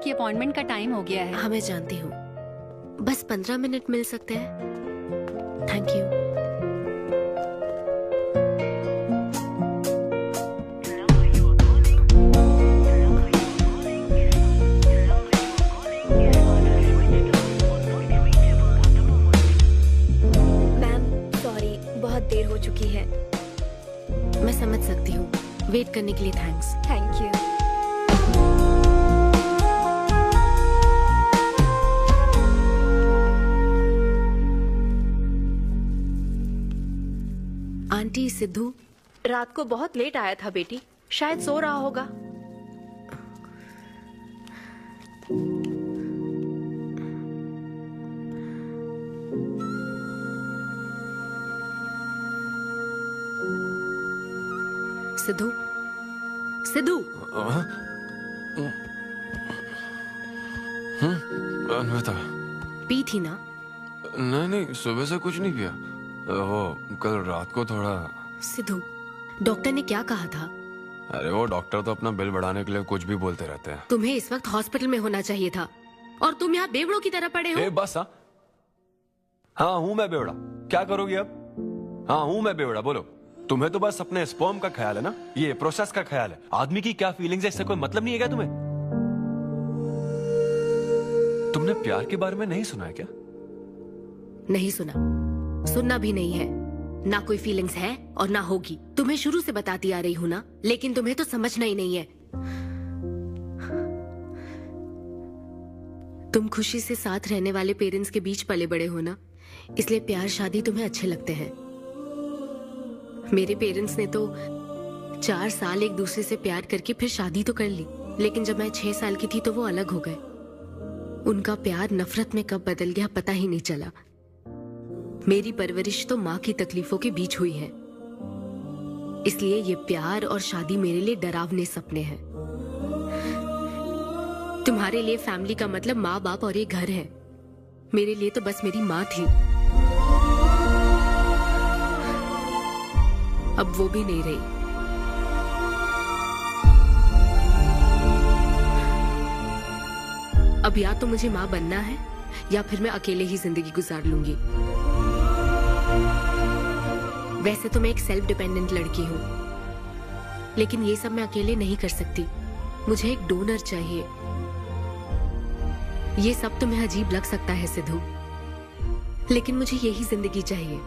आपकी अपॉइंटमेंट का टाइम हो गया है। हाँ मैं जानती हूँ, बस 15 मिनट मिल सकते हैं? Thank you. देर हो चुकी है। मैं समझ सकती हूँ। वेट करने के लिए thanks. Thank you. Aunty, Sidhu रात को बहुत लेट आया था बेटी, शायद सो रहा होगा। सिद्धू, सिद्धू। अन्विता, पी थी ना? नहीं, सुबह से कुछ नहीं पिया। वो कल रात को थोड़ा। सिद्धू, डॉक्टर ने क्या कहा था? अरे वो डॉक्टर तो अपना बिल बढ़ाने के लिए कुछ भी बोलते रहते हैं। तुम्हें इस वक्त हॉस्पिटल में होना चाहिए था और तुम यहाँ बेवड़ों की तरह पड़े हो। बस हाँ हूँ मैं बेवड़ा। क्या करोगी अब? हाँ हूँ मैं बेवड़ा, बोलो। तुम्हें तो बस अपने स्पर्म का ख्याल है ना, ये प्रोसेस का ख्याल है। आदमी की क्या फीलिंग्स है इससे कोई मतलब नहीं है क्या तुम्हें? तुमने प्यार के बारे में नहीं सुना है क्या? नहीं सुना, सुनना भी नहीं है। ना कोई फीलिंग्स है और ना होगी। तुम्हें शुरू से बताती आ रही हूँ ना, लेकिन तुम्हें तो समझना ही नहीं है। तुम खुशी से साथ रहने वाले पेरेंट्स के बीच पले बड़े हो ना, इसलिए प्यार शादी तुम्हें अच्छे लगते हैं। मेरे पेरेंट्स ने तो 4 साल एक दूसरे से प्यार करके फिर शादी तो कर ली, लेकिन जब मैं 6 साल की थी तो वो अलग हो गए। उनका प्यार नफरत में कब बदल गया पता ही नहीं चला। मेरी परवरिश तो माँ की तकलीफों के बीच हुई है, इसलिए ये प्यार और शादी मेरे लिए डरावने सपने हैं। तुम्हारे लिए फैमिली का मतलब माँ बाप और एक घर है। मेरे लिए तो बस मेरी माँ थी, अब वो भी नहीं रही। अब या तो मुझे माँ बनना है या फिर मैं अकेले ही जिंदगी गुजार लूंगी। वैसे तो मैं एक सेल्फ डिपेंडेंट लड़की हूँ, लेकिन ये सब मैं अकेले नहीं कर सकती। मुझे एक डोनर चाहिए। ये सब तुम्हें अजीब लग सकता है सिद्धू, लेकिन मुझे यही जिंदगी चाहिए।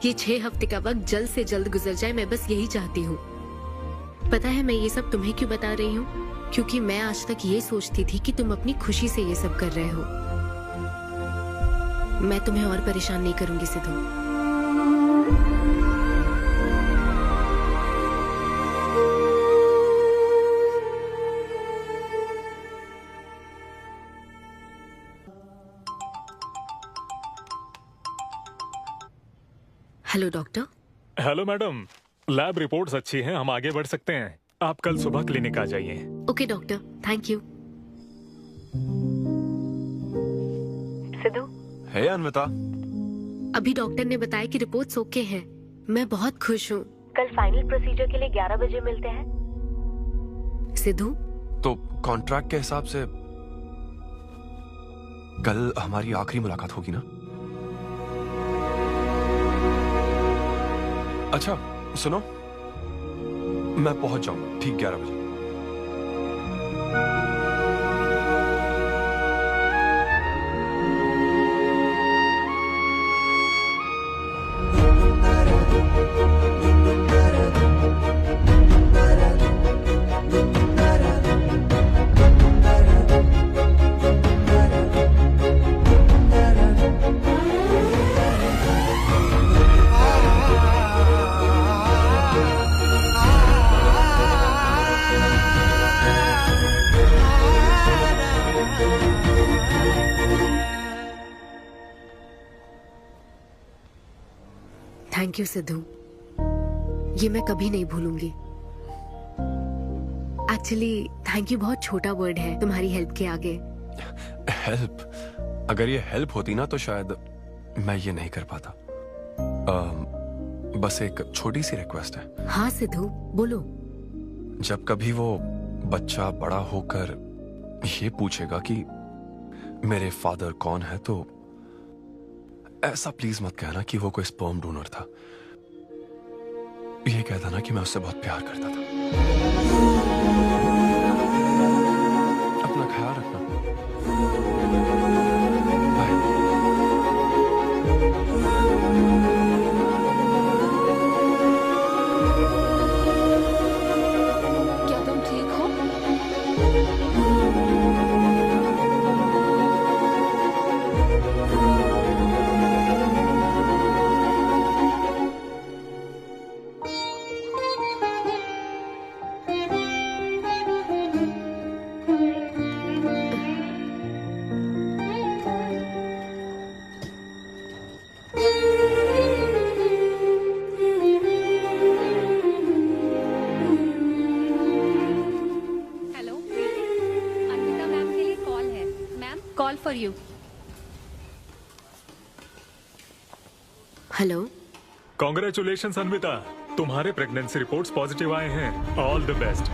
ये 6 हफ्ते का वक्त जल्द से जल्द गुजर जाए, मैं बस यही चाहती हूँ। पता है मैं ये सब तुम्हें क्यों बता रही हूँ? क्योंकि मैं आज तक ये सोचती थी कि तुम अपनी खुशी से ये सब कर रहे हो। मैं तुम्हें और परेशान नहीं करूंगी Sidhu. Hello doctor. Hello madam, lab reports अच्छी हैं, हम आगे बढ़ सकते हैं। आप कल सुबह क्लिनिक आ जाइए। Okay doctor, thank you. Siddhu. Hey Anvita. अभी डॉक्टर ने बताया कि रिपोर्ट्स ओके हैं। मैं बहुत खुश हूँ। कल फाइनल प्रोसीजर के लिए 11 बजे मिलते हैं। सिद्धू, तो कॉन्ट्रैक्ट के हिसाब से कल हमारी आखिरी मुलाकात होगी ना? अच्छा सुनो, मैं पहुंच जाऊंगा ठीक 11 बजे। थैंक यू सिद्धू, ये मैं कभी नहीं भूलूंगी। एक्चुअली थैंक यू बहुत छोटा वर्ड है तुम्हारी हेल्प के आगे। हेल्प? अगर ये हेल्प होती ना तो शायद मैं ये नहीं कर पाता। बस एक छोटी सी रिक्वेस्ट है। हाँ सिद्धू बोलो। जब कभी वो बच्चा बड़ा होकर ये पूछेगा कि मेरे फादर कौन है, तो ऐसा प्लीज मत कहना कि वो कोई स्पर्म डोनर था। ये कहता ना कि मैं उससे बहुत प्यार करता था। अपना ख्याल रखना। क्या तुम ठीक हो? हेलो अन्विता मैम के लिए कॉल है। Ma'am call for you. Hello. Congratulation Anvita, तुम्हारे प्रेगनेंसी रिपोर्ट्स पॉजिटिव आए हैं। All the best.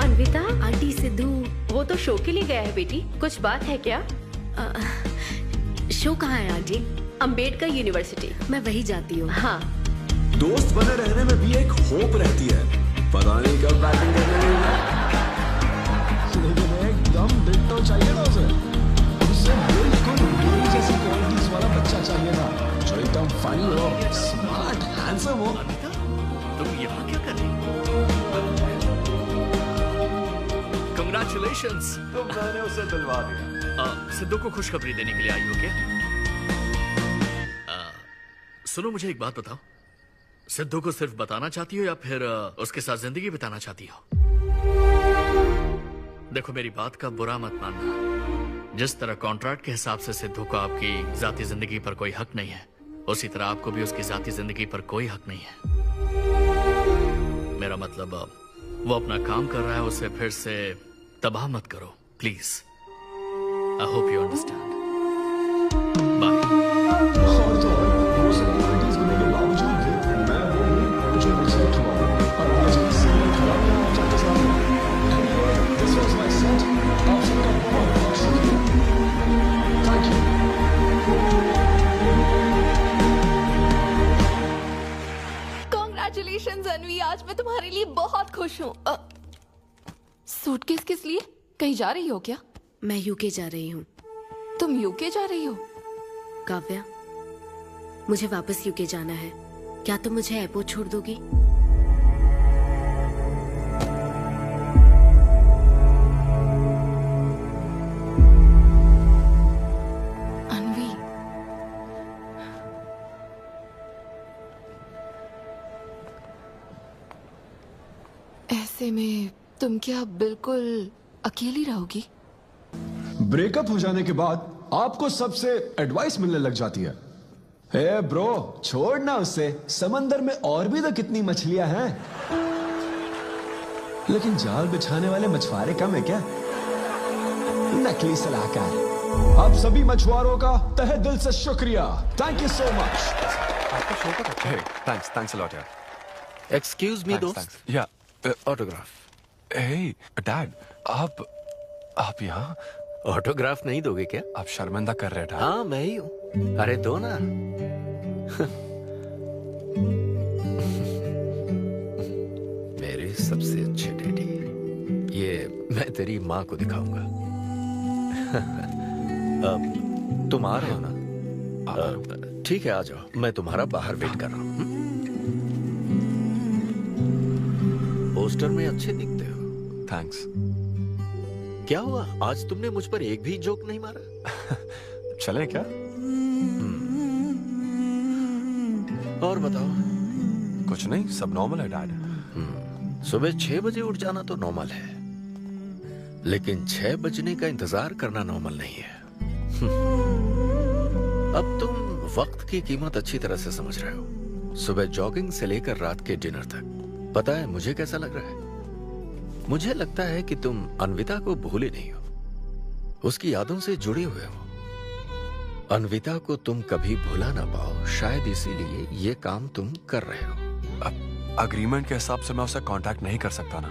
Anvita, aunty Sidhu. वो तो शो के लिए गया है बेटी, कुछ बात है क्या? शो कहाँ है आंटी? अंबेडकर यूनिवर्सिटी। मैं वही जाती हूँ। हाँ। दोस्त बने रहने में भी एक होप रहती है, पता नहीं कब बैटिंग करने लगेगा। लेकिन एकदम डिट्टो चाहिए ना उसे। उसे बिल्कुल मेरी जैसी क्वालिटीज वाला बच्चा चाहिए था, जो एकदम फनी हो, स्मार्ट, हैंडसम हो। तुम यहाँ क्या कर रही हो? Congratulations! तो मैंने उसे दिलवा दिया। सिद्धू को खुशखबरी देने के लिए आई हो क्या? सुनो, मुझे एक बात बताओ, सिद्धू को सिर्फ बताना चाहती हो या फिर उसके साथ जिंदगी बिताना चाहती हो? देखो, मेरी बात का बुरा मत मानना। जिस तरह कॉन्ट्रैक्ट के हिसाब से सिद्धू को आपकी जाती जिंदगी पर कोई हक नहीं है, उसी तरह आपको भी उसकी जाती जिंदगी पर कोई हक नहीं है। मेरा मतलब, वो अपना काम कर रहा है, उसे फिर से तबाह मत करो, please. I hope you understand. Congratulations Anvi, आज मैं तुम्हारे लिए बहुत खुश हूँ। सूटकेस किस लिए? कहीं जा रही हो क्या? मैं यूके जा रही हूँ। तुम यूके जा रही हो? काव्या, मुझे वापस यूके जाना है। क्या तुम मुझे एयरपोर्ट छोड़ दोगी? अन्वी, ऐसे में तुम क्या बिल्कुल अकेली रहोगी? ब्रेकअप हो जाने के बाद आपको सबसे एडवाइस मिलने लग जाती है। हे ब्रो, छोड़ना उसे, समंदर में और भी तो कितनी मछलियां हैं। लेकिन जाल बिछाने वाले मछुआरे कम है क्या? नकली सलाहकार। आप सभी मछुआरों का तहे दिल से शुक्रिया। Thank you so much. आपका शो का अच्छा है। थैंक्स अ लॉट यार। एक्सक्यूज मी दोस्त। या ऑटोग्राफ। हे डैड, आप यहाँ? ऑटोग्राफ नहीं दोगे क्या? आप शर्मिंदा कर रहे हैं। हाँ, मैं ही हूँ। अरे दो ना। मेरे सबसे अच्छे डैडी, ये मैं तेरी माँ को दिखाऊंगा। अब तुम आ रहे हो ना? ठीक है, आ जाओ, मैं तुम्हारा बाहर वेट कर रहा हूँ। पोस्टर में अच्छे दिखते हो। थैंक्स। क्या हुआ, आज तुमने मुझ पर एक भी जोक नहीं मारा? चले क्या? और बताओ, कुछ नहीं, सब नॉर्मल है डैड। सुबह 6 बजे उठ जाना तो नॉर्मल है, लेकिन 6 बजने का इंतजार करना नॉर्मल नहीं है। अब तुम वक्त की कीमत अच्छी तरह से समझ रहे हो। सुबह जॉगिंग से लेकर रात के डिनर तक। पता है मुझे कैसा लग रहा है? मुझे लगता है कि तुम अन्विता को भूले नहीं हो, उसकी यादों से जुड़े हुए हो। अन्विता को तुम कभी भुला ना पाओ, शायद इसीलिए ये काम तुम कर रहे हो। अब अग्रीमेंट के हिसाब से मैं उसे कांटेक्ट नहीं कर सकता ना,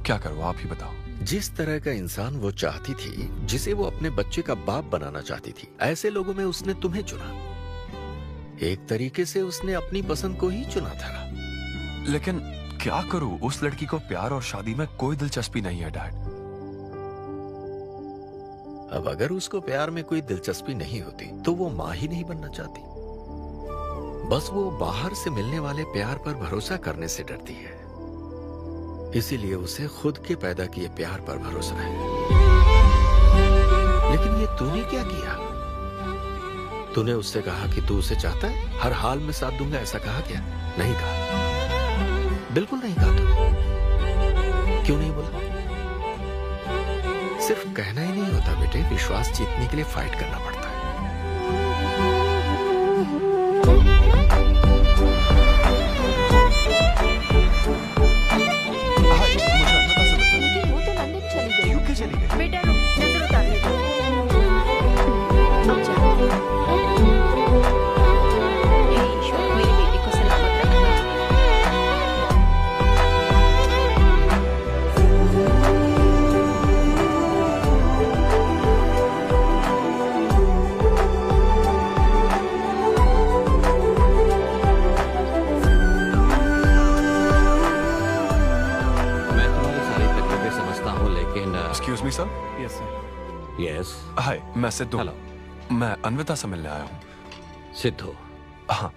क्या करूँ आप ही बताओ। जिस तरह का इंसान वो चाहती थी, जिसे वो अपने बच्चे का बाप बनाना चाहती थी, ऐसे लोगों में उसने तुम्हें चुना। एक तरीके से उसने अपनी पसंद को ही चुना था। लेकिन क्या करूं, उस लड़की को प्यार और शादी में कोई दिलचस्पी नहीं है डैड। अब अगर उसको प्यार में कोई दिलचस्पी नहीं होती तो वो माँ ही नहीं बनना चाहती। बस वो बाहर से मिलने वाले प्यार पर भरोसा करने से डरती है, इसीलिए उसे खुद के पैदा किए प्यार पर भरोसा है। लेकिन ये तूने क्या किया? तूने उससे कहा कि तू उसे चाहता है, हर हाल में साथ दूंगा, ऐसा कहा क्या? नहीं कहा, बिल्कुल नहीं कहा। तू क्यों नहीं बोला? सिर्फ कहना ही नहीं होता बेटे, विश्वास जीतने के लिए फाइट करना पड़ता है। लेकिन वो तो लंदन चली गई। यूके चली गई। बेटा रुक, नजर उतारने दो। हे ईश्वर, मेरी बेटी को सलामत रखना। मैं तुम्हारी सारी तकलीफें समझता हूँ, लेकिन excuse me sir. Yes sir. Yes. Hi, मैं सिद्धू। हेलो। मैं अन्विता से मिलने आया हूँ। सिद्धू? हाँ।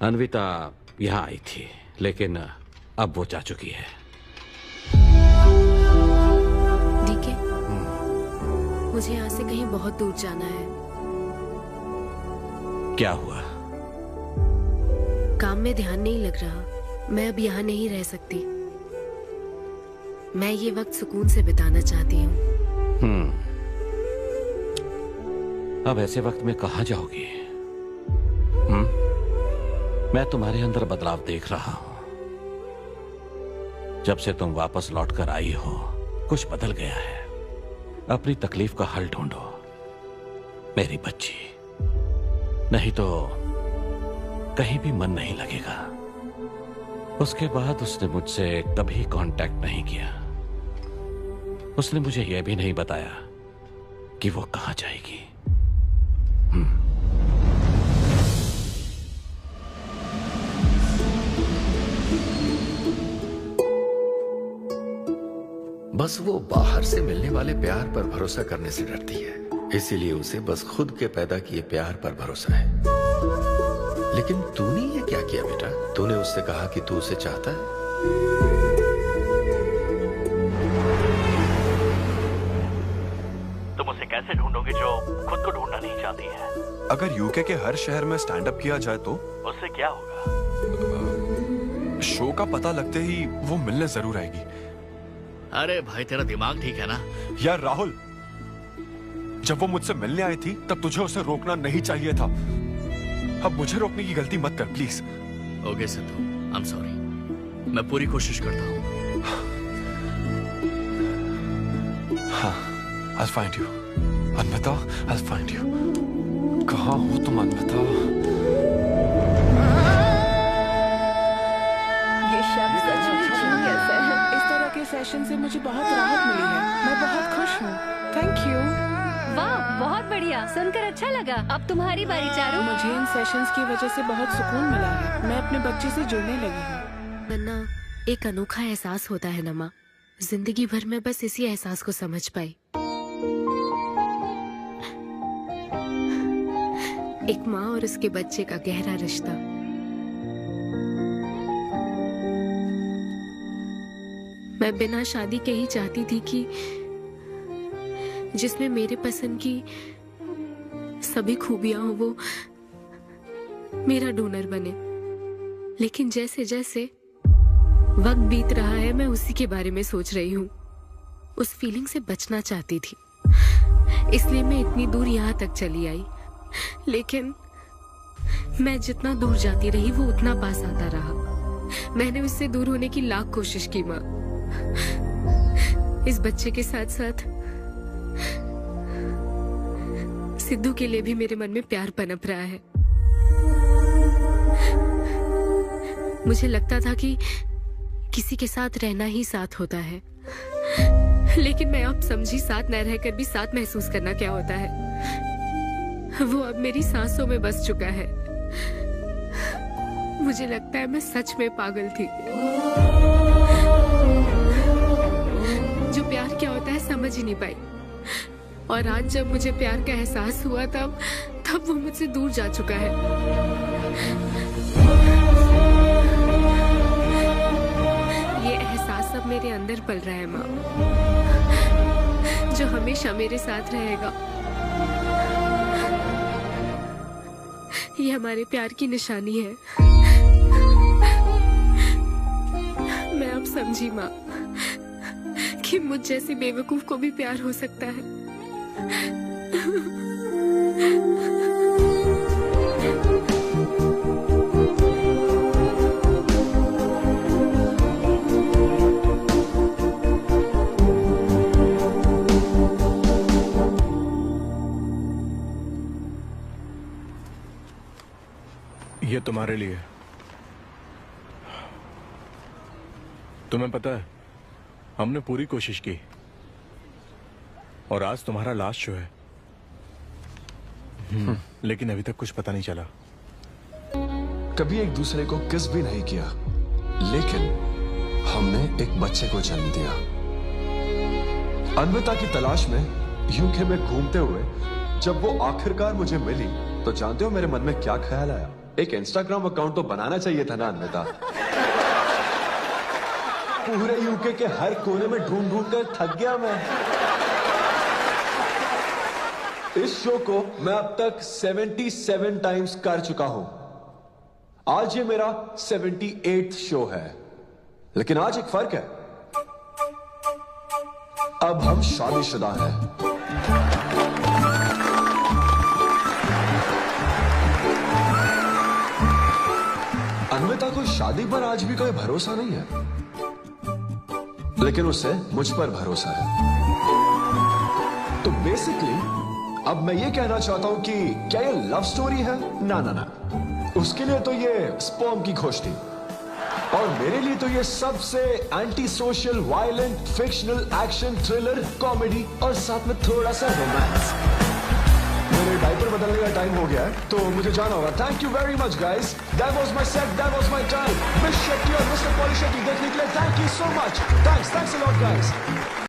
अन्विता यहाँ आई थी, लेकिन अब वो जा चुकी है। ठीक है, मुझे यहाँ से कहीं बहुत दूर जाना है। क्या हुआ? काम में ध्यान नहीं लग रहा, मैं अब यहाँ नहीं रह सकती। मैं ये वक्त सुकून से बिताना चाहती हूँ। अब ऐसे वक्त में कहाँ जाओगी? मैं तुम्हारे अंदर बदलाव देख रहा हूं। जब से तुम वापस लौट कर आई हो, कुछ बदल गया है। अपनी तकलीफ का हल ढूंढो मेरी बच्ची, नहीं तो कहीं भी मन नहीं लगेगा। उसके बाद उसने मुझसे कभी कांटेक्ट नहीं किया। उसने मुझे यह भी नहीं बताया कि वो कहां जाएगी। बस वो बाहर से मिलने वाले प्यार पर भरोसा करने से डरती है, इसीलिए उसे बस खुद के पैदा किए प्यार पर भरोसा है। लेकिन तूने ये क्या किया बेटा? तूने उससे कहा कि तू उसे चाहता है। तुम उसे कैसे ढूंढोगे जो खुद को ढूंढना नहीं चाहती है? अगर यूके के हर शहर में स्टैंड अप किया जाए तो उससे क्या होगा? शो का पता लगते ही वो मिलने जरूर आएगी। अरे भाई, तेरा दिमाग ठीक है ना? यार राहुल, जब वो मुझसे मिलने आई थी तब तुझे उसे रोकना नहीं चाहिए था। अब मुझे रोकने की गलती मत कर please. Okay Sidhu, I am sorry. मैं पूरी कोशिश करता हूँ। हाँ, I'll find you. Anvita, I'll find you. कहाँ हो तुम अन्विता? ये शब्द सच में जीनियस है। इस तरह के सेशन से मुझे बहुत राहत मिली है। मैं बहुत खुश हूँ। Thank you. वाह, बहुत बढ़िया, सुनकर अच्छा लगा। अब तुम्हारी बारी चारू। मुझे इन सेशंस की वजह से बहुत सुकून मिला है। मैं अपने बच्चे से जुड़ने लगी हूँ। नन्ना, एक अनोखा एहसास होता है नमा। जिंदगी भर में बस इसी एहसास को समझ पाई। एक माँ और उसके बच्चे का गहरा रिश्ता। मैं बिना शादी के ही चाहती थी कि जिसमें मेरे पसंद की सभी खूबियां हो वो मेरा डोनर बने। लेकिन जैसे जैसे वक्त बीत रहा है मैं उसी के बारे में सोच रही हूँ। उस फीलिंग से बचना चाहती थी, इसलिए मैं इतनी दूर यहाँ तक चली आई। लेकिन मैं जितना दूर जाती रही वो उतना पास आता रहा। मैंने उससे दूर होने की लाख कोशिश की माँ। इस बच्चे के साथ साथ सिद्धू के लिए भी मेरे मन में प्यार पनप रहा है। मुझे लगता था कि किसी के साथ रहना ही साथ होता है, लेकिन मैं अब समझी साथ न रहकर भी साथ महसूस करना क्या होता है। वो अब मेरी सांसों में बस चुका है। मुझे लगता है मैं सच में पागल थी। जो प्यार क्या होता है समझ ही नहीं पाई, और आज जब मुझे प्यार का एहसास हुआ तब वो मुझसे दूर जा चुका है। ये एहसास अब मेरे अंदर पल रहा है माँ, जो हमेशा मेरे साथ रहेगा। ये हमारे प्यार की निशानी है। मैं अब समझी माँ कि मुझ जैसे बेवकूफ को भी प्यार हो सकता है। ये तुम्हारे लिए। तुम्हें पता है हमने पूरी कोशिश की और आज तुम्हारा लास्ट शो है। लेकिन अभी तक कुछ पता नहीं चला। कभी एक दूसरे को किस भी नहीं किया, लेकिन हमने एक बच्चे को जन्म दिया। अन्विता की तलाश में यूके में घूमते हुए जब वो आखिरकार मुझे मिली तो जानते हो मेरे मन में क्या ख्याल आया? एक इंस्टाग्राम अकाउंट तो बनाना चाहिए था ना अन्विता। पूरे यूके के हर कोने में ढूंढ ढूंढ कर थक गया मैं। इस शो को मैं अब तक 77 टाइम्स कर चुका हूं। आज ये मेरा 78th शो है, लेकिन आज एक फर्क है, अब हम शादीशुदा हैं। अन्विता को शादी पर आज भी कोई भरोसा नहीं है, लेकिन उसे मुझ पर भरोसा है। तो बेसिकली अब मैं ये कहना चाहता हूं कि क्या ये लव स्टोरी है? ना ना ना, उसके लिए तो ये स्पर्म की खोज थी, और मेरे लिए तो ये सबसे anti social, violent, fictional, action, thriller, comedy और साथ में थोड़ा सा रोमांस। मेरे डायपर बदलने का टाइम हो गया है, तो मुझे जाना होगा। Thank you very much guys, that was my set, that was my time. Miss Shetty और मिस्टर पॉली शेट्टी देखने के लिए thank you so much. Thanks a lot guys.